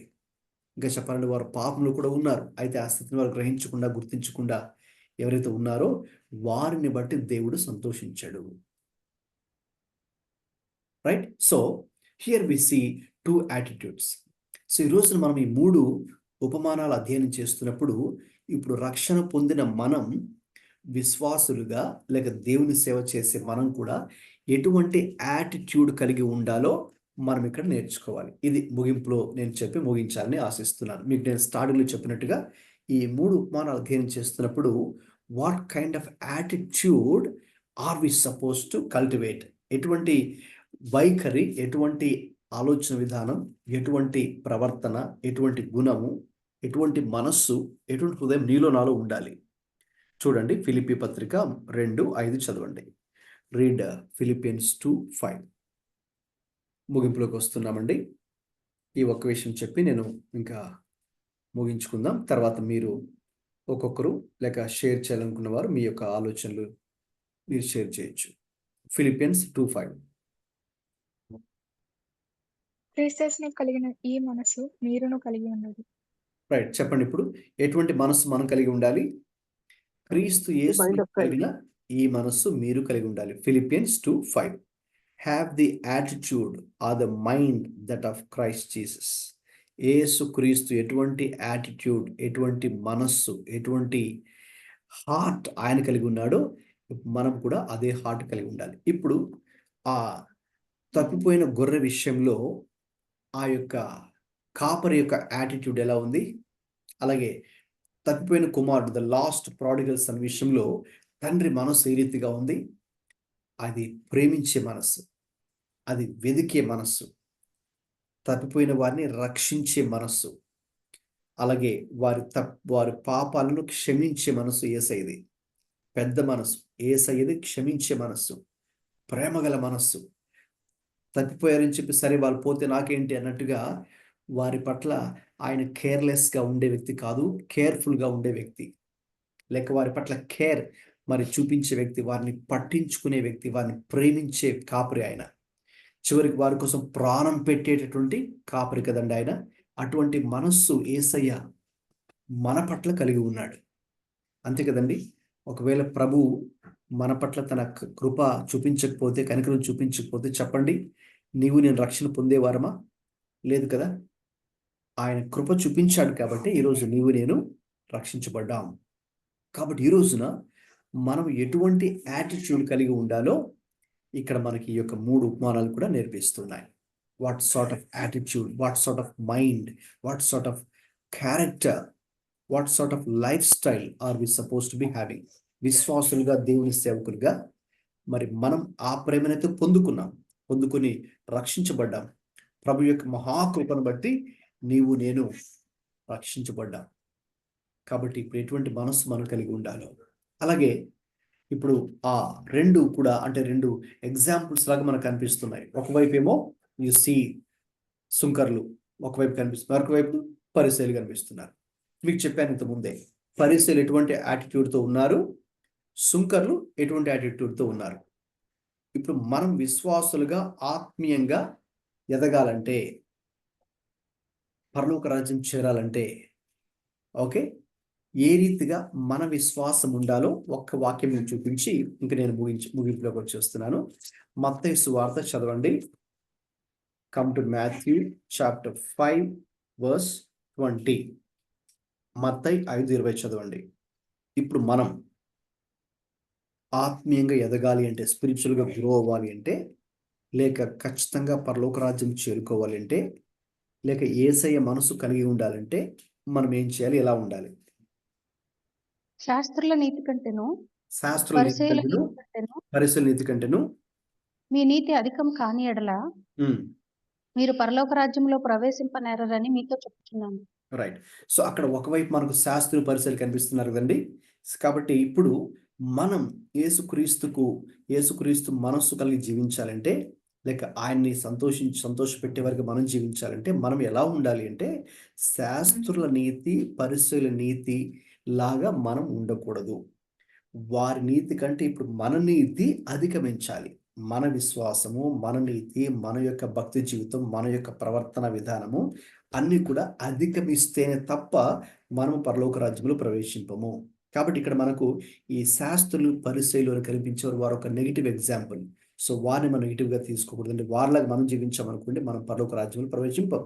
ఇంకా చెప్పాలంటే వారు పాపంలో కూడా ఉన్నారు. అయితే ఆ స్థితిని వారు గ్రహించకుండా, గుర్తించకుండా ఎవరైతే ఉన్నారో వారిని బట్టి దేవుడు సంతోషించాడు. Right? So here we see two attitudes. So ఈ రోజున మనం ఈ 3 ఉపమానాలు అధ్యయనం చేస్తున్నప్పుడు, ఇప్పుడు రక్షణ పొందిన మనం విశ్వాసులుగా లేక దేవుని సేవ చేసే మనం కూడా ఎటువంటి యాటిట్యూడ్ కలిగి ఉండాలో మనం ఇక్కడ నేర్చుకోవాలి. ఇది ముగింపులో నేను చెప్పి ముగించాలని ఆశిస్తున్నాను. మీకు నేను స్టార్టింగ్లో చెప్పినట్టుగా ఈ 3 ఉపమానాలు అధ్యయనం చేస్తున్నప్పుడు what kind of attitude are we suppose to cultivate, ఎటువంటి వైఖరి, ఎటువంటి ఆలోచన విధానం, ఎటువంటి ప్రవర్తన, ఎటువంటి గుణము, ఎటువంటి మనస్సు, ఎటువంటి హృదయం నీలో నాలో ఉండాలి. చూడండి, ఫిలిప్పీ పత్రిక 2:5 చదవండి. Read Philippians 2:5. ముగింపులోకి వస్తున్నామండి. ఈ ఒక్క విషయం చెప్పి నేను ఇంకా ముగించుకుందాం. తర్వాత మీరు ఒక్కొక్కరు లేక షేర్ చేయాలనుకున్న వారు మీ యొక్క ఆలోచనలు మీరు షేర్ చేయొచ్చు. ఫిలిపియన్స్ 2:5. క్రీస్తును కలిగిన ఈ మనసు మీరును కలిగి ఉన్నది. రైట్, చెప్పండి. ఇప్పుడు ఎటువంటి మనస్సు మనం కలిగి ఉండాలి? క్రీస్తు యేసు కలిగిన ఈ మనస్సు మీరు కలిగి ఉండాలి. Philippians 2:5. Have the attitude or the mind that of Christ Jesus. యేసు క్రీస్తు ఎటువంటి యాటిట్యూడ్, ఎటువంటి మనస్సు, ఎటువంటి హార్ట్ ఆయన కలిగి ఉన్నాడో మనం కూడా అదే హార్ట్ కలిగి ఉండాలి. ఇప్పుడు ఆ తప్పిపోయిన గొర్రె విషయంలో ఆ యొక్క కాపరి యొక్క యాటిట్యూడ్ ఎలా ఉంది, అలాగే తప్పిపోయిన కుమారుడు ద లాస్ట్ ప్రాడిగల్ సన్ విషయంలో తండ్రి మనస్సు ఏ రీతిగా ఉంది? అది ప్రేమించే మనస్సు, అది వెదికే మనస్సు, తప్పిపోయిన వారిని రక్షించే మనస్సు, అలాగే వారి పాపాలను క్షమించే మనస్సు యేసయ్యది. పెద్ద మనస్సు యేసయ్యది, క్షమించే మనస్సు, ప్రేమగల మనస్సు. తప్పిపోయారని చెప్పి సరే వాళ్ళు పోతే నాకేంటి అన్నట్టుగా వారి పట్ల ఆయన కేర్లెస్గా ఉండే వ్యక్తి కాదు, కేర్ఫుల్గా ఉండే వ్యక్తి, లేక వారి పట్ల కేర్ మరి చూపించే వ్యక్తి, వారిని పట్టించుకునే వ్యక్తి, వారిని ప్రేమించే కాపరి ఆయన. చివరికి వారి కోసం ప్రాణం పెట్టేటటువంటి కాపరి కదండి ఆయన. అటువంటి మనస్సు యేసయ్య మన పట్ల కలిగి ఉన్నాడు. అంతే కదండి. ఒకవేళ ప్రభు మన పట్ల తన కృప చూపించకపోతే, కనికరం చూపించకపోతే చెప్పండి, నీవు నేను రక్షణ పొందేవారమా? లేదు కదా. ఆయన కృప చూపించాడు కాబట్టి ఈరోజు నీవు నేను రక్షించబడ్డాం. కాబట్టి ఈ రోజున మనం ఎటువంటి యాటిట్యూడ్ కలిగి ఉండాలో ఇక్కడ మనకి ఈ యొక్క 3 ఉపమానాలు కూడా నేర్పిస్తున్నాయి. What sort of attitude, what sort of mind, what sort of character, what sort of life style are we suppose to be having. విశ్వాసులుగా, దేవుని సేవకులుగా మరి మనం ఆ ప్రేమనైతే పొందుకుని రక్షించబడ్డాం. ప్రభు యొక్క మహాకృపను బట్టి నీవు నేను రక్షించబడ్డాం. కాబట్టి ఇప్పుడు ఎటువంటి మనస్సు మనం కలిగి ఉండాలో. అలాగే ఇప్పుడు ఆ 2 కూడా, అంటే 2 ఎగ్జాంపుల్స్ లాగా మనకు కనిపిస్తున్నాయి. ఒకవైపు ఏమో యు సీ సుంకర్లు ఒకవైపు కనిపిస్తున్నారు, మరొక వైపు పరిసయ్యులు కనిపిస్తున్నారు. మీకు చెప్పాను ఇంతకుముందే, పరిసయ్యులు ఎటువంటి యాటిట్యూడ్తో ఉన్నారు, సుంకర్లు ఎటువంటి యాటిట్యూడ్తో ఉన్నారు. ఇప్పుడు మనం విశ్వాసులుగా ఆత్మీయంగా ఎదగాలంటే, పరలోక రాజ్యం చేరాలంటే, ఓకే, ఏ రీతిగా మన విశ్వాసం ఉండాలో ఒక్క వాక్యం నేను చూపించి ఇంక నేను ముగింపులోకి వచ్చేస్తున్నాను. మత్తయి సువార్త చదవండి. Come to Matthew chapter 5 verse 20. Mattayi 5:20 చదవండి. ఇప్పుడు మనం ఆత్మీయంగా ఎదగాలి అంటే, స్పిరిచువల్గా గ్రో అవ్వాలి అంటే, లేక ఖచ్చితంగా పరలోక రాజ్యం చేరుకోవాలి అంటే, లేక యేసయ్య మనసు కలిగి ఉండాలంటే మనం ఏం చేయాలి, ఎలా ఉండాలి? శాస్త్రుల నీతి కంటేను శాస్త్రుల నీతి పరిసయ్యుల కంటేను, నీతి కంటేను పరిసయ్యుల నీతి కంటేను మీ నీతి అధికం కాని ఎడల మీరు పరలోక రాజ్యంలో ప్రవేశింపనేరని మీతో చెప్తున్నాను. రైట్. సో అక్కడ ఒకవైపు మనకు శాస్త్రులు, పరిసయ్యులు కనిపిస్తున్నారు కదండి. కాబట్టి ఇప్పుడు మనం యేసుక్రీస్తు మనస్సు కలిగి జీవించాలంటే, లేక ఆయన్ని సంతోషపెట్టే వరకు మనం జీవించాలంటే మనం ఎలా ఉండాలి అంటే, శాస్త్రుల నీతి, పరిసయ్యుల నీతి లాగా మనం ఉండకూడదు. వారి నీతి కంటే ఇప్పుడు మన నీతి అధిగమించాలి. మన విశ్వాసము, మన నీతి, మన యొక్క భక్తి జీవితం, మన యొక్క ప్రవర్తన విధానము అన్నీ కూడా అధిగమిస్తేనే తప్ప మనము పరలోక రాజ్యంలో ప్రవేశింపము. కాబట్టి ఇక్కడ మనకు ఈ శాస్త్రులు, పరిసయ్యులు అని కనిపించేవారు, వారు ఒక నెగిటివ్ ఎగ్జాంపుల్. సో వారిని మనం నెగిటివ్గా తీసుకోకూడదు. అంటే వారిలాగా మనం జీవించామనుకోండి, మనం పరలోక రాజ్యంలో ప్రవేశింపం.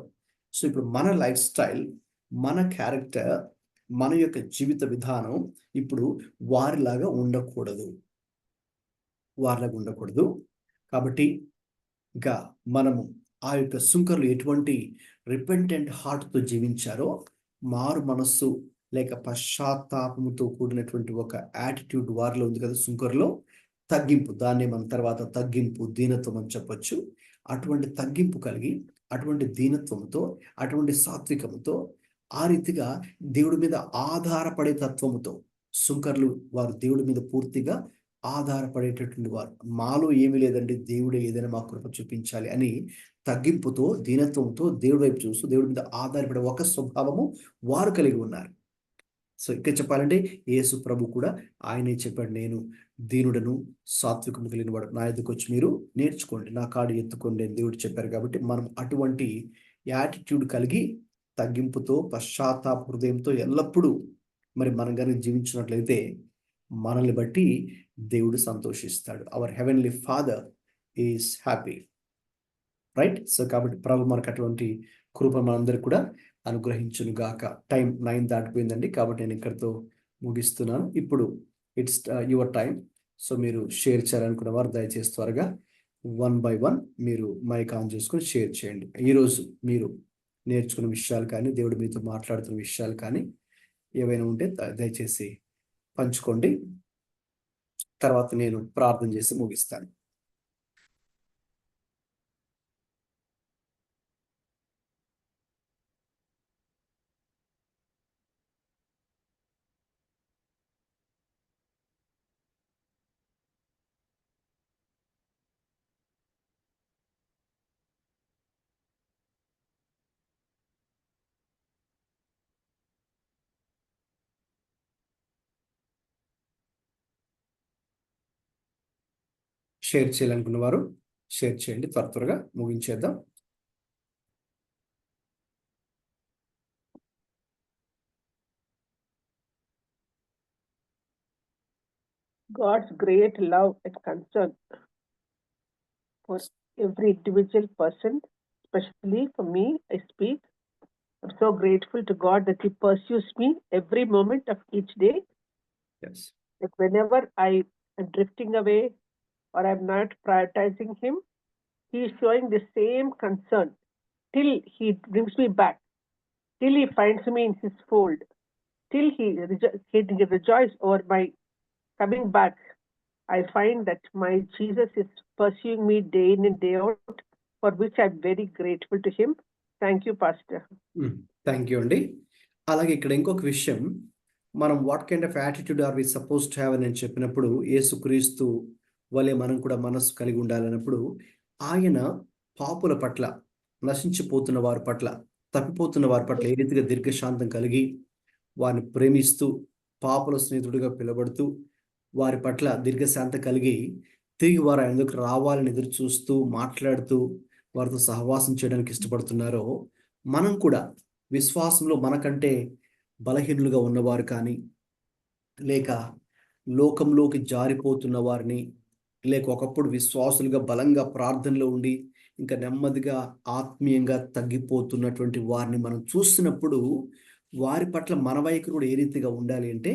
సో ఇప్పుడు మన లైఫ్ స్టైల్, మన క్యారెక్టర్, మన యొక్క జీవిత విధానం ఇప్పుడు వారిలాగా ఉండకూడదు. కాబట్టి ఇంకా మనము ఆ యొక్క సుంకర్లు ఎటువంటి రిపెంటెంట్ హార్ట్తో జీవించారో, మారు మనస్సు లేక పశ్చాత్తాపముతో కూడినటువంటి ఒక యాటిట్యూడ్ వారిలో ఉంది కదా సుంకర్లో. తగ్గింపు, దాన్ని మన తర్వాత తగ్గింపు, దీనత్వం అని చెప్పొచ్చు. అటువంటి తగ్గింపు కలిగి, అటువంటి దీనత్వంతో, అటువంటి సాత్వికముతో, ఆ రీతిగా దేవుడి మీద ఆధారపడే తత్వముతో సుంకర్లు వారు దేవుడి మీద పూర్తిగా ఆధారపడేటటువంటి వారు. మాలో ఏమీ లేదండి, దేవుడే ఏదైనా మా కృప చూపించాలి అని తగ్గింపుతో, దీనత్వంతో దేవుడి వైపు చూస్తూ దేవుడి మీద ఆధారపడే ఒక స్వభావము వారు కలిగి ఉన్నారు. సో ఇక్కడ చెప్పాలంటే యేసు ప్రభు కూడా ఆయనే చెప్పాడు, నేను దీనుడను సాత్వికము కలిగిన వాడు, నా ఎదుకు వచ్చి మీరు నేర్చుకోండి, నా కాడు ఎత్తుకోండి అని దేవుడు చెప్పారు. కాబట్టి మనం అటువంటి యాటిట్యూడ్ కలిగి తగ్గింపుతో, పశ్చాత్తాప హృదయంతో ఎల్లప్పుడూ మరి మనం కనుక జీవించినట్లయితే మనల్ని బట్టి దేవుడు సంతోషిస్తాడు. Hour heavenly father is happy. Right. So కాబట్టి ప్రభు మనకు అటువంటి కృప మనందరికీ కూడా అనుగ్రహించును గాక. టైం 9 దాటిపోయిందండి, కాబట్టి నేను ఇక్కడితో ముగిస్తున్నాను. ఇప్పుడు ఇట్స్ యువర్ టైం. సో మీరు షేర్ చేయాలనుకున్న వారు దయచేసి త్వరగా 1 by 1 మీరు మైక్ ఆన్ చేసుకొని షేర్ చేయండి. ఈరోజు మీరు నేర్చుకున్న విషయాలు కానీ, దేవుడు మీతో మాట్లాడుతున్న విషయాలు కానీ ఏవైనా ఉంటే దయచేసి పంచుకోండి. తర్వాత నేను ప్రార్థన చేసి ముగిస్తాను. షేర్ చేయాలనుకున్న వారు షేర్ చేయండి. త్వరగా ముగించేద్దాం. God's great love and concern for every individual person, especially for me, I speak. I'm so grateful to God that He pursues me every moment of each day. Yes. Like whenever I am drifting away or I'm not prioritizing Him, He is showing the same concern till He brings me back, till He finds me in His fold, till He rejoices over my coming back. I find that my Jesus is pursuing me day in and day out, for which I'm very grateful to Him. Thank you, Pastor. Thank you అండి. అలాగే ఇక్కడ ఇంకొక విషయం, మనం what kind of attitude are we suppose to have అని నేను చెప్పినప్పుడు, యేసుక్రీస్తు వలె మనం కూడా మనస్సు కలిగి ఉండాలన్నప్పుడు, ఆయన పాపుల పట్ల, నశించిపోతున్న వారి పట్ల, తప్పిపోతున్న వారి పట్ల ఏ రీతిగా దీర్ఘశాంతం కలిగి వారిని ప్రేమిస్తూ పాపుల స్నేహితుడిగా పిలువబడుతూ వారి పట్ల దీర్ఘశాంతం కలిగి తిరిగి వారు ఆయన దగ్గరకు రావాలని ఎదురు చూస్తూ మాట్లాడుతూ వారితో సహవాసం చేయడానికి ఇష్టపడుతున్నారో, మనం కూడా విశ్వాసంలో మనకంటే బలహీనులుగా ఉన్నవారు కానీ, లేక లోకంలోకి జారిపోతున్న వారిని, లేక ఒకప్పుడు విశ్వాసులుగా బలంగా ప్రార్థనలో ఉండి ఇంకా నెమ్మదిగా ఆత్మీయంగా తగ్గిపోతున్నటువంటి వారిని మనం చూస్తున్నప్పుడు, వారి పట్ల మన వైఖరి కూడా ఏ రీతిగా ఉండాలి అంటే,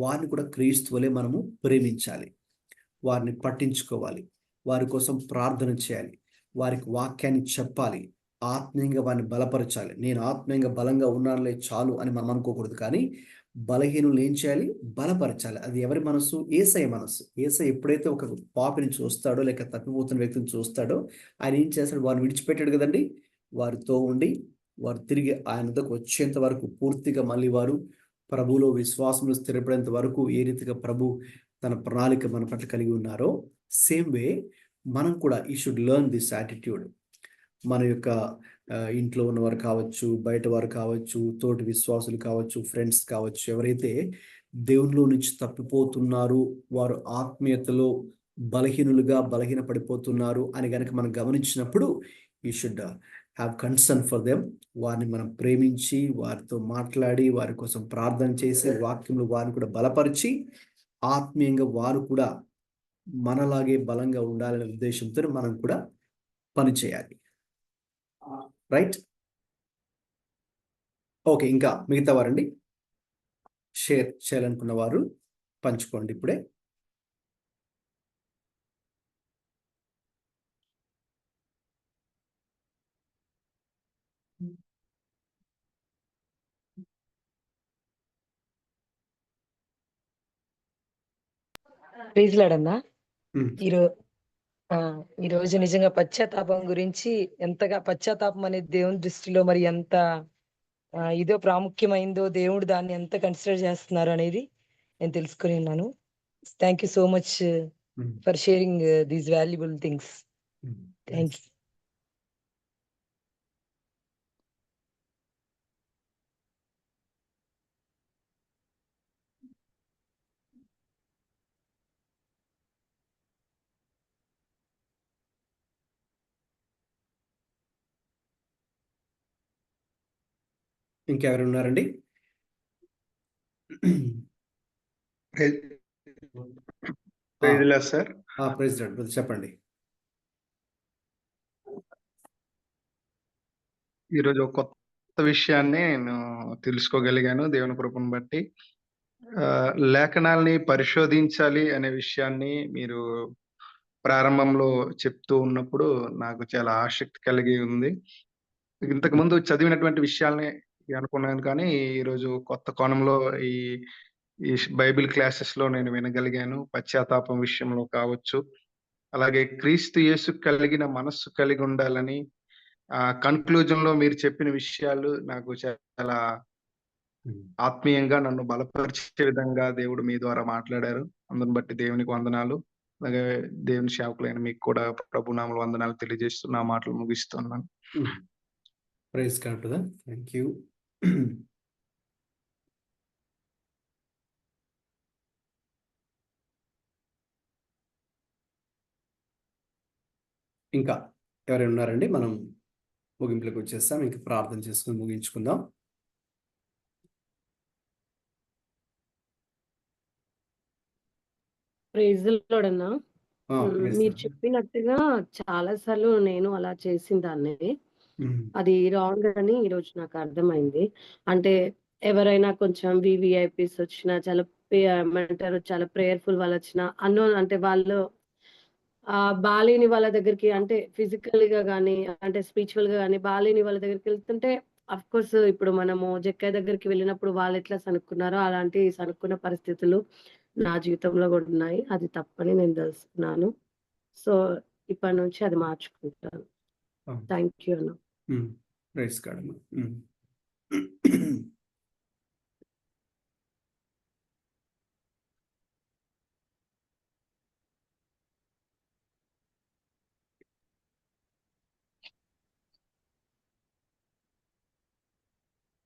వారిని కూడా క్రీస్తు వలె మనము ప్రేమించాలి, వారిని పట్టించుకోవాలి, వారి కోసం ప్రార్థన చేయాలి, వారికి వాక్యాన్ని చెప్పాలి, ఆత్మీయంగా వారిని బలపరచాలి. నేను ఆత్మీయంగా బలంగా ఉన్నానులే చాలు అని మనం అనుకోకూడదు, కానీ బలహీనులు ఏం చేయాలి? బలపరచాలి. అది ఎవరి మనసు? యేసయ్య మనసు. యేసయ్య ఎప్పుడైతే ఒక పాపిని చూస్తాడో, లేక తప్పిపోతున్న వ్యక్తిని చూస్తాడో, ఆయన ఏం చేస్తాడు? వారిని విడిచిపెట్టాడు కదండి. వారితో ఉండి వారు తిరిగి ఆయన వద్దకు వచ్చేంత వరకు, పూర్తిగా మళ్ళీ వారు ప్రభువులో విశ్వాసంలో స్థిరపడేంత వరకు ఏ రీతిగా ప్రభు తన ప్రణాళిక మన పట్ల కలిగి ఉన్నారో, సేమ్ వే మనం కూడా ఈ షుడ్ లెర్న్ దిస్ యాటిట్యూడ్. మన యొక్క ఇంట్లో ఉన్నవారు కావచ్చు, బయట వారు కావచ్చు, తోటి విశ్వాసులు కావచ్చు, ఫ్రెండ్స్ కావచ్చు, ఎవరైతే దేవునిలో నుంచి తప్పిపోతున్నారు, వారు ఆత్మీయతలో బలహీన పడిపోతున్నారు అని గనక మనం గమనించినప్పుడు, you should have concern for them. వారిని మనం ప్రేమించి, వారితో మాట్లాడి, వారి కోసం ప్రార్థన చేసి, వాక్యంలో వారిని కూడా బలపరిచి, ఆత్మీయంగా వారు కూడా మనలాగే బలంగా ఉండాలనే ఉద్దేశంతో మనం కూడా పనిచేయాలి. రైట్? ఓకే, ఇంకా మిగతా వారండి షేర్ చేయాలనుకున్న వారు పంచుకోండి ఇప్పుడే. ప్రైజ్ లార్డ్ అన్నా. ఈరోజు నిజంగా పశ్చాత్తాపం గురించి, ఎంతగా పశ్చాత్తాపం అనేది దేవుని దృష్టిలో మరి ఎంత ఇదో ప్రాముఖ్యమైందో, దేవుడు దాన్ని ఎంత కన్సిడర్ చేస్తున్నారు అనేది నేను తెలుసుకుని ఉన్నాను. Thank you so much for sharing these valuable things. Thank you. ఇంకెవరు ఉన్నారండి? సార్ ప్రెసిడెంట్ చెప్పండి. ఈరోజు ఒక కొత్త విషయాన్ని నేను తెలుసుకోగలిగాను దేవుని కృపను బట్టి. లేఖనాల్ని పరిశోధించాలి అనే విషయాన్ని మీరు ప్రారంభంలో చెప్తూ ఉన్నప్పుడు నాకు చాలా ఆసక్తి కలిగి ఉంది. ఇంతకు ముందు చదివినటువంటి విషయాల్ని అనుకున్నాను, కానీ ఈరోజు కొత్త కోణంలో ఈ ఈ బైబిల్ క్లాసెస్ లో నేను వినగలిగాను. పశ్చాత్తాపం విషయంలో కావచ్చు, అలాగే క్రీస్తు యేసు కలిగిన మనస్సు కలిగి ఉండాలని కన్క్లూజన్ లో మీరు చెప్పిన విషయాలు నాకు చాలా ఆత్మీయంగా నన్ను బలపరిచే విధంగా దేవుడు మీ ద్వారా మాట్లాడారు. అందుని బట్టి దేవునికి వందనాలు. అలాగే దేవుని సేవకులైన మీకు కూడా ప్రభునామములు వందనాలు తెలియజేస్తూ నా మాటలు ముగిస్తున్నాను. Praise God. Thank you. ఇంకా ఎవరైనా ఉన్నారండి? మనం ముగింపులకు వచ్చేస్తాం. ఇంకా ప్రార్థన చేసుకుని ముగించుకుందాం. ప్రైజ్ ది లార్డ్ అన్న. ప్రైజ్ మీరు లార్డ్. చెప్పినట్టుగా చాలా సార్లు నేను అలా చేసిన దాన్ని. ఉమ్, అది రాంగ్ అని ఈరోజు నాకు అర్థమైంది. అంటే ఎవరైనా కొంచెం వివిఐపీస్ వచ్చినా చాలా ఏమంటారు చాలా ప్రేయర్ఫుల్ వాళ్ళు వచ్చినా అంటే వాళ్ళు బాలేని వాళ్ళ దగ్గరికి అంటే ఫిజికల్ గా కానీ అంటే స్పిరిచువల్ గా కానీ బాలేని వాళ్ళ దగ్గరికి వెళ్తుంటే అఫ్ కోర్స్ ఇప్పుడు మనము జక్కయ్య దగ్గరికి వెళ్ళినప్పుడు వాళ్ళు ఎట్లా సనుక్కున్నారో అలాంటి సనుక్కున్న పరిస్థితులు నా జీవితంలో కూడా ఉన్నాయి. అది తప్పని నేను తెలుసుకున్నాను. సో ఇప్పటి నుంచి అది మార్చుకుంటాను. అవును. థ్యాంక్ యూ అన్న. ప్రైజ్ గాడ్ అమ్మా.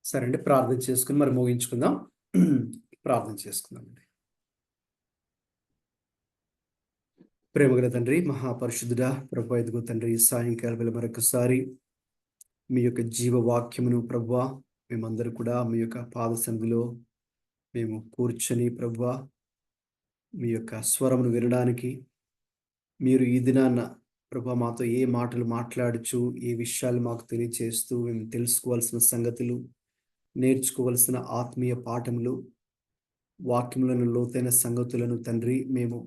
సరే అండి, ప్రార్థన చేసుకుని మరి ముగించుకుందాం. ప్రార్థన చేసుకుందామండి. ప్రేమగల తండ్రి, మహాపరిశుద్ధుడా, ప్రభు ఎదుగు తండ్రి, సాయంకాలం వేళ మరొకసారి మీ యొక్క జీవవాక్యమును ప్రభువా మేమందరూ కూడా మీ యొక్క పాద సన్నిధిలో మేము కూర్చొని ప్రభువా మీ యొక్క స్వరమును వినడానికి, మీరు ఈ దినాన్న ప్రభా మాతో ఏ మాటలు మాట్లాడుచు, ఏ విషయాలు మాకు తెలియచేస్తూ, మేము తెలుసుకోవాల్సిన సంగతులు, నేర్చుకోవలసిన ఆత్మీయ పాఠములు, వాక్యములను లోతైన సంగతులను తండ్రి మేము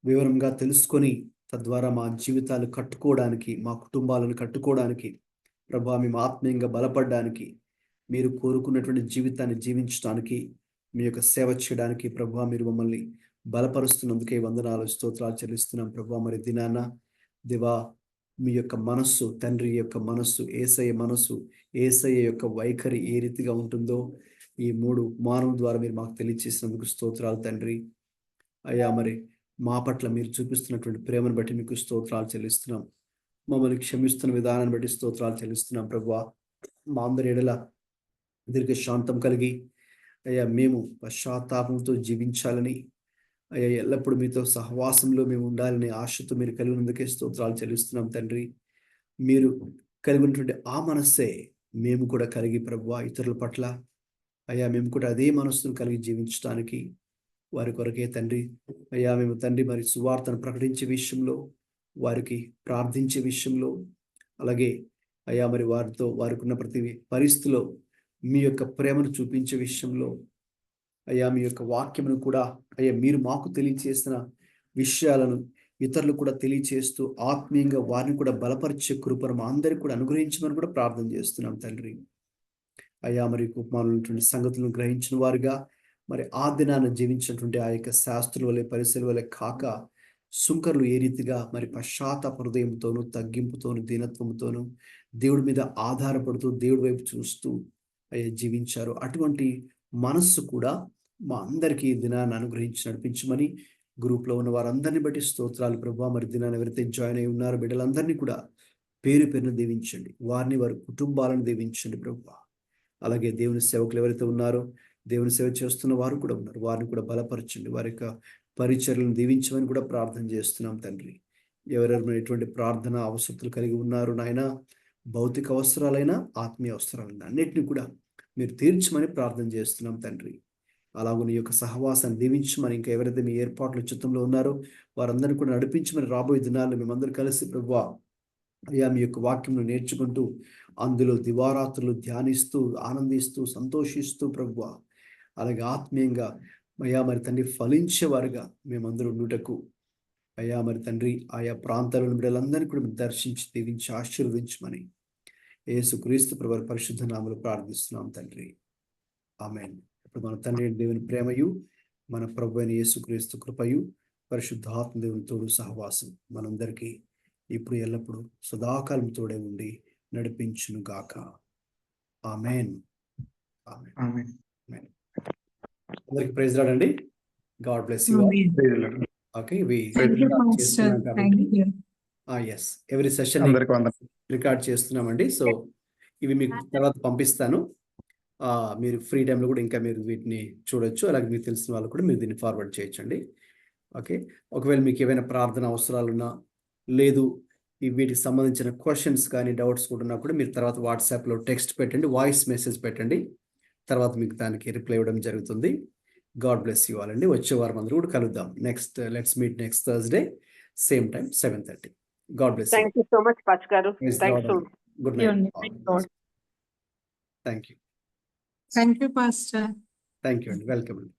వివరంగా తెలుసుకొని తద్వారా మా జీవితాలు కట్టుకోవడానికి, మా కుటుంబాలను కట్టుకోవడానికి, ప్రభా మేము ఆత్మీయంగా బలపడడానికి, మీరు కోరుకున్నటువంటి జీవితాన్ని జీవించడానికి, మీ యొక్క సేవ చేయడానికి ప్రభా మీరు మమ్మల్ని బలపరుస్తున్నందుకే వందనాలు స్తోత్రాలు చెల్లిస్తున్నాం ప్రభా. మరి దినాన దేవా మీ యొక్క మనస్సు, తండ్రి యొక్క మనస్సు, యేసయ్య మనస్సు, యేసయ్య యొక్క వైఖరి ఏ రీతిగా ఉంటుందో ఈ 3 మానవుల ద్వారా మీరు మాకు తెలియచేసినందుకు స్తోత్రాలు తండ్రి. అయ్యా మరి మా పట్ల మీరు చూపిస్తున్నటువంటి ప్రేమను బట్టి మీకు స్తోత్రాలు చెల్లిస్తున్నాం. మమ్మల్ని క్షమిస్తున్న విధానాన్ని బట్టి స్తోత్రాలు చెల్లిస్తున్నాం ప్రభువా. మా అందరి ఎడల దీర్ఘ శాంతం కలిగి అయ్యా మేము పశ్చాత్తాపంతో జీవించాలని, అయ్యా ఎల్లప్పుడూ మీతో సహవాసంలో మేము ఉండాలని ఆశతో మీరు కలిగినందుకే స్తోత్రాలు చెల్లిస్తున్నాం తండ్రి. మీరు కలిగినటువంటి ఆ మనస్సే మేము కూడా కలిగి ప్రభువా ఇతరుల పట్ల అయ్యా మేము కూడా అదే మనస్సును కలిగి జీవించడానికి వారి కొరకే తండ్రి. అయ్యా మేము తండ్రి మరి సువార్తను ప్రకటించే విషయంలో, వారికి ప్రార్థించే విషయంలో, అలాగే అయ్యా మరి వారికి ఉన్న ప్రతి పరిస్థితిలో మీ యొక్క ప్రేమను చూపించే విషయంలో, అయ్యా మీ యొక్క వాక్యమును కూడా అయ్యా మీరు మాకు తెలియచేసిన విషయాలను ఇతరులు కూడా తెలియచేస్తూ ఆత్మీయంగా వారిని కూడా బలపరిచే కృపను మా అందరికీ కూడా అనుగ్రహించమని కూడా ప్రార్థన చేస్తున్నాం తండ్రి. అయ్యా మరి కుమారులైనటువంటి సంగతులను గ్రహించిన వారుగా మరి ఆ దినాన్ని జీవించినటువంటి ఆ యొక్క శాస్త్రుల వలె పరిశీల వలె కాక సుంకరులు ఏ రీతిగా మరి పశ్చాత్తాప హృదయంతోనూ, తగ్గింపుతోనూ, దీనత్వంతోనూ, దేవుడి మీద ఆధారపడుతూ, దేవుడి వైపు చూస్తూ అయ్యా జీవించారు. అటువంటి మనస్సు కూడా మా అందరికీ ఈ దినాన్ని అనుగ్రహించి నడిపించమని గ్రూప్లో ఉన్న వారందరినీ బట్టి స్తోత్రాలు ప్రభావ. మరి దినాన్ని ఎవరైతే జాయిన్ అయి ఉన్నారో బిడ్డలందరినీ కూడా పేరు పేరును దీవించండి, వారిని వారి కుటుంబాలను దీవించండి ప్రభావ. అలాగే దేవుని సేవకులు ఎవరైతే ఉన్నారో, దేవుని సేవ చేస్తున్న వారు కూడా ఉన్నారు, వారిని కూడా బలపరచండి, వారి యొక్క పరిచర్యలను దీవించమని కూడా ప్రార్థన చేస్తున్నాం తండ్రి. ఎవరెవరు ఎటువంటి ప్రార్థన అవసరతలు కలిగి ఉన్నారు నాయన, భౌతిక అవసరాలైనా ఆత్మీయ అవసరాలైనా అన్నిటిని కూడా మీరు తీర్చమని ప్రార్థన చేస్తున్నాం తండ్రి. అలాగే నీ యొక్క సహవాసాన్ని దీవించమని, ఇంకా ఎవరైతే మీ ఏర్పాట్ల చిత్తంలో ఉన్నారో వారందరినీ కూడా నడిపించమని రాబోయే దినాల్లో మేమందరూ కలిసి ప్రభువా అయ్యా మీ యొక్క వాక్యంను నేర్చుకుంటూ అందులో దివారాత్రులు ధ్యానిస్తూ, ఆనందిస్తూ, సంతోషిస్తూ ప్రభువా అలాగే ఆత్మీయంగా అయ్యా మరి తండ్రి ఫలించేవారుగా మేమందరూ ఉండుటకు అయ్యా మరి తండ్రి ఆయా ప్రాంతాలను బిడ్డలందరినీ కూడా మీరు దర్శించి, దీవించి, ఆశీర్వదించమని యేసుక్రీస్తు ప్రభువు పరిశుద్ధ నామములో ప్రార్థిస్తున్నాం తండ్రి. ఆమేన్. ఇప్పుడు మన తండ్రి దేవుని ప్రేమయు, మన ప్రభు అయిన యేసుక్రీస్తు కృపయు, పరిశుద్ధాత్మ దేవుని తోడు సహవాసం మనందరికీ ఇప్పుడు ఎల్లప్పుడూ సదాకాలం తోడే ఉండి నడిపించును గాక. ఆమేన్. ఆమేన్. ఆమేన్. ఆమేన్. అందరికి ప్రైజ్ లార్డ్ అండి. God bless you all. Praise Lord. Okay, ఇవి Thank you, Pastor. చేస్తున్నాం కాబట్టి Thank you. ఎస్ ఎవరి సెషన్ అందరికీ వందనాలు. రికార్డ్ చేస్తున్నామండి. సో ఇవి మీకు తర్వాత పంపిస్తాను. మీరు ఫ్రీ టైంలో కూడా ఇంకా మీరు వీటిని చూడొచ్చు. అలాగే మీకు తెలిసిన వాళ్ళు కూడా మీరు దీన్ని ఫార్వర్డ్ చేయొచ్చండి. ఓకే, ఒకవేళ మీకు ఏమైనా ప్రార్థన అవసరాలున్నా, లేదు వీటికి సంబంధించిన క్వశ్చన్స్ కానీ డౌట్స్ కూడా ఉన్నప్పుడు మీరు తర్వాత వాట్సాప్లో టెక్స్ట్ పెట్టండి, వాయిస్ మెసేజ్ పెట్టండి, తర్వాత మీకు దానికి రిప్లై ఇవ్వడం జరుగుతుంది. గాడ్ బ్లెస్ యూ ఆల్ అండి. వచ్చే వారం అందరూ కూడా కలుద్దాం. Let's meet next Thursday same time 7:30. God bless you. Thank you so much, Pastor Garu. Thanks so much. Good you, night. thank God. Thank you. Thank you, Pastor. Thank you అండి. Welcome అండి.